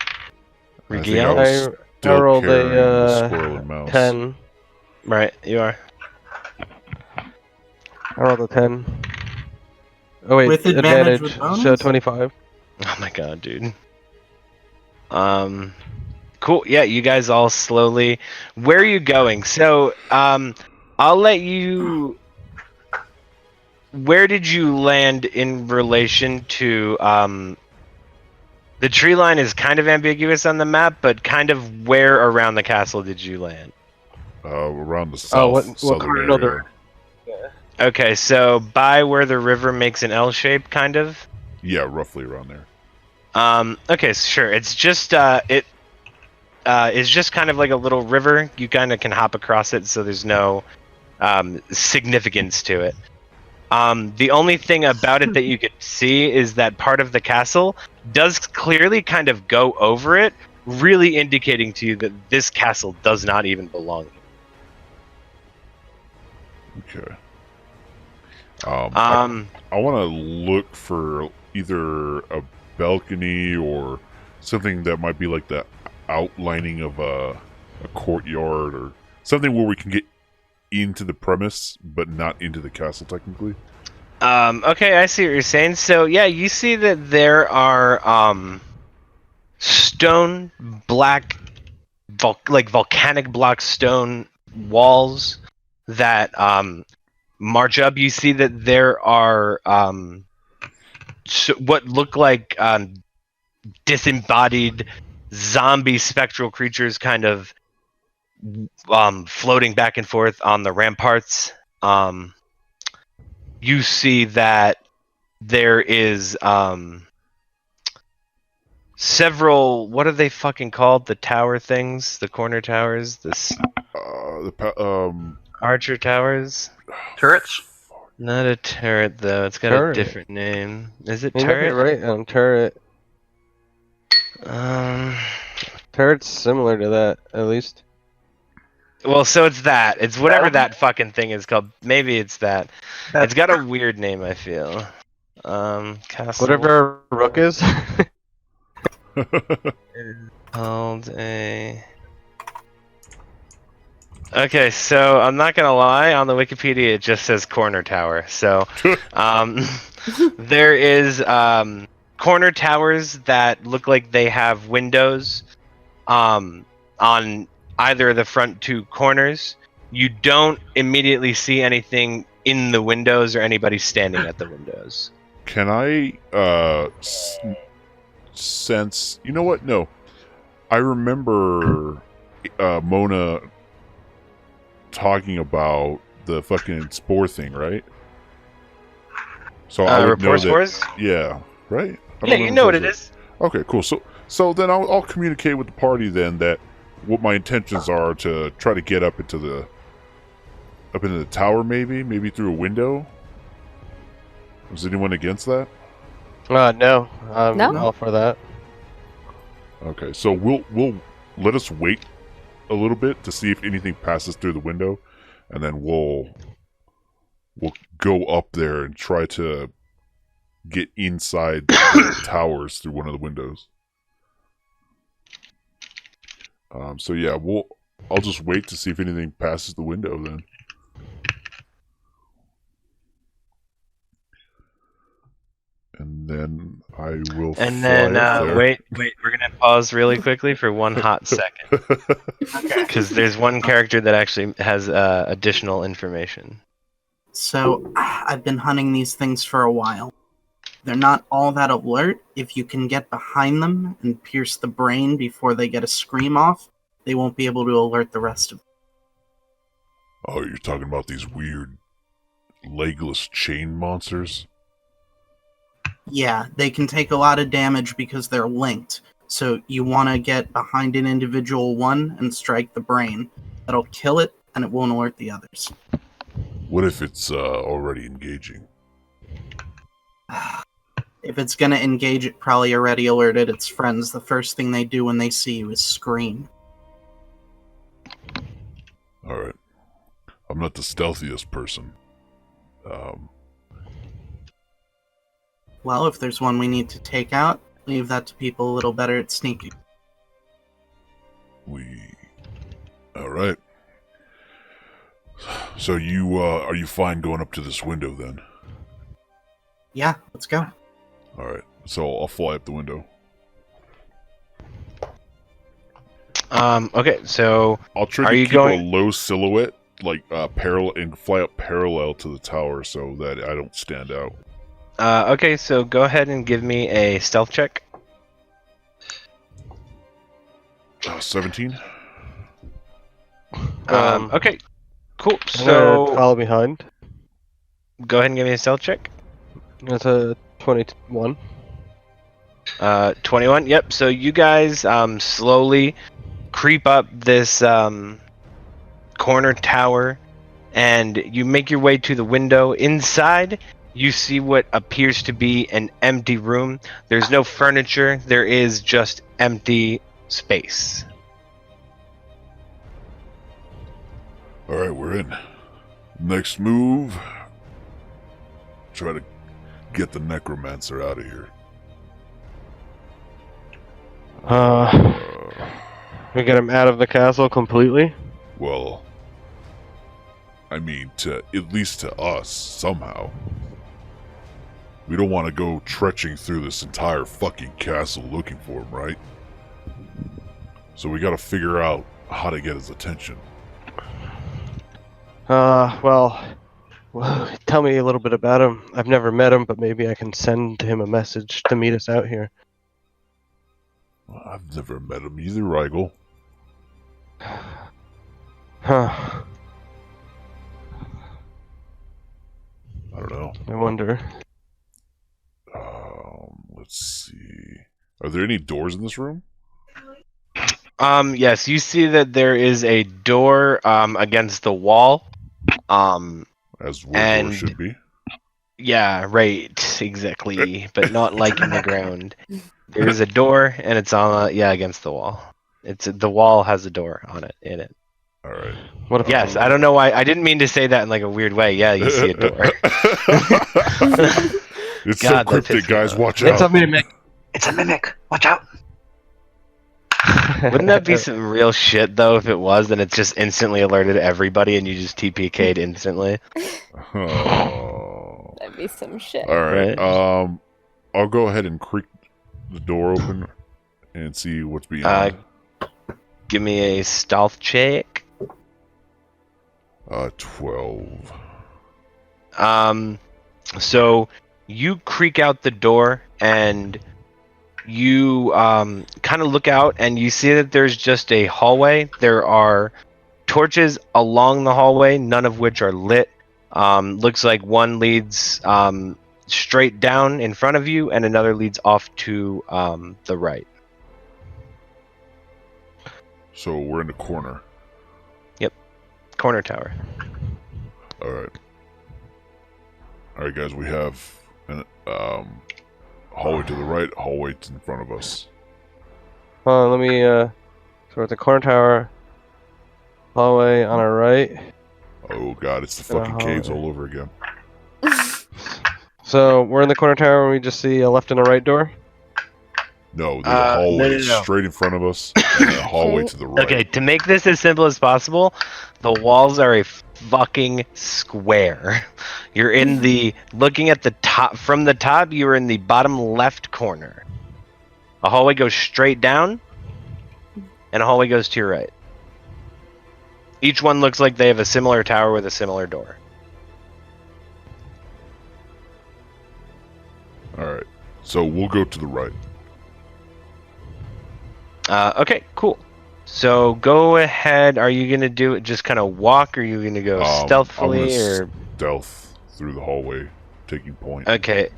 think Rigiel? I was I still rolled a, carrying the squirrel and mouse. 10. Right, you are. I rolled a 10. Oh wait, With advantage with bonus? so 25. Oh my god, dude. Cool. Yeah, you guys all slowly. Where are you going? So, I'll let you. Where did you land in relation to the tree line is kind of ambiguous on the map, but kind of where around the castle did you land? Around the south. Oh, what southern cardinal area. Okay, so by where the river makes an L shape, kind of. Yeah, roughly around there. Okay, sure. It's just it's just kind of like a little river. You kind of can hop across it, so there's no significance to it. The only thing about it that you can see is that part of the castle does clearly kind of go over it, really indicating to you that this castle does not even belong here. Okay. I want to look for either a balcony or something that might be like the outlining of a courtyard or something where we can get into the premise but not into the castle technically. Okay, I see what you're saying. So yeah, you see that there are stone black like volcanic block stone walls that march up. You see that there are what look like disembodied zombie spectral creatures kind of floating back and forth on the ramparts. You see that there is several, what are they fucking called? The tower things? The corner towers? Archer towers? Turrets? Not a turret though. It's got Turret. a different name. Is it You might be turret? right on turret. Um. Turret's similar to that, at least. Well, so it's that. It's whatever that fucking thing is called. Maybe it's that. It's got a weird name. I feel. Castle. Whatever a rook is. Called a. Okay, so I'm not gonna lie. On the Wikipedia, it just says corner tower. So, there is corner towers that look like they have windows, on either of the front two corners. You don't immediately see anything in the windows or anybody standing at the windows. Can I sense? You know what? No, I remember Mona talking about the fucking spore thing, right? So I would know Rapport that. spores? Yeah, right. I don't Yeah, you know what it is. Okay, cool. So then I'll communicate with the party then that what my intentions are to try to get up into the tower, maybe through a window. Is anyone against that? No. I'm No? all for that. Okay, so we'll let us wait a little bit to see if anything passes through the window, and then we'll go up there and try to get inside the towers through one of the windows. So yeah, I'll just wait to see if anything passes the window then. And then I will. And then fly up there. wait, we're gonna pause really quickly for one hot second, because there's one character that actually has additional information. So I've been hunting these things for a while. They're not all that alert. If you can get behind them and pierce the brain before they get a scream off, they won't be able to alert the rest of them. Oh, you're talking about these weird legless chain monsters? Yeah, they can take a lot of damage because they're linked. So you want to get behind an individual one and strike the brain. That'll kill it, and it won't alert the others. What if it's already engaging? If it's going to engage, it probably already alerted its friends. The first thing they do when they see you is scream. Alright. I'm not the stealthiest person. Well, if there's one we need to take out, leave that to people a little better at sneaking. Alright. So you, are you fine going up to this window then? Yeah, let's go. Alright. So I'll fly up the window. Okay, so I'll try Are to you keep going- a low silhouette, like parallel, and fly up parallel to the tower so that I don't stand out. okay, so go ahead and give me a stealth check. 17. Okay, cool. I'm gonna So follow behind. go ahead and give me a stealth check. That's a 21. 21. Yep. So you guys slowly creep up this corner tower, and you make your way to the window. Inside, you see what appears to be an empty room. There's no furniture. There is just empty space. Alright, we're in. Next move. Try to get the necromancer out of here. We get him out of the castle completely. Well, I mean, at least to us, somehow. We don't want to go trekking through this entire fucking castle looking for him, right? So we gotta figure out how to get his attention. Well, tell me a little bit about him. I've never met him, but maybe I can send him a message to meet us out here. Well, I've never met him either, Rigel. Huh. I don't know. I wonder. Let's see. Are there any doors in this room? Yes, you see that there is a door against the wall. As where doors should be? Yeah, right, exactly, but not like in the ground. There's a door, and it's on, against the wall. The wall has a door on it, in it. All right. What if Yes, I don't know why. I didn't mean to say that in like a weird way. Yeah, you see a door. It's God, so that cryptic, pissed me guys. off. Watch It's a out. mimic. It's a mimic. Watch out. Wouldn't that be some real shit though if it was? Then it's just instantly alerted everybody, and you just TPK'd instantly. Oh. That'd be some shit. All right. Right. I'll go ahead and creak the door open and see what's beyond. Give me a stealth check. 12. So you creak out the door and you kind of look out and you see that there's just a hallway. There are torches along the hallway, none of which are lit. Looks like one leads straight down in front of you and another leads off to the right. So we're in the corner. Corner tower. All right. All right, guys. We have an hallway to the right, hallway in front of us. Hold on, let me, so we're at the corner tower, hallway on our right. Oh God, it's the fucking caves all over again. So we're in the corner tower and we just see a left and a right door? No, there's a hallway no. straight in front of us, and a hallway to the right. Okay, to make this as simple as possible, the walls are a fucking square. You're in the looking at the top from the top, you're in the bottom left corner. A hallway goes straight down and a hallway goes to your right. Each one looks like they have a similar tower with a similar door. All right. So we'll go to the right. Okay, cool. So go ahead. Are you gonna do it? Just kind of walk, or are you gonna go stealthily, I'm or gonna stealth through the hallway, taking point. okay?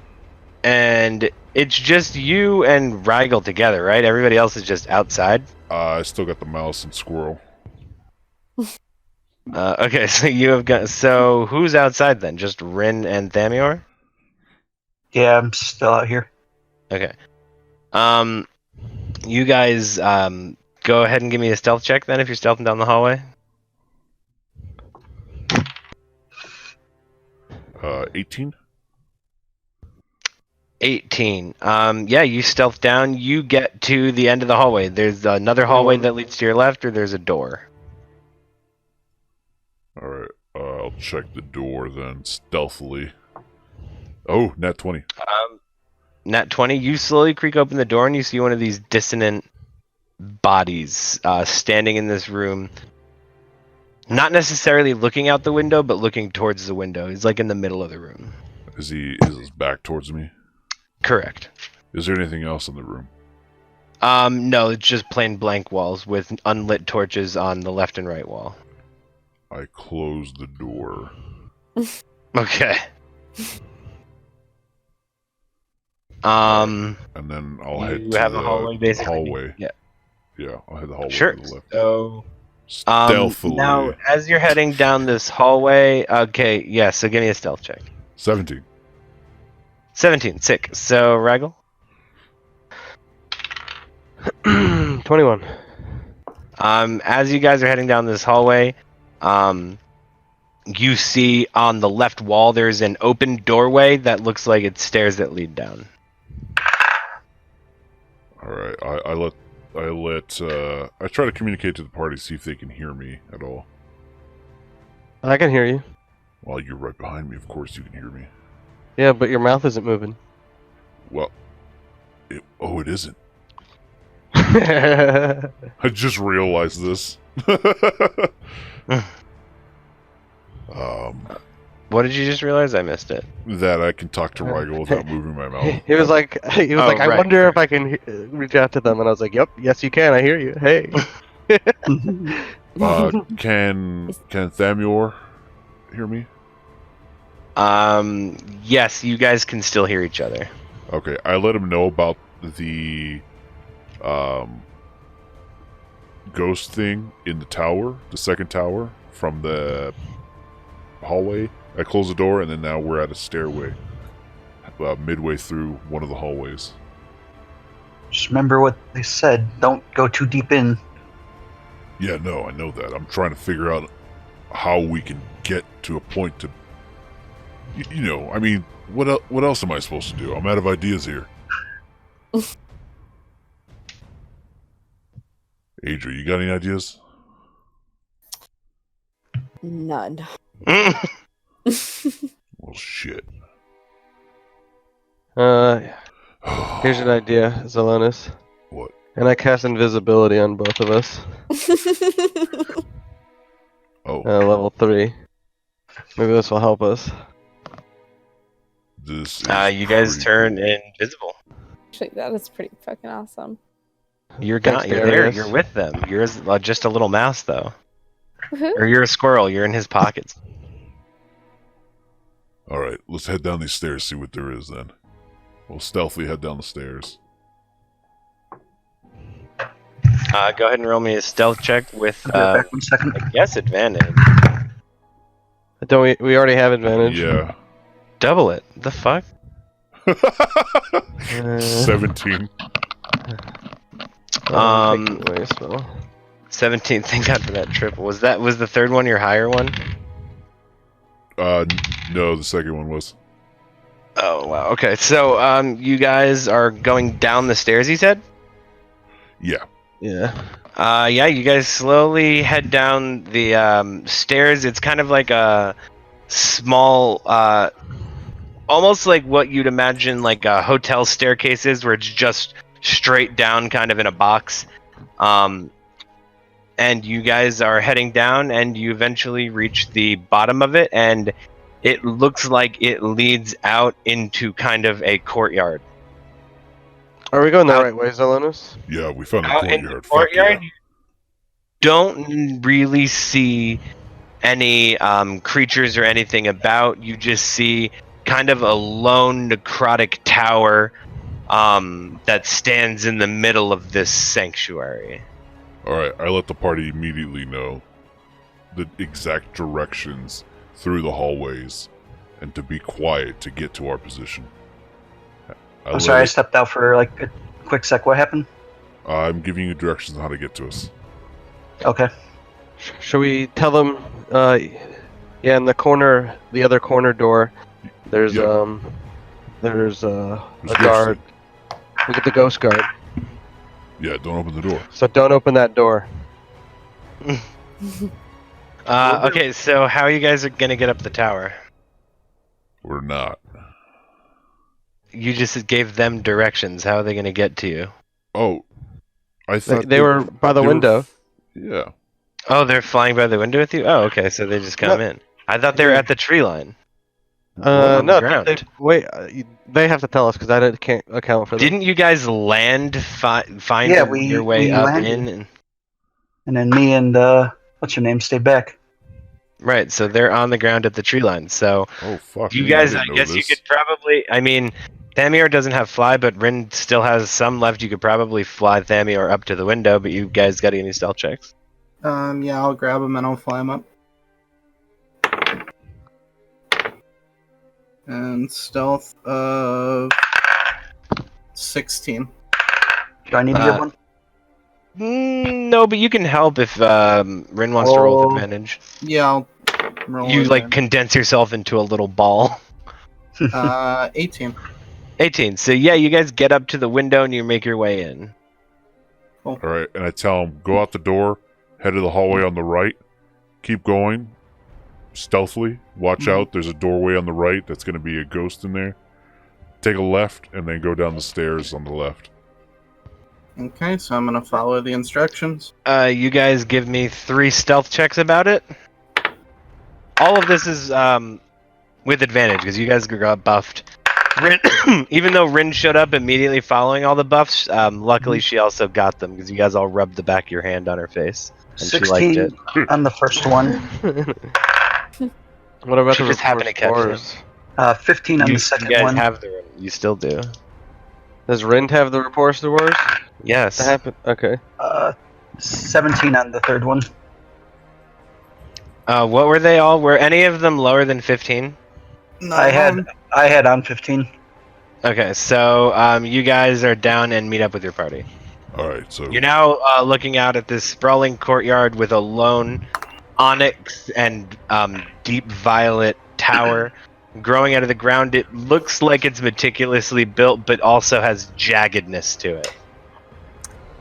And it's just you and Rigel together, right? Everybody else is just outside. I still got the mouse and squirrel. Okay, so you have got. So who's outside then? Just Rin and Thamior? Yeah, I'm still out here. Okay. You guys, go ahead and give me a stealth check then if you're stealthing down the hallway. 18. 18. Yeah, you stealth down. You get to the end of the hallway. There's another hallway that leads to your left, or there's a door. All right. I'll check the door then stealthily. Oh, nat 20. Nat 20. You slowly creak open the door, and you see one of these dissonant bodies standing in this room. Not necessarily looking out the window, but looking towards the window. He's like in the middle of the room. Is his back towards me? Correct. Is there anything else in the room? No, it's just plain blank walls with unlit torches on the left and right wall. I close the door. Okay. And then I'll head You to have the a hallway, basically. hallway. Yeah. Yeah, I'll head the hallway Sure. to the left. So, Stealthily. now, as you're heading down this hallway, okay, yeah. So give me a stealth check. 17. 17, sick. So Raggle. 21. As you guys are heading down this hallway, you see on the left wall there's an open doorway that looks like it's stairs that lead down. All right. I try to communicate to the party, see if they can hear me at all. I can hear you. Well, you're right behind me. Of course you can hear me. Yeah, but your mouth isn't moving. Well, it isn't. I I just realized this. What did you just realize? I missed it. That I can talk to Rigel without moving my mouth. He was like, I right. wonder if I can reach out to them, and I was like, yep, yes you can. I hear you. Hey. Can Thamior hear me? Yes, you guys can still hear each other. Okay, I let him know about the ghost thing in the tower, the second tower from the hallway. I close the door, and then now we're at a stairway. midway through one of the hallways. Just remember what they said. Don't go too deep in. Yeah, no, I know that. I'm trying to figure out how we can get to a point to... You know, I mean, what else am I supposed to do? I'm out of ideas here. Adria, you got any ideas? None. Well, shit. Here's an idea, Zelonis. What? And I cast invisibility on both of us. Oh, Level 3. Maybe this will help us. this is You guys pretty turn cool. invisible. Actually, that is pretty fucking awesome. You're Thanks, gone. You're there. Darius. You're with them. You're just a little mouse, though. Woohoo. Or you're a squirrel. You're in his pockets. Alright, let's head down these stairs, see what there is then. We'll stealthily head down the stairs. Go ahead and roll me a stealth check with, I'll be right back 1 second. I guess, advantage. Don't we already have advantage? Yeah. Double it. The fuck? 17. Um, Away, spell. 17. Thank God for that triple. Was the third one your higher one? No, the second one was. Oh wow. Okay. So you guys are going down the stairs. He said. Yeah. Yeah. Yeah. You guys slowly head down the stairs. It's kind of like a small, almost like what you'd imagine like a hotel staircases, where it's just straight down, kind of in a box. And you guys are heading down, and you eventually reach the bottom of it, and it looks like it leads out into kind of a courtyard. Are we going the Out- right way, Zelonis? Yeah, we found a Out in the courtyard. Fuck courtyard, yeah. you don't really see any creatures or anything about. You just see kind of a lone necrotic tower that stands in the middle of this sanctuary. Alright, I let the party immediately know the exact directions through the hallways and to be quiet to get to our position. I'm sorry, I stepped out for like a quick sec. What happened? I'm giving you directions on how to get to us. Okay. Should we tell them? Yeah, in the corner, the other corner door, there's Yeah. there's a There's guard. Look at the ghost guard. Yeah, don't open the door. So don't open that door. Okay, so how are you guys gonna get up the tower? We're not. You just gave them directions. How are they gonna get to you? Oh, I They, thought they were by the they were- window. Yeah. Oh, they're flying by the window with you? Oh, okay, so they just come in. I thought they were at the tree line. on the No, ground. wait. They have to tell us because I can't account for them. Didn't you guys land, find Yeah, your way we up landed. in? And... And then me and what's your name stayed back. Right, so they're on the ground at the tree line. So Oh, fuck. you me, guys, I didn't know guess you this. could probably. I mean, Thamior doesn't have fly, but Rin still has some left. You could probably fly Thamior up to the window, but you guys got any stealth checks? Yeah, I'll grab him and I'll fly him up. And stealth of 16. Do I need to Uh, get one? No, but you can help if Rin wants to roll with Oh. advantage. Yeah, I'll roll You it like in. condense yourself into a little ball. 18. 18. So yeah, you guys get up to the window and you make your way in. Alright, and I tell him, go out the door, head to the hallway on the right, keep going, stealthily, watch out, there's a doorway on the right, that's going to be a ghost in there. Take a left, and then go down the stairs on the left. Okay, so I'm gonna follow the instructions. You guys give me 3 stealth checks about it. All of this is with advantage because you guys got buffed. Rin, even though Rin showed up immediately following all the buffs, luckily she also got them because you guys all rubbed the back of your hand on her face and she liked 16 it. on the first one. What about She the just happened to catch reporters? 15 on You, the second you guys one. have the. You still do. Does Rind have the reports to wars? Yes. That happened. Okay. 17 on the third one. What were they all? Were any of them lower than 15? No, I had on 15. Okay, so you guys are down and meet up with your party. Alright, so You're now looking out at this sprawling courtyard with a lone onyx and deep violet tower growing out of the ground. It looks like it's meticulously built, but also has jaggedness to it.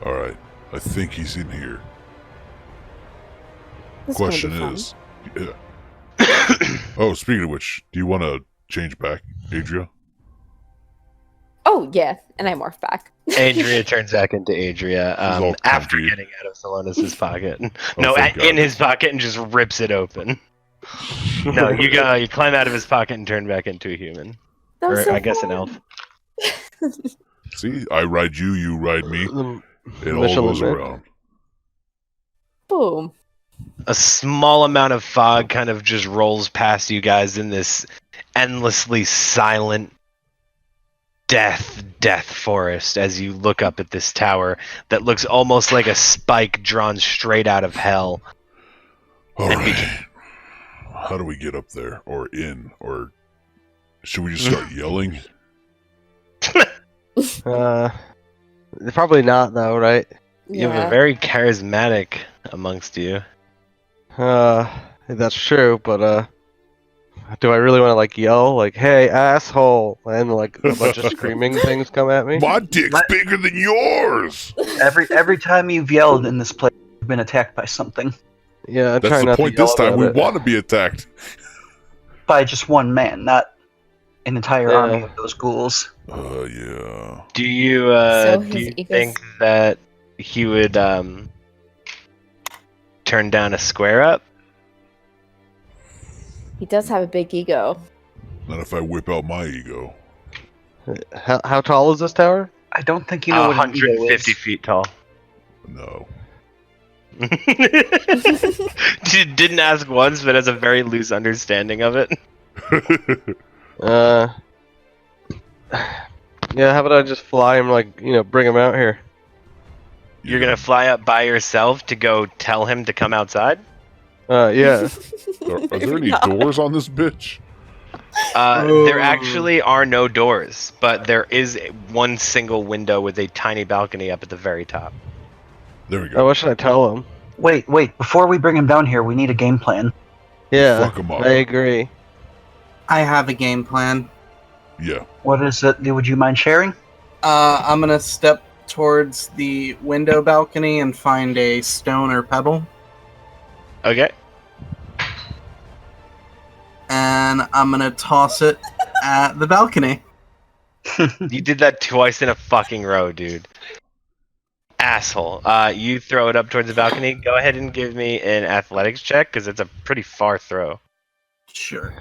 alright. I think he's in here. This is gonna be Question fun. is, oh, speaking of which, do you want to change back, Adria? Oh yeah, and I morph back. Adria turns back into Adria all after comfy. getting out of Salonis' pocket. Oh, No, thank in God. his pocket and just rips it open. No, you go. You climb out of his pocket and turn back into a human, That was or so I guess an fun. elf. See, I ride you, you ride me. It all Michelin goes Man. around. Boom. A small amount of fog kind of just rolls past you guys in this endlessly silent death forest as you look up at this tower that looks almost like a spike drawn straight out of hell. Alright. How do we get up there? Or in? Or should we just start yelling? Probably not though, right? You have a Yeah. very charismatic amongst you. That's true, but do I really want to like yell like, "Hey, asshole!" and like a bunch of screaming things come at me? My dick's My- bigger than yours! Every time you've yelled in this place, you've been attacked by something. Yeah, I That's try the not point to yell this time. about We it. want to be attacked. By just one man, not an entire Yeah. army of those ghouls. Yeah. Do you So do his you egos- think that he would turn down a square up? He does have a big ego. Not if I whip out my ego. How tall is this tower? I don't think you know what an ego 150 is. feet tall. No. Didn't ask once, but has a very loose understanding of it. Yeah, how about I just fly him, like, bring him out here? You're gonna fly up by yourself to go tell him to come outside? Yeah. Are there Maybe any not. doors on this bitch? There actually are no doors, but there is one single window with a tiny balcony up at the very top. There we Oh, go. what should I tell him? Wait. Before we bring him down here, we need a game plan. Yeah, Fuck him up. I agree. I have a game plan. Yeah. What is it? Would you mind sharing? I'm gonna step towards the window balcony and find a stone or pebble, Okay. and I'm gonna toss it at the balcony. You did that twice in a fucking row, dude. Asshole. You throw it up towards the balcony. Go ahead and give me an athletics check, because it's a pretty far throw. Sure.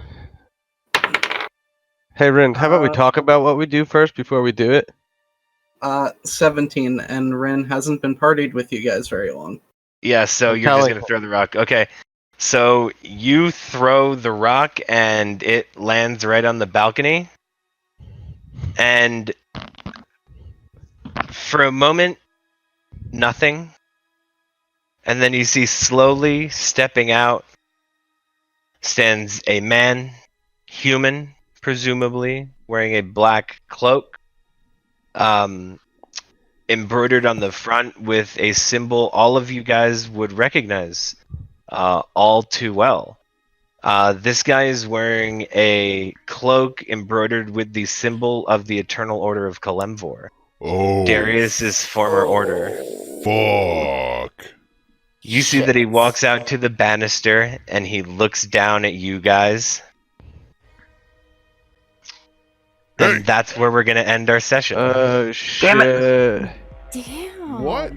Hey, Rin, how about we Uh, talk about what we do first before we do it? 17, and Rin hasn't been partied with you guys very long. Yeah, so I'm you're just telling- gonna throw the rock. Okay. So you throw the rock and it lands right on the balcony. And for a moment, nothing. And then you see slowly stepping out stands a man, human, presumably, wearing a black cloak. Embroidered on the front with a symbol all of you guys would recognize all too well. This guy is wearing a cloak embroidered with the symbol of the Eternal Order of Kalemvor, Oh. Darius's former order. Fuck. You see that he walks out to the banister and he looks down at you guys. Hey. And that's where we're gonna end our session. Oh, Damn shit. Damn. What?